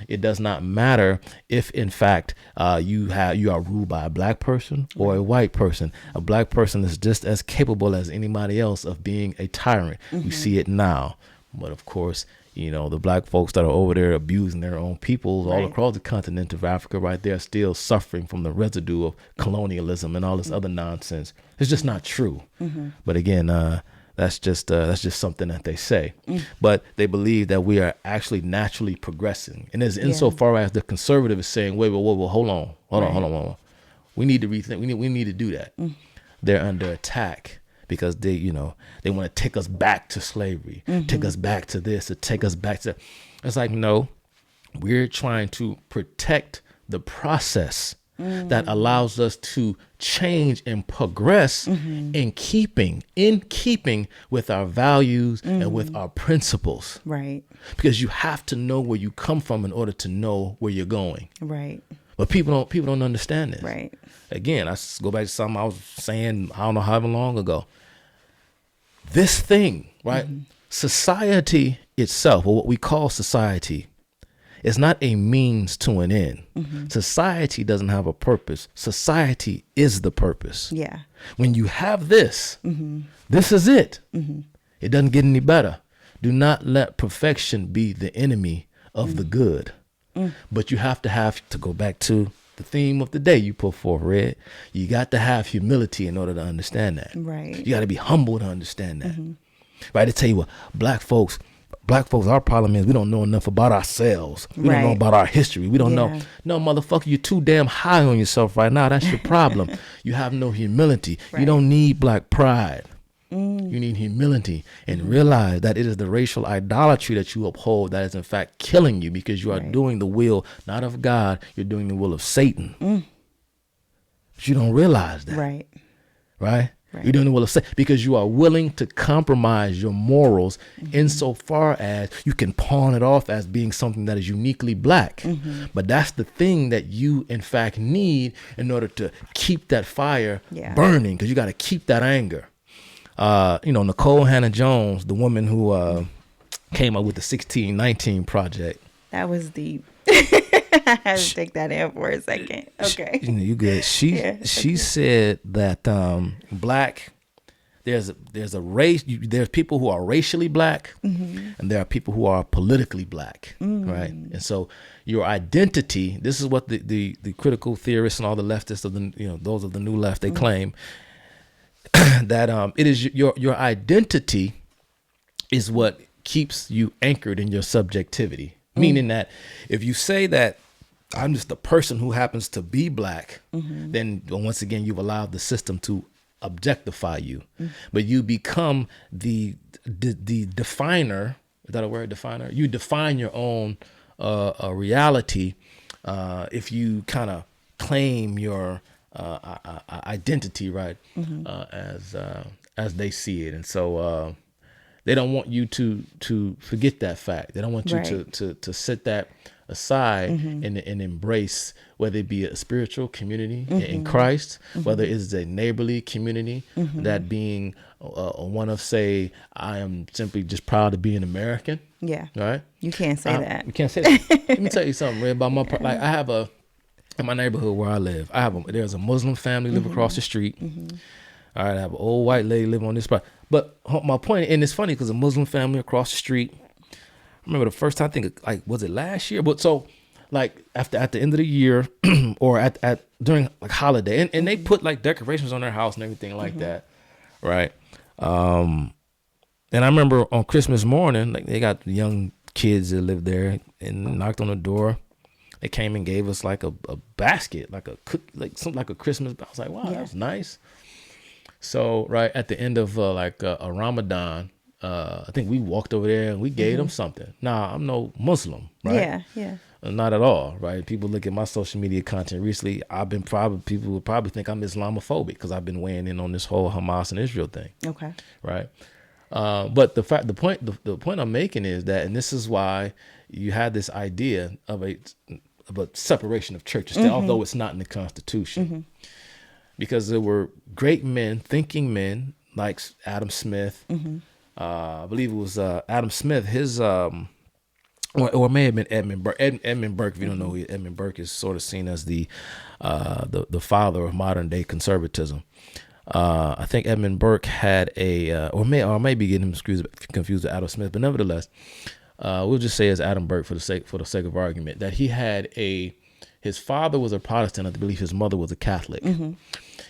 it does not matter if, in fact, you are ruled by a black person or a white person. A black person is just as capable as anybody else of being a tyrant. We see it now. But of course, you know, the black folks that are over there abusing their own peoples all across the continent of Africa, right, they're still suffering from the residue of colonialism and all this other nonsense. It's just not true. But again, that's just something that they say. But they believe that we are actually naturally progressing. And as insofar as the conservative is saying, wait, hold on. We need to rethink. We need to do that. They're under attack because they want to take us back to slavery, take us back to this, or take us back to. It's like, no, we're trying to protect the process that allows us to change and progress in keeping with our values and with our principles. Right. Because you have to know where you come from in order to know where you're going. Right. But people don't understand this. Right. Again, I go back to something I was saying, I don't know however long ago. This thing, right? Society itself, or what we call society, is not a means to an end. Society doesn't have a purpose. Society is the purpose. Yeah. When you have this, this is it. It doesn't get any better. Do not let perfection be the enemy of the good. But you have to go back to the theme of the day you put forth, Red. You got to have humility in order to understand that. Right. You got to be humble to understand that. Right? To tell you what, black folks, our problem is we don't know enough about ourselves. We don't know about our history. We don't know. No, motherfucker, you're too damn high on yourself right now. That's your problem. You have no humility. You don't need black pride. You need humility, and realize that it is the racial idolatry that you uphold that is in fact killing you, because you are doing the will not of God, you're doing the will of Satan. But you don't realize that. Right? You're doing the will of Satan because you are willing to compromise your morals insofar as you can pawn it off as being something that is uniquely black. But that's the thing that you in fact need in order to keep that fire burning, because you got to keep that anger. Nicole Hannah-Jones, the woman who came up with the 1619 Project. That was deep. I had to take that in for a second. Okay. You good. She said that black, there's a race. There's people who are racially black, and there are people who are politically black, right? And so your identity. This is what the critical theorists and all the leftists of those of the new left, they claim that it is your identity is what keeps you anchored in your subjectivity. Meaning that if you say that I'm just the person who happens to be black, then once again, you've allowed the system to objectify you, but you become the definer. Is that a word, definer? You define your own reality if you kind of claim your identity, right, as they see it. And so they don't want you to forget that fact. They don't want you to set that aside and embrace, whether it be a spiritual community in Christ, whether it's a neighborly community, that being one of, say, I am simply just proud to be an American. Yeah. Right? You can't say that. You can't say that. Let me tell you something, Red, about like I have in my neighborhood where I live, there's a Muslim family live across the street. All right, I have an old white lady living on this spot. But my point, and it's funny because a Muslim family across the street, I remember the first time, I think, like, was it last year? But so, like, at the end of the year or at during like holiday, and they put like decorations on their house and everything like that, right? And I remember on Christmas morning, like, they got young kids that live there and knocked on the door. They came and gave us like a basket, like a Christmas. I was like, wow, that's nice. So right at the end of a Ramadan, I think we walked over there and we gave them something. Nah, I'm no Muslim, right? Yeah. Not at all, right? People look at my social media content recently. People would probably think I'm Islamophobic because I've been weighing in on this whole Hamas and Israel thing. Okay. Right. But the point I'm making is that, and this is why you had this idea of a separation of churches, although it's not in the Constitution, because there were great men, thinking men like Adam Smith. I believe it was Adam Smith. His or it may have been Edmund Burke. Edmund Burke, if you don't know, Edmund Burke is sort of seen as the father of modern day conservatism. I think Edmund Burke had or maybe getting him confused with Adam Smith, but nevertheless, we'll just say as Adam Burke for the sake of argument, that he had his father was a Protestant. I believe his mother was a Catholic.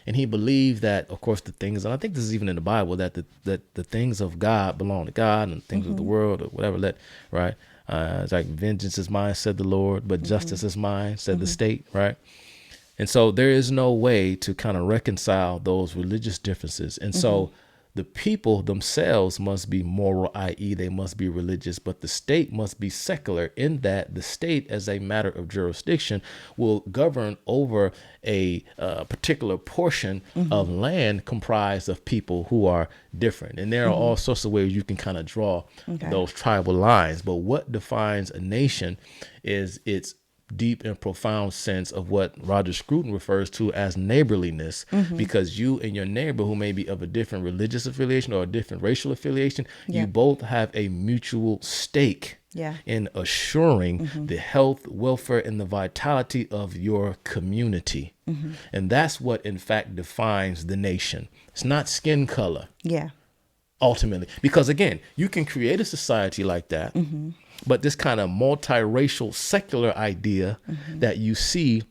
And he believed that, of course, the things, and I think this is even in the Bible, that the things of God belong to God, and things of the world or whatever, right? It's like, vengeance is mine, said the Lord, but justice is mine, said the state, right? And so there is no way to kind of reconcile those religious differences. And so the people themselves must be moral, i.e. they must be religious, but the state must be secular, in that the state, as a matter of jurisdiction, will govern over a particular portion of land comprised of people who are different. And there are all sorts of ways you can kind of draw those tribal lines. But what defines a nation is its deep and profound sense of what Roger Scrutin refers to as neighborliness, because you and your neighbor, who may be of a different religious affiliation or a different racial affiliation, you both have a mutual stake in assuring the health, welfare, and the vitality of your community. And that's what, in fact, defines the nation. It's not skin color. Ultimately, because again, you can create a society like that, but this kind of multiracial secular idea that you see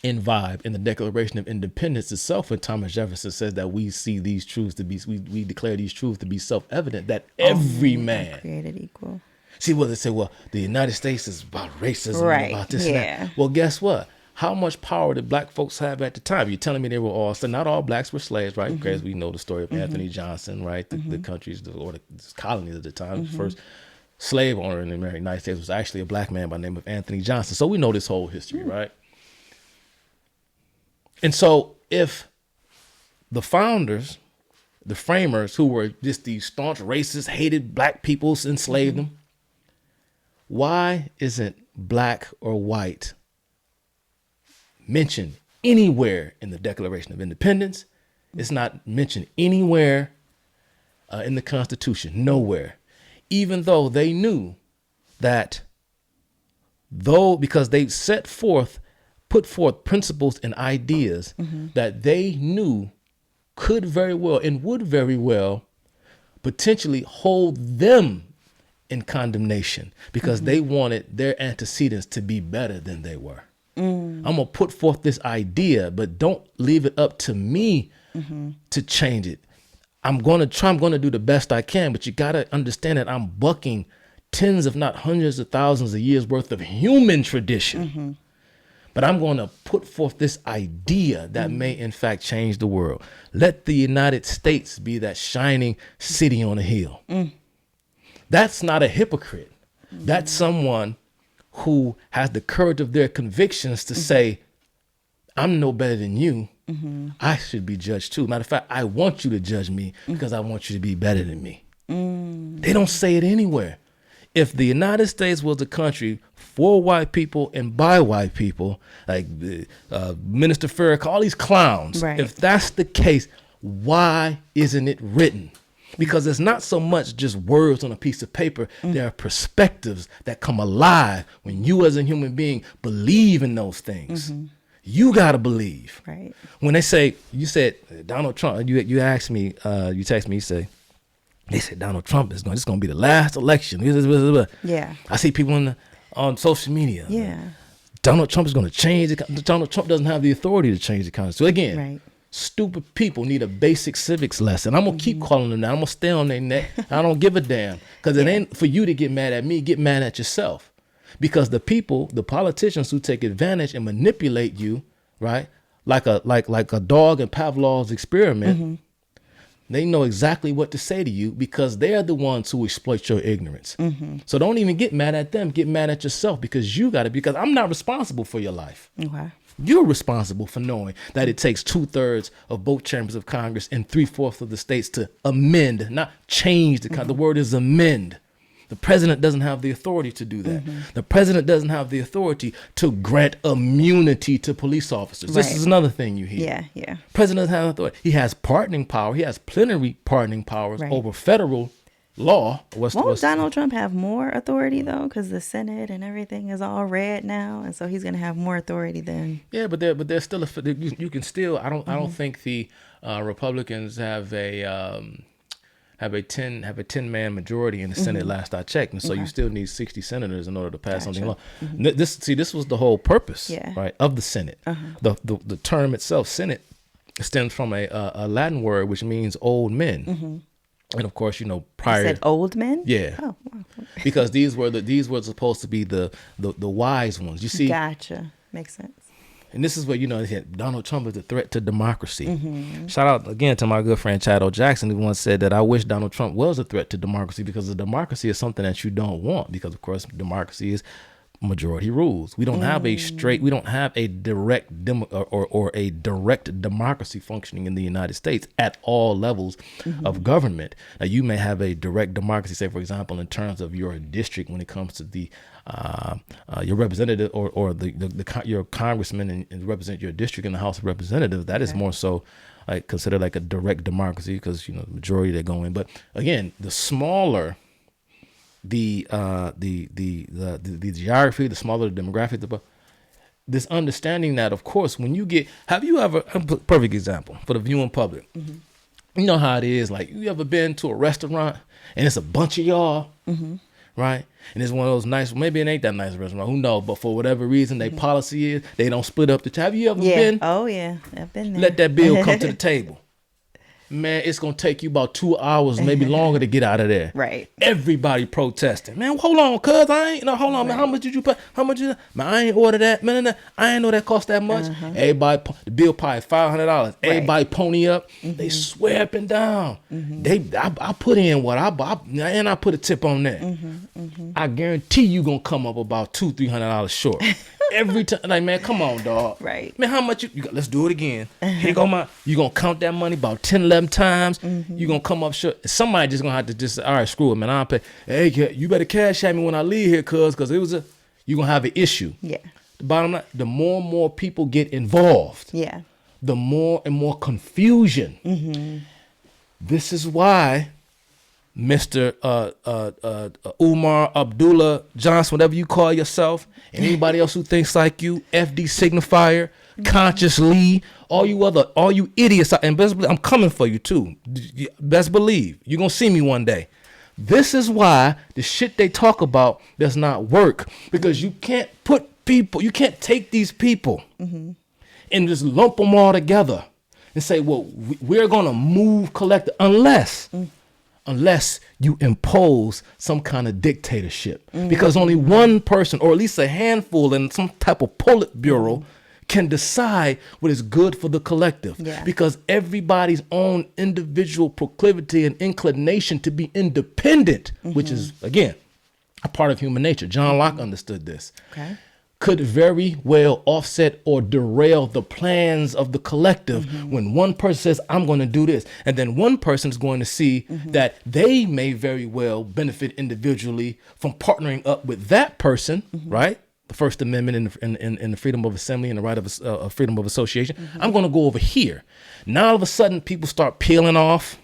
imbibed in the Declaration of Independence itself, when Thomas Jefferson says that we see these truths to be, we declare these truths to be self-evident, that every man created equal. See, well, they say, well, the United States is about racism, and about this and that. Well, guess what? How much power did black folks have at the time? You're telling me they were all, so not all blacks were slaves, right? Because we know the story of Anthony Johnson, right? The countries, or the colonies at the time, the first slave owner in the United States was actually a black man by the name of Anthony Johnson. So we know this whole history, right? And so if the founders, the framers, who were just these staunch racists, hated black people, enslaved them, why isn't black or white mentioned anywhere in the Declaration of Independence? It's not mentioned anywhere in the Constitution, nowhere. Even though they knew that because they put forth principles and ideas that they knew could very well and would very well potentially hold them in condemnation because they wanted their antecedents to be better than they were. I'm going to put forth this idea, but don't leave it up to me to change it. I'm going to do the best I can, but you got to understand that I'm bucking tens, if not hundreds of thousands of years worth of human tradition. But I'm going to put forth this idea that may in fact change the world. Let the United States be that shining city on a hill. That's not a hypocrite. That's someone who has the courage of their convictions to say, I'm no better than you. I should be judged too. Matter of fact, I want you to judge me because I want you to be better than me. They don't say it anywhere. If the United States was a country for white people and by white people, like Minister Farrakhan, all these clowns, if that's the case, why isn't it written? Because it's not so much just words on a piece of paper. There are perspectives that come alive when you as a human being believe in those things. You got to believe. Right. When they say, you said Donald Trump, you asked me, you text me, you say, they said Donald Trump this is going to be the last election. Yeah. I see people on social media. Yeah. Donald Trump is going to change it. Donald Trump doesn't have the authority to change the Constitution. So again, stupid people need a basic civics lesson. I'm going to keep calling them that. I'm going to stay on their neck. I don't give a damn. Because it ain't for you to get mad at me. Get mad at yourself. Because the people, the politicians who take advantage and manipulate you, right, like a dog in Pavlov's experiment, they know exactly what to say to you because they're the ones who exploit your ignorance. So don't even get mad at them. Get mad at yourself because because I'm not responsible for your life. Okay. You're responsible for knowing that it takes 2/3 of both chambers of Congress and 3/4 of the states to amend, not change the word is amend. The president doesn't have the authority to do that. The president doesn't have the authority to grant immunity to police officers. This is another thing you hear. Yeah. President doesn't have authority. He has pardoning power. He has plenary pardoning powers over federal law. Won't Donald Trump have more authority though? Because the Senate and everything is all red now, and so he's going to have more authority than. Yeah, but there's still you can still. I don't think the Republicans have a 10-man majority in the Senate last I checked, and so you still need 60 senators in order to pass something along. This was the whole purpose, right, of the Senate. The term itself, Senate, stems from a Latin word which means old men. And of course, prior. You said old men? Yeah. Oh, wow. Because these were supposed to be the wise ones. You see. Gotcha. Makes sense. And this is where, Donald Trump is a threat to democracy. Shout out again to my good friend Chad O. Jackson, who once said that I wish Donald Trump was a threat to democracy because the democracy is something that you don't want because, of course, democracy is majority rules. We don't have a direct or a direct democracy functioning in the United States at all levels of government. Now, you may have a direct democracy, say, for example, in terms of your district when it comes to the your representative or your congressman and represent your district in the House of Representatives. That is more so considered like a direct democracy because the majority they're going. But again, the smaller the geography, the smaller the demographic, this understanding that, of course, when you have you ever, perfect example for the viewing public, you know how it is, like you ever been to a restaurant and it's a bunch of y'all, right? And it's one of those nice, maybe it ain't that nice restaurant, who knows, but for whatever reason, their policy is they don't split up the tab. Have you ever been? Oh yeah, I've been there. Let that bill come to the table. Man, it's going to take you about 2 hours, maybe longer to get out of there. Right. Everybody protesting. Man, hold on, cuz. Hold on, man. How much did you pay? How much man, I ain't order that. Man, I ain't know that cost that much. Everybody, the bill probably $500. Everybody pony up. They swear up and down. I put in what I put a tip on that. I guarantee you going to come up about $200-$300 short. Every time, like, man, come on, dog. Right. Man, how much you got? Let's do it again. Here go you gonna count that money about 10, 11 times. You gonna come up short. Somebody just gonna have to just say, all right, screw it, man. I'll pay. Hey, you better cash at me when I leave here, cause you gonna have an issue. Yeah. The bottom line, the more and more people get involved, the more and more confusion. This is why Mr. Umar Abdullah Johnson, whatever you call yourself, and anybody else who thinks like you, FD signifier, consciously, all you idiots, and best believe, I'm coming for you too. Best believe you're gonna see me one day. This is why the shit they talk about does not work, because you can't take these people and just lump them all together and say, well, we're gonna move collective unless you impose some kind of dictatorship, because only one person, or at least a handful in some type of Politburo, can decide what is good for the collective, because everybody's own individual proclivity and inclination to be independent, which is, again, a part of human nature. John Locke understood this. Could very well offset or derail the plans of the collective when one person says, I'm going to do this. And then one person is going to see that they may very well benefit individually from partnering up with that person, right? The First Amendment and the freedom of assembly and the right of freedom of association. I'm going to go over here. Now all of a sudden people start peeling off,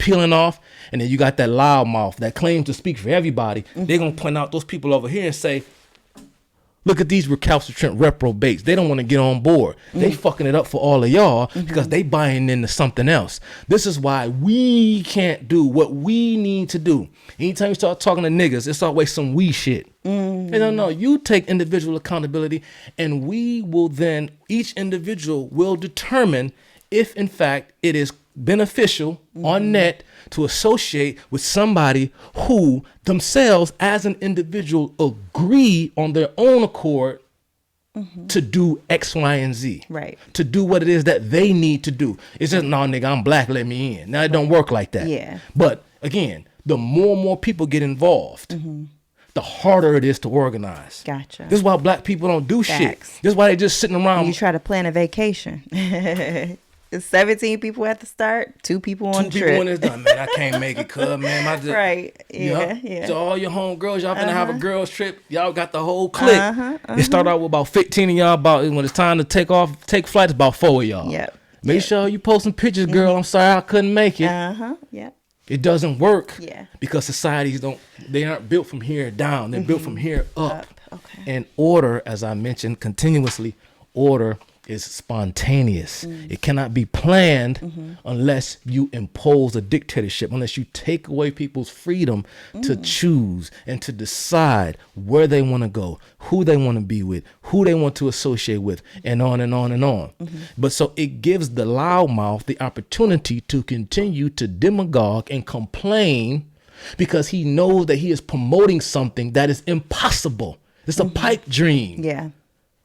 and then you got that loudmouth that claims to speak for everybody. They're going to point out those people over here and say, look at these recalcitrant reprobates. They don't want to get on board. They fucking it up for all of y'all because they buying into something else. This is why we can't do what we need to do. Anytime you start talking to niggas, it's always some we shit. No, you take individual accountability, and we will then, each individual will determine if in fact it is beneficial on net to associate with somebody who themselves as an individual agree on their own accord to do X, Y, and Z. Right. To do what it is that they need to do. It's just, no, nigga, I'm black, let me in. Now, it don't work like that. Yeah. But again, the more and more people get involved, the harder it is to organize. Gotcha. This is why black people don't do shit. This is why they just sitting around. You try to plan a vacation. It's 17 people at the start, 2 people on the trip. 2 people when it's done, man. I can't make it, cuz, man. Right. Yeah. So all your homegirls, y'all finna have a girls trip. Y'all got the whole clique. It start out with about 15 of y'all. About when it's time to take flight, it's about 4 of y'all. Yep. Make sure you post some pictures, girl. I'm sorry I couldn't make it. Yep. It doesn't work. Yeah. Because societies they aren't built from here down. They're built from here up. Okay. And order, as I mentioned continuously, order is spontaneous. It cannot be planned unless you impose a dictatorship, unless you take away people's freedom to choose and to decide where they want to go, who they want to be with, who they want to associate with, and on and on and on. But so it gives the loudmouth the opportunity to continue to demagogue and complain, because he knows that he is promoting something that is impossible. It's a pipe dream. Yeah.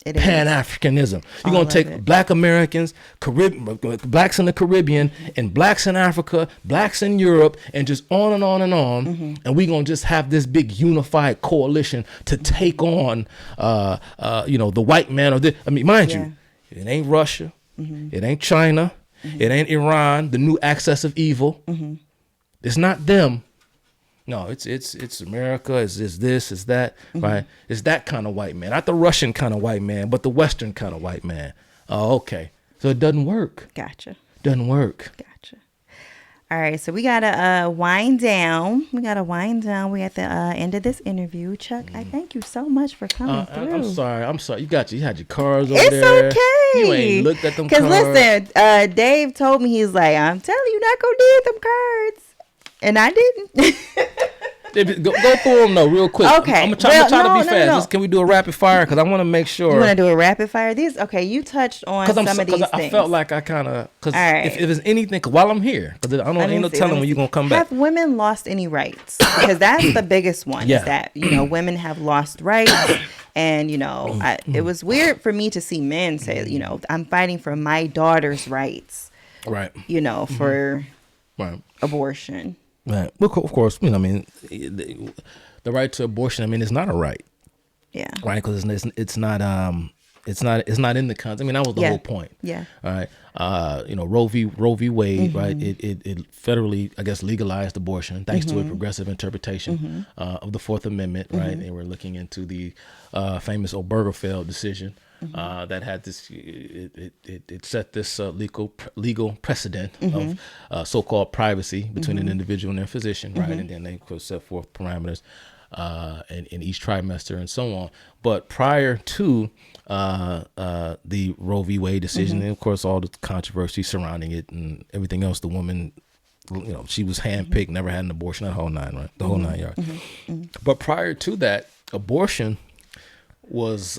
Pan-Africanism. You're going to take black Americans, blacks in the Caribbean, and blacks in Africa, blacks in Europe, and just on and on and on. And we're going to just have this big unified coalition to take on, the white man. Mind you, it ain't Russia. It ain't China. It ain't Iran, the new axis of evil. It's not them. No, it's America, it's this, it's that, right? It's that kind of white man. Not the Russian kind of white man, but the Western kind of white man. Oh, okay. So it doesn't work. Gotcha. Doesn't work. Gotcha. All right, so we got to wind down. We're at the end of this interview. Chuck, I thank you so much for coming through. I'm sorry. You had your cars over there. It's okay. You ain't looked at them cards. Because listen, Dave told me, he's like, I'm telling you, not going to need them cards. And I didn't. Go through them though, real quick. Okay. I'm gonna try to be fast. Can we do a rapid fire? Because I want to make sure. You want to do a rapid fire? You touched on some of these things. Because I felt like I kind of. Because if there's anything, while I'm here, because ain't no telling when you're gonna come back. Have women lost any rights? Because that's the biggest one. Is that women have lost rights, and it was weird for me to see men say, I'm fighting for my daughter's rights. Right. For abortion. Right. Well, of course, the right to abortion. It's not a right. Yeah. Right, because it's not in the content. That was the whole point. Yeah. All right. Roe v. Wade. Right. It federally, I guess, legalized abortion thanks to a progressive interpretation of the Fourth Amendment. Right. And we're looking into the famous Obergefell decision. that had this. It set this legal precedent of so-called privacy between an individual and their physician, right? And then they of course set forth parameters in each trimester and so on. But prior to the Roe v. Wade decision, and of course all the controversy surrounding it and everything else, the woman, she was handpicked, never had an abortion, that whole nine, right? The whole 9 yards. But prior to that, abortion was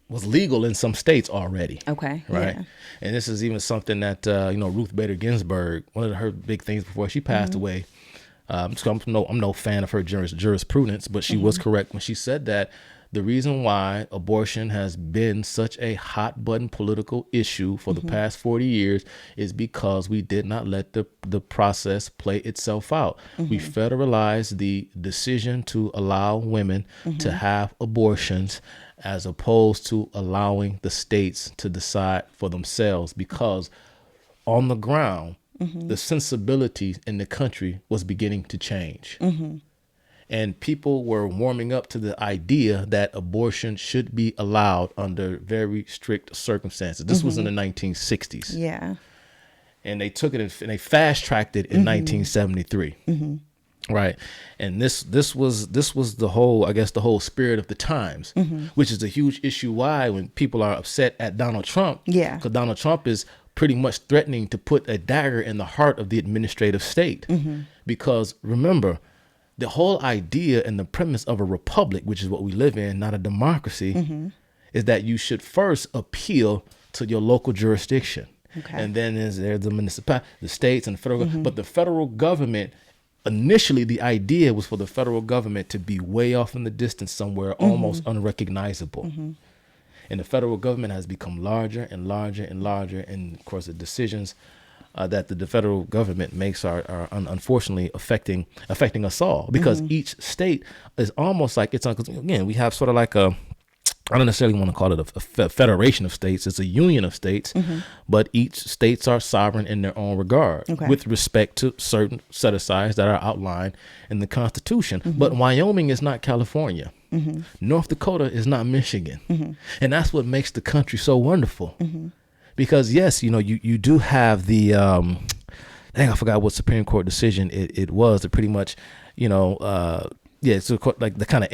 legal in some states already. Okay. Right. Yeah. And this is even something that Ruth Bader Ginsburg, one of her big things before she passed away. I'm no fan of her jurisprudence, but she was correct when she said that the reason why abortion has been such a hot button political issue for the past 40 years is because we did not let the process play itself out. We federalized the decision to allow women to have abortions as opposed to allowing the states to decide for themselves, because on the ground, the sensibilities in the country was beginning to change. And people were warming up to the idea that abortion should be allowed under very strict circumstances. This was in the 1960s. Yeah. And they took it and they fast tracked it in 1973. Right. And this was the whole spirit of the times, which is a huge issue why when people are upset at Donald Trump. Yeah. Because Donald Trump is pretty much threatening to put a dagger in the heart of the administrative state. Because remember, the whole idea and the premise of a republic, which is what we live in, not a democracy, is that you should first appeal to your local jurisdiction. Okay. And then there's the municipality, the states, and the federal. But the federal government, initially, the idea was for the federal government to be way off in the distance somewhere, almost unrecognizable. And the federal government has become larger and larger and larger. And of course, the decisions that the federal government makes are unfortunately affecting us all, because each state is almost like again, we have sort of like I don't necessarily want to call it a federation of states. It's a union of states, but each states are sovereign in their own regard with respect to certain set-asides that are outlined in the Constitution. But Wyoming is not California. North Dakota is not Michigan. And that's what makes the country so wonderful. Because yes, you do have the I forgot what Supreme Court decision it was. That pretty much, so like the kind of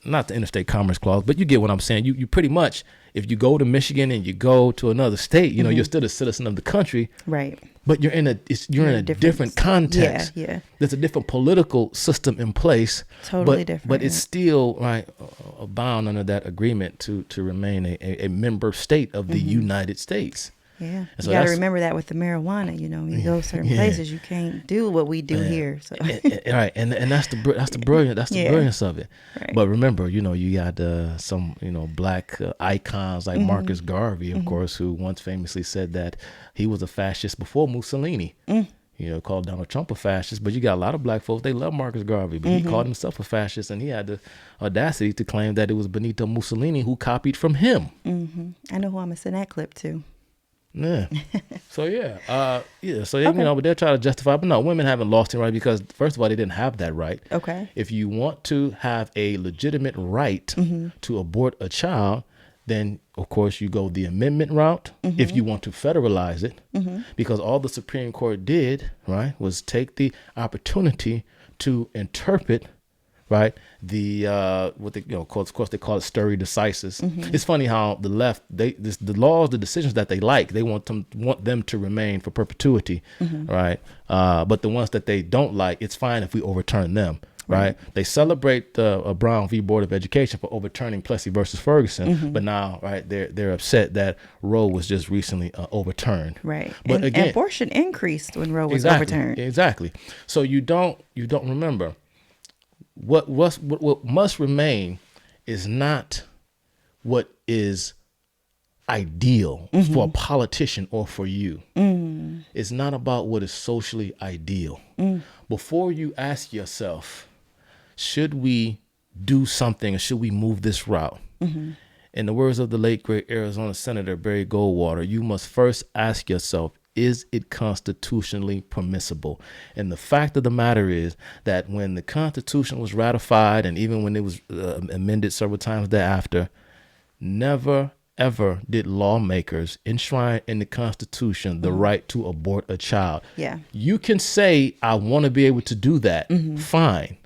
not the interstate commerce clause, but you get what I'm saying. You pretty much, if you go to Michigan and you go to another state, you're still a citizen of the country, right? But you're in a different context. Yeah. There's a different political system in place. Totally different. But it's still bound under that agreement to remain a member state of the United States. Yeah, so you got to remember that with the marijuana. You go certain places, you can't do what we do here. So. Right, and that's the brilliance of it. Right. But remember, you got some black icons like Marcus Garvey, of course, who once famously said that he was a fascist before Mussolini. Called Donald Trump a fascist, but you got a lot of black folks, they love Marcus Garvey, but he called himself a fascist, and he had the audacity to claim that it was Benito Mussolini who copied from him. I know who I'm gonna send that clip to. Yeah. So but they're trying to justify, but no, women haven't lost it, right? Because first of all, they didn't have that right. Okay. If you want to have a legitimate right to abort a child, then of course you go the amendment route. If you want to federalize it, because all the Supreme Court did, right, was take the opportunity to interpret, right, the what they of course they call it stare decisis. It's funny how the left, the laws, the decisions that they like, they want them to remain for perpetuity, right? But the ones that they don't like, it's fine if we overturn them. Right. They celebrate Brown v. Board of Education for overturning Plessy versus Ferguson, but now, right, they're upset that Roe was just recently overturned. Right. But again, abortion increased when Roe was overturned. Exactly. So you don't remember what must remain is not what is ideal for a politician or for you. It's not about what is socially ideal. Before you ask yourself, should we do something or should we move this route? In the words of the late great Arizona Senator Barry Goldwater, you must first ask yourself, is it constitutionally permissible? And the fact of the matter is that when the Constitution was ratified, and even when it was amended several times thereafter, never, ever did lawmakers enshrine in the Constitution the right to abort a child. Yeah. You can say, I want to be able to do that. Fine.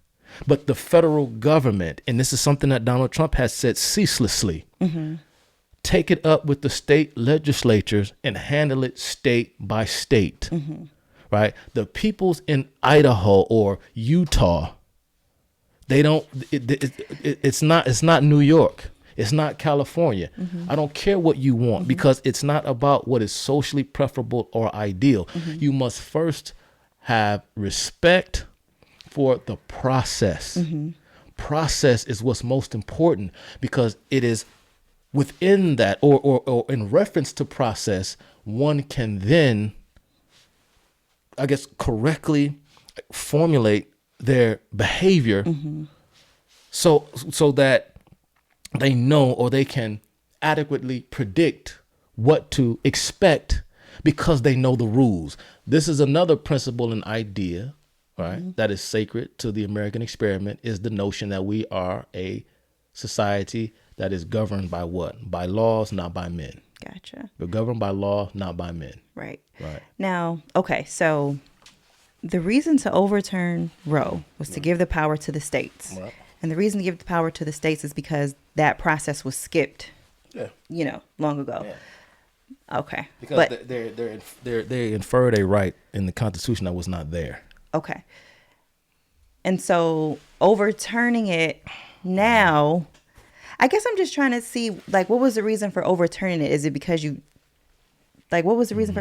But the federal government, and this is something that Donald Trump has said ceaselessly, take it up with the state legislatures and handle it state by state. Right? The peoples in Idaho or Utah, they don't, it's not New York. It's not California. I don't care what you want because it's not about what is socially preferable or ideal. You must first have respect for the process. Process is what's most important because it is within that or in reference to process, one can then, I guess, correctly formulate their behavior so that they know or they can adequately predict what to expect because they know the rules. This is another principle and idea, right, that is sacred to the American experiment, is the notion that we are a society that is governed by what? By laws, not by men. Gotcha. We're governed by law, not by men. Right. Right. Now, okay, so the reason to overturn Roe was to give the power to the states. Right. And the reason to give the power to the states is because that process was skipped, long ago. Yeah. Okay. Because they inferred a right in the Constitution that was not there. Okay. And so overturning it now, I guess I'm just trying to see, like, what was the reason for overturning it? Is it because you, like, what was the reason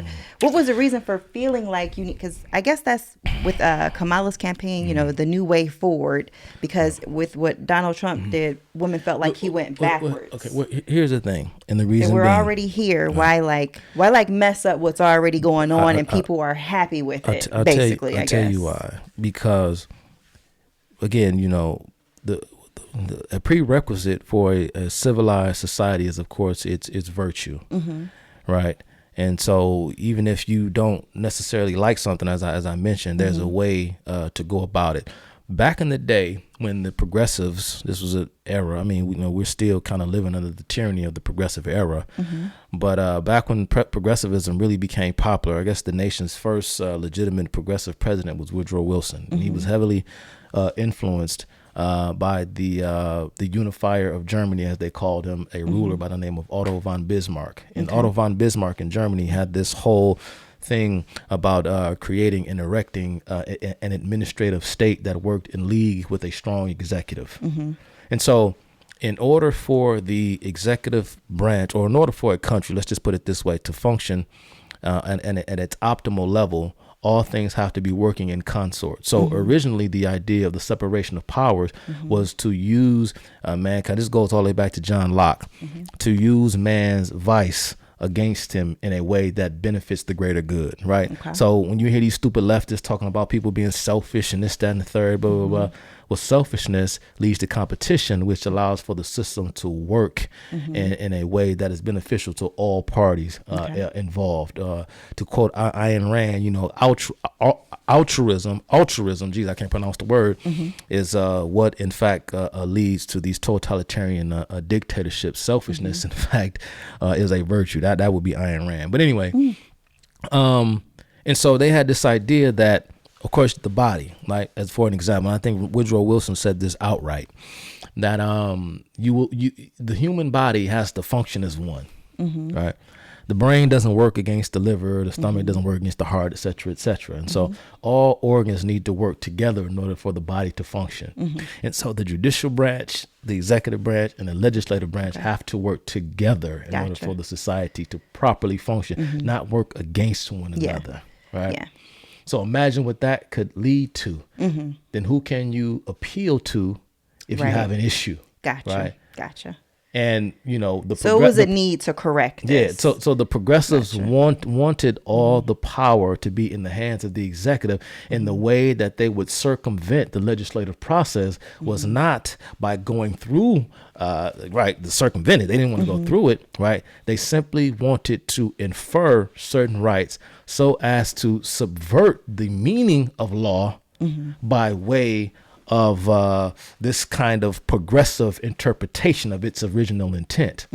for feeling like you need, because I guess that's with Kamala's campaign, the new way forward, because with what Donald Trump did, women felt like he went backwards. Okay, well, here's the thing. And the reason we're being, already here. Why mess up what's already going on and people are happy with it, basically, I guess. I'll tell you why. Because, again, a prerequisite for a civilized society is, of course, it's virtue, right? And so even if you don't necessarily like something, as I mentioned, there's a way to go about it. Back in the day when the progressives, this was an era, I mean, we're still kind of living under the tyranny of the progressive era. But back when progressivism really became popular, I guess the nation's first legitimate progressive president was Woodrow Wilson. And he was heavily influenced by the unifier of Germany, as they called him, a ruler by the name of Otto von Bismarck. And Otto von Bismarck in Germany had this whole thing about creating and erecting an administrative state that worked in league with a strong executive. And so in order for the executive branch, or in order for a country, let's just put it this way, to function and at its optimal level, all things have to be working in consort. So originally the idea of the separation of powers was to use mankind. This goes all the way back to John Locke, to use man's vice against him in a way that benefits the greater good, right? Okay. So when you hear these stupid leftists talking about people being selfish and this, that, and the third, blah, blah, blah, well, selfishness leads to competition, which allows for the system to work in a way that is beneficial to all parties involved. To quote Ayn Rand, altruism, geez, I can't pronounce the word, is what in fact leads to these totalitarian dictatorships. Selfishness, in fact, is a virtue. That would be Ayn Rand. But anyway, and so they had this idea that, of course, the body, like, as for an example, I think Woodrow Wilson said this outright, that the human body has to function as one, right? The brain doesn't work against the liver, the stomach doesn't work against the heart, et cetera, et cetera. And so all organs need to work together in order for the body to function. And so the judicial branch, the executive branch, and the legislative branch have to work together in order for the society to properly function, not work against one another, right? Yeah. So imagine what that could lead to. Then who can you appeal to if you have an issue? Gotcha. Right? Gotcha. And so it was a need to correct this. Yeah. So the progressives wanted all the power to be in the hands of the executive, and the way that they would circumvent the legislative process was not by going through the circumvent it. They didn't want to go through it, right? They simply wanted to infer certain rights so as to subvert the meaning of law by way of this kind of progressive interpretation of its original intent.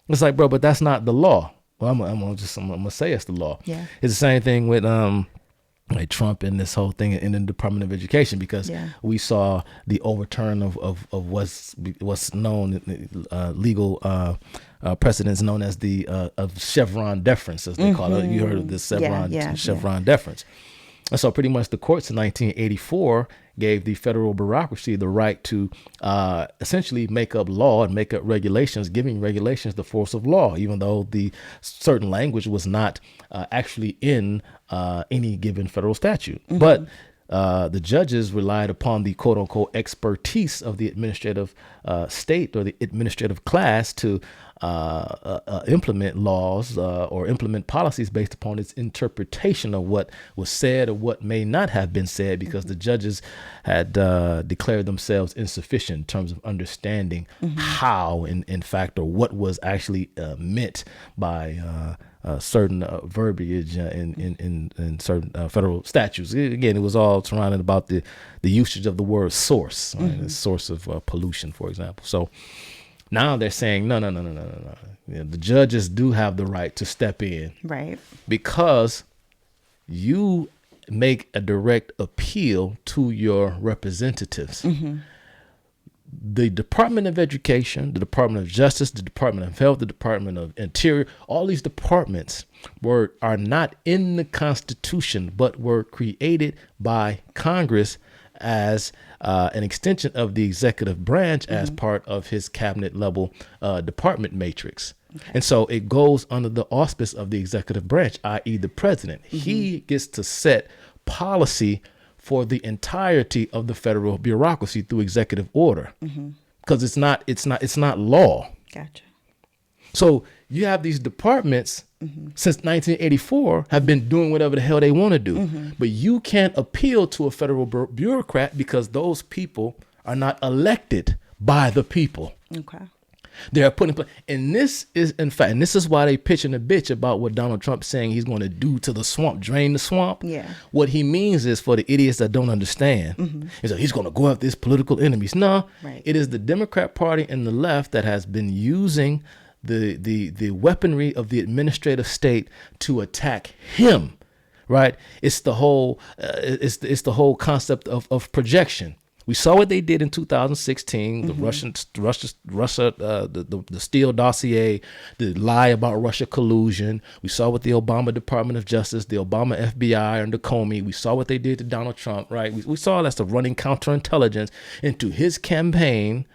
It's like, bro, but that's not the law. Well, I'm gonna say it's the law. Yeah. It's the same thing with like Trump and this whole thing in the Department of Education, because we saw the overturn of what's known legal precedents known as the of Chevron deference, as they call it. You heard of this Chevron deference. And so pretty much the courts in 1984 gave the federal bureaucracy the right to essentially make up law and make up regulations, giving regulations the force of law, even though the certain language was not actually in any given federal statute. But the judges relied upon the quote unquote expertise of the administrative state or the administrative class to implement laws or implement policies based upon its interpretation of what was said or what may not have been said, because the judges had declared themselves insufficient in terms of understanding how, in fact, or what was actually meant by certain verbiage in certain federal statutes. Again, it was all surrounded about the usage of the word source, right? The source of pollution, for example. So now they're saying, no. You know, the judges do have the right to step in, right? Because you make a direct appeal to your representatives. The Department of Education, the Department of Justice, the Department of Health, the Department of Interior, all these departments are not in the Constitution, but were created by Congress as an extension of the executive branch as part of his cabinet level department matrix. And so it goes under the auspice of the executive branch, i.e. the president. He gets to set policy for the entirety of the federal bureaucracy through executive order, because it's not law. Gotcha. So you have these departments since 1984 have been doing whatever the hell they want to do, but you can't appeal to a federal bureaucrat because those people are not elected by the people. Okay. They're put in place. And this is, in fact, and this is why they pitching a bitch about what Donald Trump's saying he's going to do to the swamp, drain the swamp. Yeah. What he means is, for the idiots that don't understand, is that he's going to go after his political enemies. No, it is the Democrat Party and the left that has been using the weaponry of the administrative state to attack him. Right. It's the whole it's the whole concept of projection. We saw what they did in 2016, the Russia, the Steele dossier, the lie about Russia collusion. We saw what the Obama Department of Justice, the Obama FBI under Comey. We saw what they did to Donald Trump, right? We saw that stuff, running counterintelligence into his campaign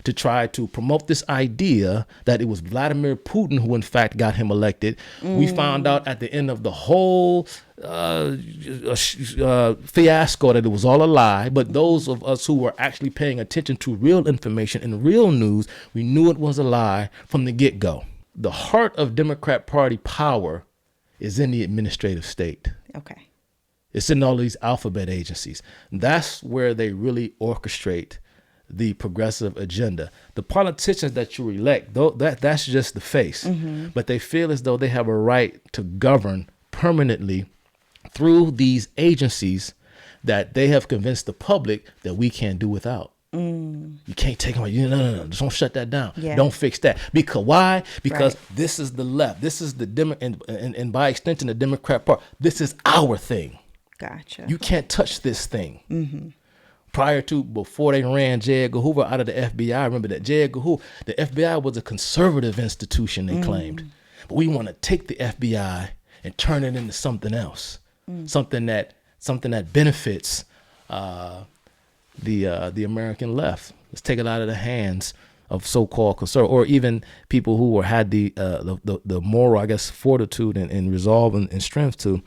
to try to promote this idea that it was Vladimir Putin who in fact got him elected. We found out at the end of the whole fiasco that it was all a lie, but those of us who were actually paying attention to real information and real news, we knew it was a lie from the get-go. The heart of Democrat Party power is in the administrative state. Okay. It's in all these alphabet agencies. That's where they really orchestrate the progressive agenda. The politicians that you elect, that's just the face, but they feel as though they have a right to govern permanently through these agencies that they have convinced the public that we can't do without. You can't take them. No, don't shut that down. Yeah. Don't fix that. Because why? Because this is the left. This is the and by extension the Democrat Party. This is our thing. Gotcha. You can't touch this thing. Before they ran J. Edgar Hoover out of the FBI, remember that J. Edgar Hoover, the FBI was a conservative institution, they claimed. But we want to take the FBI and turn it into something else, something that benefits the American left. Let's take it out of the hands of so-called conservative, or even people who had the moral, I guess, fortitude and resolve and strength to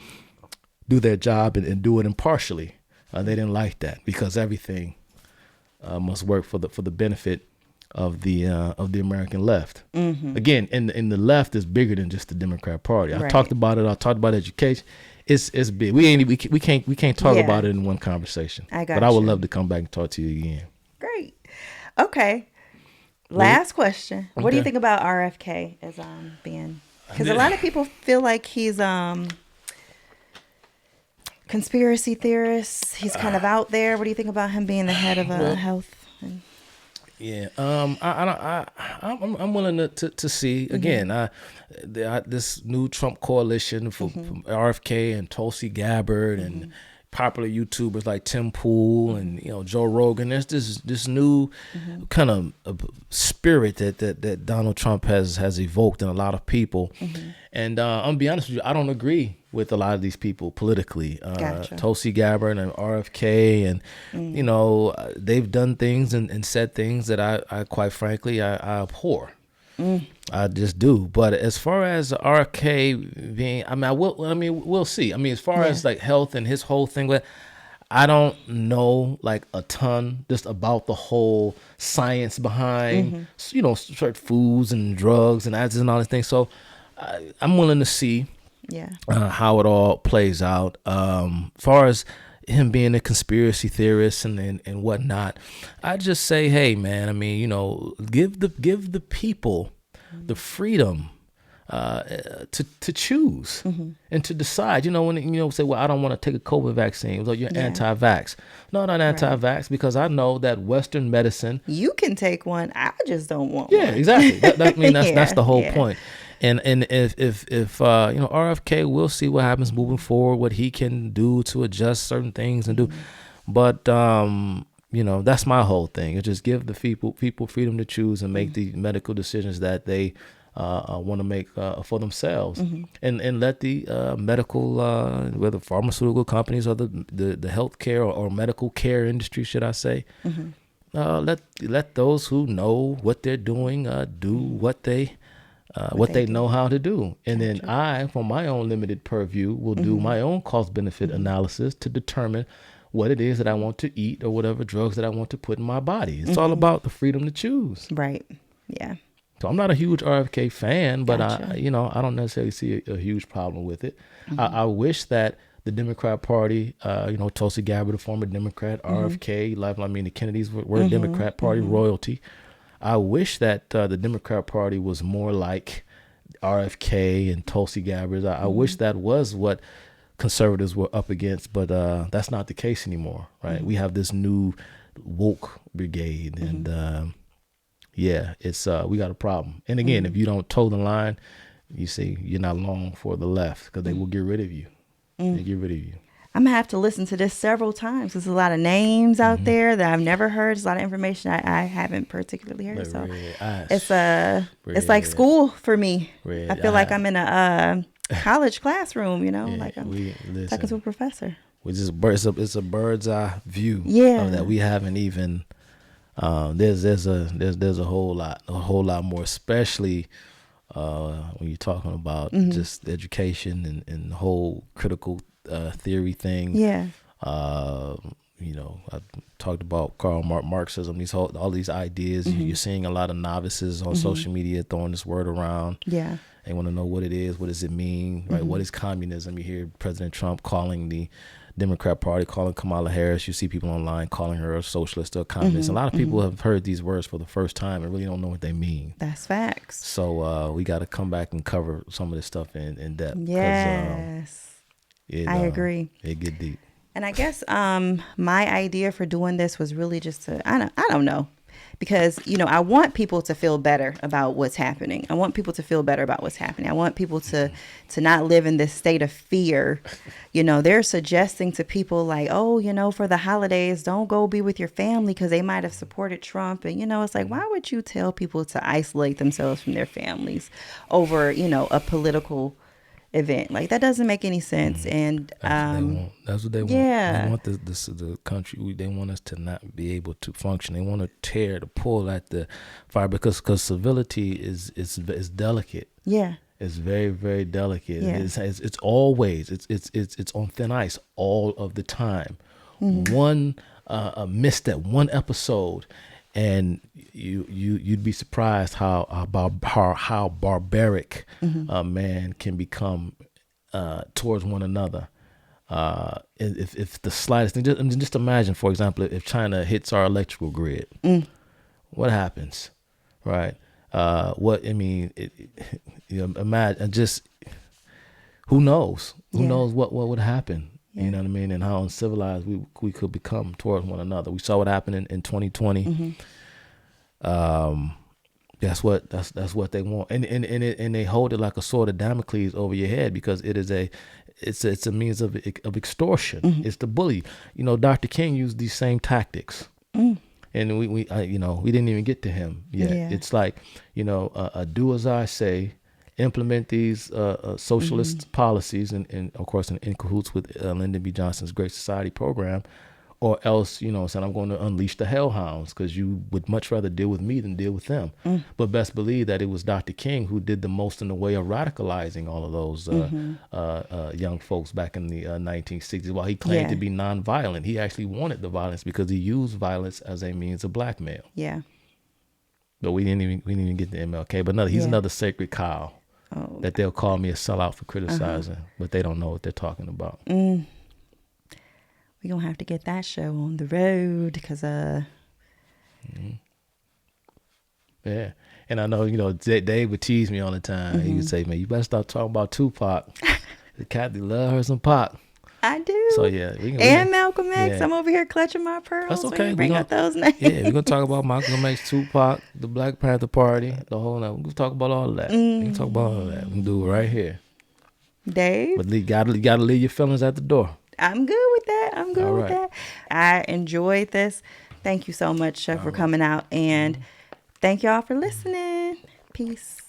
do their job and do it impartially. They didn't like that because everything must work for the benefit of the American left. Again, and the left is bigger than just the Democrat Party. I talked about it. I talked about education. It's big. We can't talk about it in one conversation. But I would love to come back and talk to you again. Great. Okay. Last question. Okay. What do you think about RFK as being? Because a lot of people feel like he's kind conspiracy theorist. He's kind of out there. What do you think about him being the head of health? Yeah, I'm willing to see again. This new Trump coalition from RFK and Tulsi Gabbard and popular YouTubers like Tim Pool and Joe Rogan. There's this new kind of spirit that Donald Trump has evoked in a lot of people. And I'm gonna be honest with you, I don't agree with a lot of these people politically. Gotcha. Tulsi Gabbard and RFK, and they've done things and said things that I quite frankly I abhor. I just do. But as far as RFK being, we'll see. I mean, as far as like health and his whole thing, but I don't know like a ton just about the whole science behind, certain foods and drugs and ads and all these things. So I'm willing to see how it all plays out. As far as him being a conspiracy theorist and whatnot, I just say, hey man, I mean, give the people the freedom to choose and to decide. When say, well, I don't want to take a COVID vaccine, so you're anti-vax. No, not anti-vax, because I know that Western medicine. You can take one. I just don't want one. Yeah, exactly. That's the whole point. And if RFK, we'll see what happens moving forward, what he can do to adjust certain things and do. But that's my whole thing. It's just give the people freedom to choose and make the medical decisions that they want to make for themselves, and let the medical, whether pharmaceutical companies or the healthcare or medical care industry, should I say, let those who know what they're doing do what they know how to do. And then I, from my own limited purview, will do my own cost-benefit analysis to determine what it is that I want to eat or whatever drugs that I want to put in my body. It's all about the freedom to choose. Right. Yeah. So I'm not a huge RFK fan, but I don't necessarily see a huge problem with it. I wish that the Democrat Party, Tulsi Gabbard, a former Democrat, RFK, the Kennedys were Democrat Party royalty. I wish that the Democrat Party was more like RFK and Tulsi Gabbard. I wish that was what conservatives were up against, but that's not the case anymore, right? We have this new woke brigade, and it's we got a problem. And again, if you don't toe the line, you see you're not long for the left, because they will get rid of you. They get rid of you. I'm gonna have to listen to this several times. There's a lot of names out there that I've never heard. There's a lot of information I haven't particularly heard. So it's like school for me. I feel like I'm in a college classroom. Like I'm talking to a professor. It's a bird's eye view. That we haven't even. There's a whole lot more, especially when you're talking about just education and the whole critical theory thing. I talked about Karl Marxism, all these ideas. You're seeing a lot of novices on social media throwing this word around. They want to know what it is, what does it mean, right? What is communism? You hear President Trump calling the Democrat Party, calling Kamala Harris. You see people online calling her a socialist or a communist. A lot of people have heard these words for the first time and really don't know what they mean. That's facts. So we got to come back and cover some of this stuff in depth. Yes. I agree. It get deep. And I guess my idea for doing this was really just to, I don't know, because, I want people to feel better about what's happening. I want people to feel better about what's happening. I want people to not live in this state of fear. They're suggesting to people like, oh, for the holidays, don't go be with your family because they might have supported Trump. And, it's like, why would you tell people to isolate themselves from their families over, a political event? Like, that doesn't make any sense. And that's what they want. They want the country, they want us to not be able to function. They want to pull at the fire, because civility is delicate. It's very, very delicate. It's always it's on thin ice all of the time. One misstep, one episode, and you'd be surprised how barbaric man can become towards one another. If the slightest thing, just imagine, for example, if China hits our electrical grid, what happens, right? Imagine, just who knows? Who knows what would happen? Yeah. You know what I mean? And how uncivilized we could become towards one another. We saw what happened in 2020. That's what they want, and they hold it like a sword of Damocles over your head, because it's a means of extortion. It's the bully. You know, Dr. King used these same tactics, and we didn't even get to him yet. Yeah. It's like, do as I say, implement these socialist policies, and of course in cahoots with Lyndon B. Johnson's Great Society program. Or else, saying I'm going to unleash the hellhounds, because you would much rather deal with me than deal with them. But best believe that it was Dr. King who did the most in the way of radicalizing all of those young folks back in the 1960s. While he claimed to be nonviolent, he actually wanted the violence because he used violence as a means of blackmail. Yeah. But we didn't even get to MLK. But he's another sacred cow that they'll call me a sellout for criticizing, but they don't know what they're talking about. We're going to have to get that show on the road because, Yeah. And I know, Dave would tease me all the time. He would say, man, you better stop talking about Tupac. The cat, they love her some Pac. I do. So, yeah. And Malcolm X. Yeah. I'm over here clutching my pearls. That's okay. Bring up those names. Yeah, we're going to talk about Malcolm X, Tupac, the Black Panther Party, the whole night. We're going to talk about all of that. We can talk about all of that. We can do it right here. Dave? But you got to leave your feelings at the door. I'm good with that. With that. I enjoyed this. Thank you so much, Chef, for coming out. And thank y'all for listening. Peace.